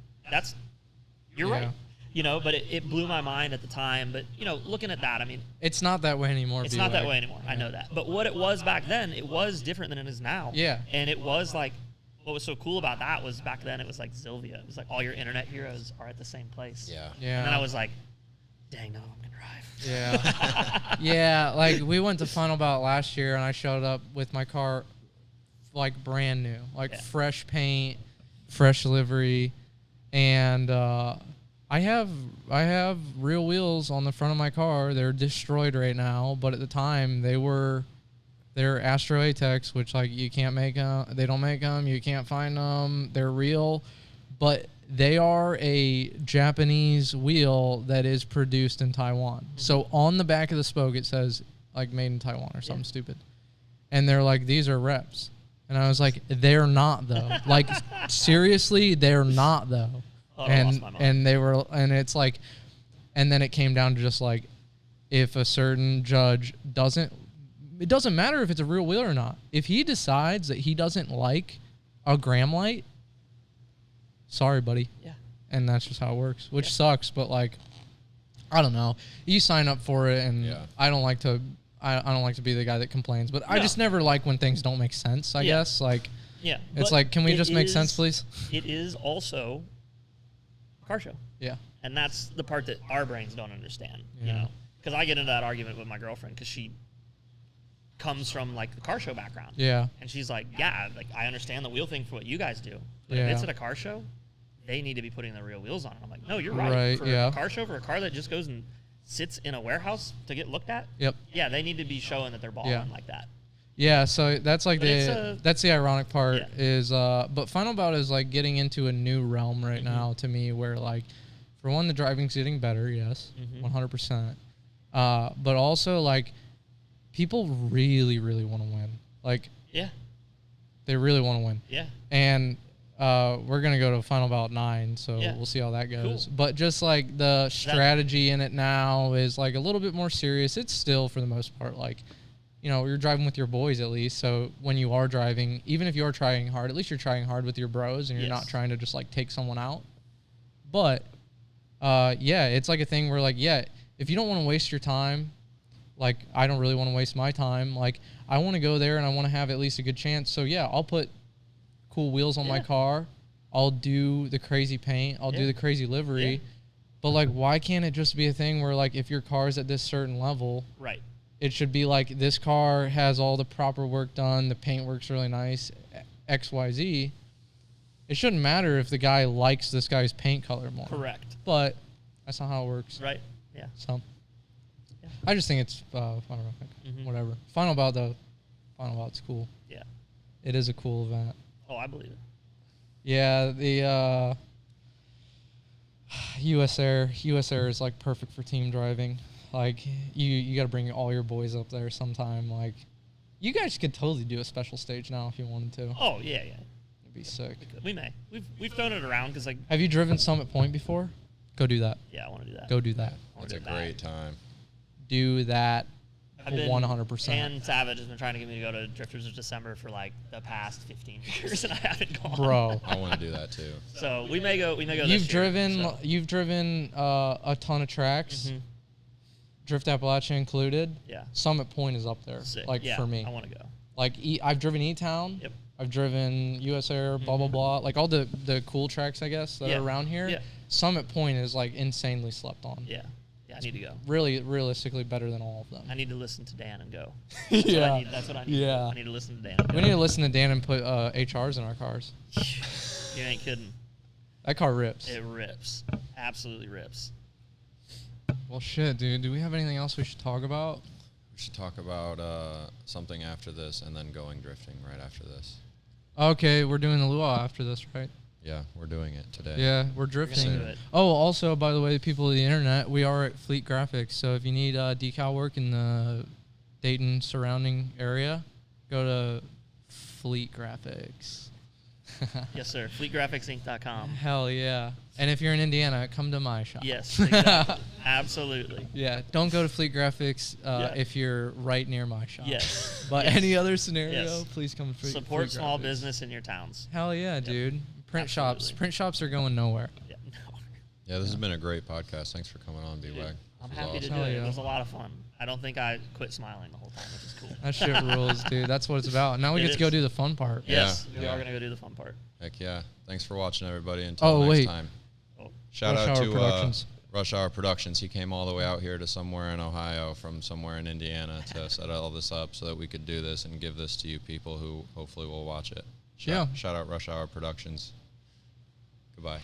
You're Yeah. right. You know, but it blew my mind at the time. But, you know, looking at that, I mean, It's not that way anymore. it's not that Bwag. way anymore. I know that. But what it was back then, it was different than it is now. Yeah. And it was like, what was so cool about that was back then it was like Sylvia. It was like all your internet heroes are at the same place. Yeah. Yeah. And then I was like, dang, none of them can drive. Yeah. Yeah, like we went to Final Bout last year and I showed up with my car like brand new, like Yeah. fresh paint, fresh livery, and I have real wheels on the front of my car. They're destroyed right now, but at the time they're Astro Atex, which like you can't make them. They don't make them. You can't find them. They're real, but they are a Japanese wheel that is produced in Taiwan. So on the back of the spoke it says like made in Taiwan or something stupid, and they're like, these are reps, and I was like, they're not though. Like seriously, they're not though. Oh, I lost my mind. And they were, and it's like, and then it came down to just like, if a certain judge it doesn't matter if it's a real wheel or not. If he decides that he doesn't like a gram light, sorry, buddy. Yeah. And that's just how it works, which sucks. But like, I don't know. You sign up for it, and I don't like to. I don't like to be the guy that complains, but I just never like when things don't make sense. I guess like. Yeah. It's like, can we just make sense, please? It is also a car show. Yeah. And that's the part that our brains don't understand, you Yeah. know? Because I get into that argument with my girlfriend because she comes from, like, the car show background. Yeah. And she's like, yeah, like, I understand the wheel thing for what you guys do. But Yeah. if it's at a car show, they need to be putting the real wheels on. And I'm like, no, you're right. Right, For yeah. a car show, for a car that just goes and sits in a warehouse to get looked at, Yep. yeah, they need to be showing that they're balling like that. Yeah, so that's like But that's the ironic part Yeah. is but Final Bout is like getting into a new realm right now to me where like for one the driving's getting better, yes, 100%. But also like people really want to win. Like Yeah. they really want to win. Yeah. And we're going to go to Final Bout 9, so we'll see how that goes. Cool. But just like the strategy in it now is like a little bit more serious. It's still for the most part like, you know, you're driving with your boys at least. So when you are driving, even if you are trying hard, at least you're trying hard with your bros and you're not trying to just like take someone out. But yeah, it's like a thing where like, yeah, if you don't want to waste your time, like I don't really want to waste my time. Like I want to go there and I want to have at least a good chance. So yeah, I'll put cool wheels on my car. I'll do the crazy paint. I'll do the crazy livery. Yeah. But like, why can't it just be a thing where like if your car's at this certain level, Right. it should be like this car has all the proper work done, the paint works really nice, XYZ. It shouldn't matter if the guy likes this guy's paint color more. Correct. But that's not how it works. Right. Yeah. So I just think it's whatever. Final Bout though, Final Bout's cool. Yeah. It is a cool event. Oh, I believe it. Yeah, the US Air is like perfect for team driving. Like you got to bring all your boys up there sometime. Like you guys could totally do a special stage now if you wanted to. Oh yeah. It'd be sick. We may. We've thrown it around because like. Have you driven Summit Point before? Go do that. Yeah, I want to do that. Go do that. It's a great time. Do that. I've been 100%. And Savage has been trying to get me to go to Drifters of December for like the past 15 years, and I haven't gone. Bro. I want to do that too. So we may go. You've this year, driven. so. You've driven a ton of tracks. Drift Appalachia included. Yeah. Summit Point is up there. Sick. Like yeah, for me. I want to go. Like I've driven E-Town. Yep. I've driven US Air, blah blah blah. Like all the cool tracks, I guess, that are around here. Yeah. Summit Point is like insanely slept on. Yeah. Yeah, I need to go. Really, realistically better than all of them. I need to listen to Dan and go. Yeah. That's what I need. Yeah. I need to listen to Dan. And We go. need to listen to Dan and put HRs in our cars. You ain't kidding. That car rips. It rips. Absolutely rips. Well, shit, dude. Do we have anything else we should talk about? We should talk about something after this and then going drifting right after this. Okay, we're doing the luau after this, right? Yeah, we're doing it today. Yeah, we're We're drifting. gonna do it. Oh, also, by the way, people of the internet, we are at Fleet Graphics. So if you need decal work in the Dayton surrounding area, go to Fleet Graphics. Yes, sir. FleetGraphicsInc.com. Hell yeah. And if you're in Indiana, come to my shop. Yes, exactly. Absolutely. Yeah, don't go to Fleet Graphics Yeah. if you're right near my shop. Yes. But Yes. any other scenario, Yes. please come to Fleet Support small Graphics. business in your towns. Hell yeah, dude. Print shops. Absolutely. Print shops are going nowhere. Yeah. No. Yeah, this has been a great podcast. Thanks for coming on, Bwag. I'm This was happy to awesome. do Hell it. yeah. It was a lot of fun. I don't think I quit smiling the whole time, which is cool. That shit rules, dude. That's what it's about. Now we It get to go is. do the fun part. Yes, Yeah. we are going to go do the fun part. Heck yeah. Thanks for watching, everybody. Until Oh, next wait. time. Oh. Shout Rush out Hour to Productions. Rush Hour Productions. He came all the way out here to somewhere in Ohio from somewhere in Indiana to set all this up so that we could do this and give this to you people who hopefully will watch it. Shout out Rush Hour Productions. Goodbye.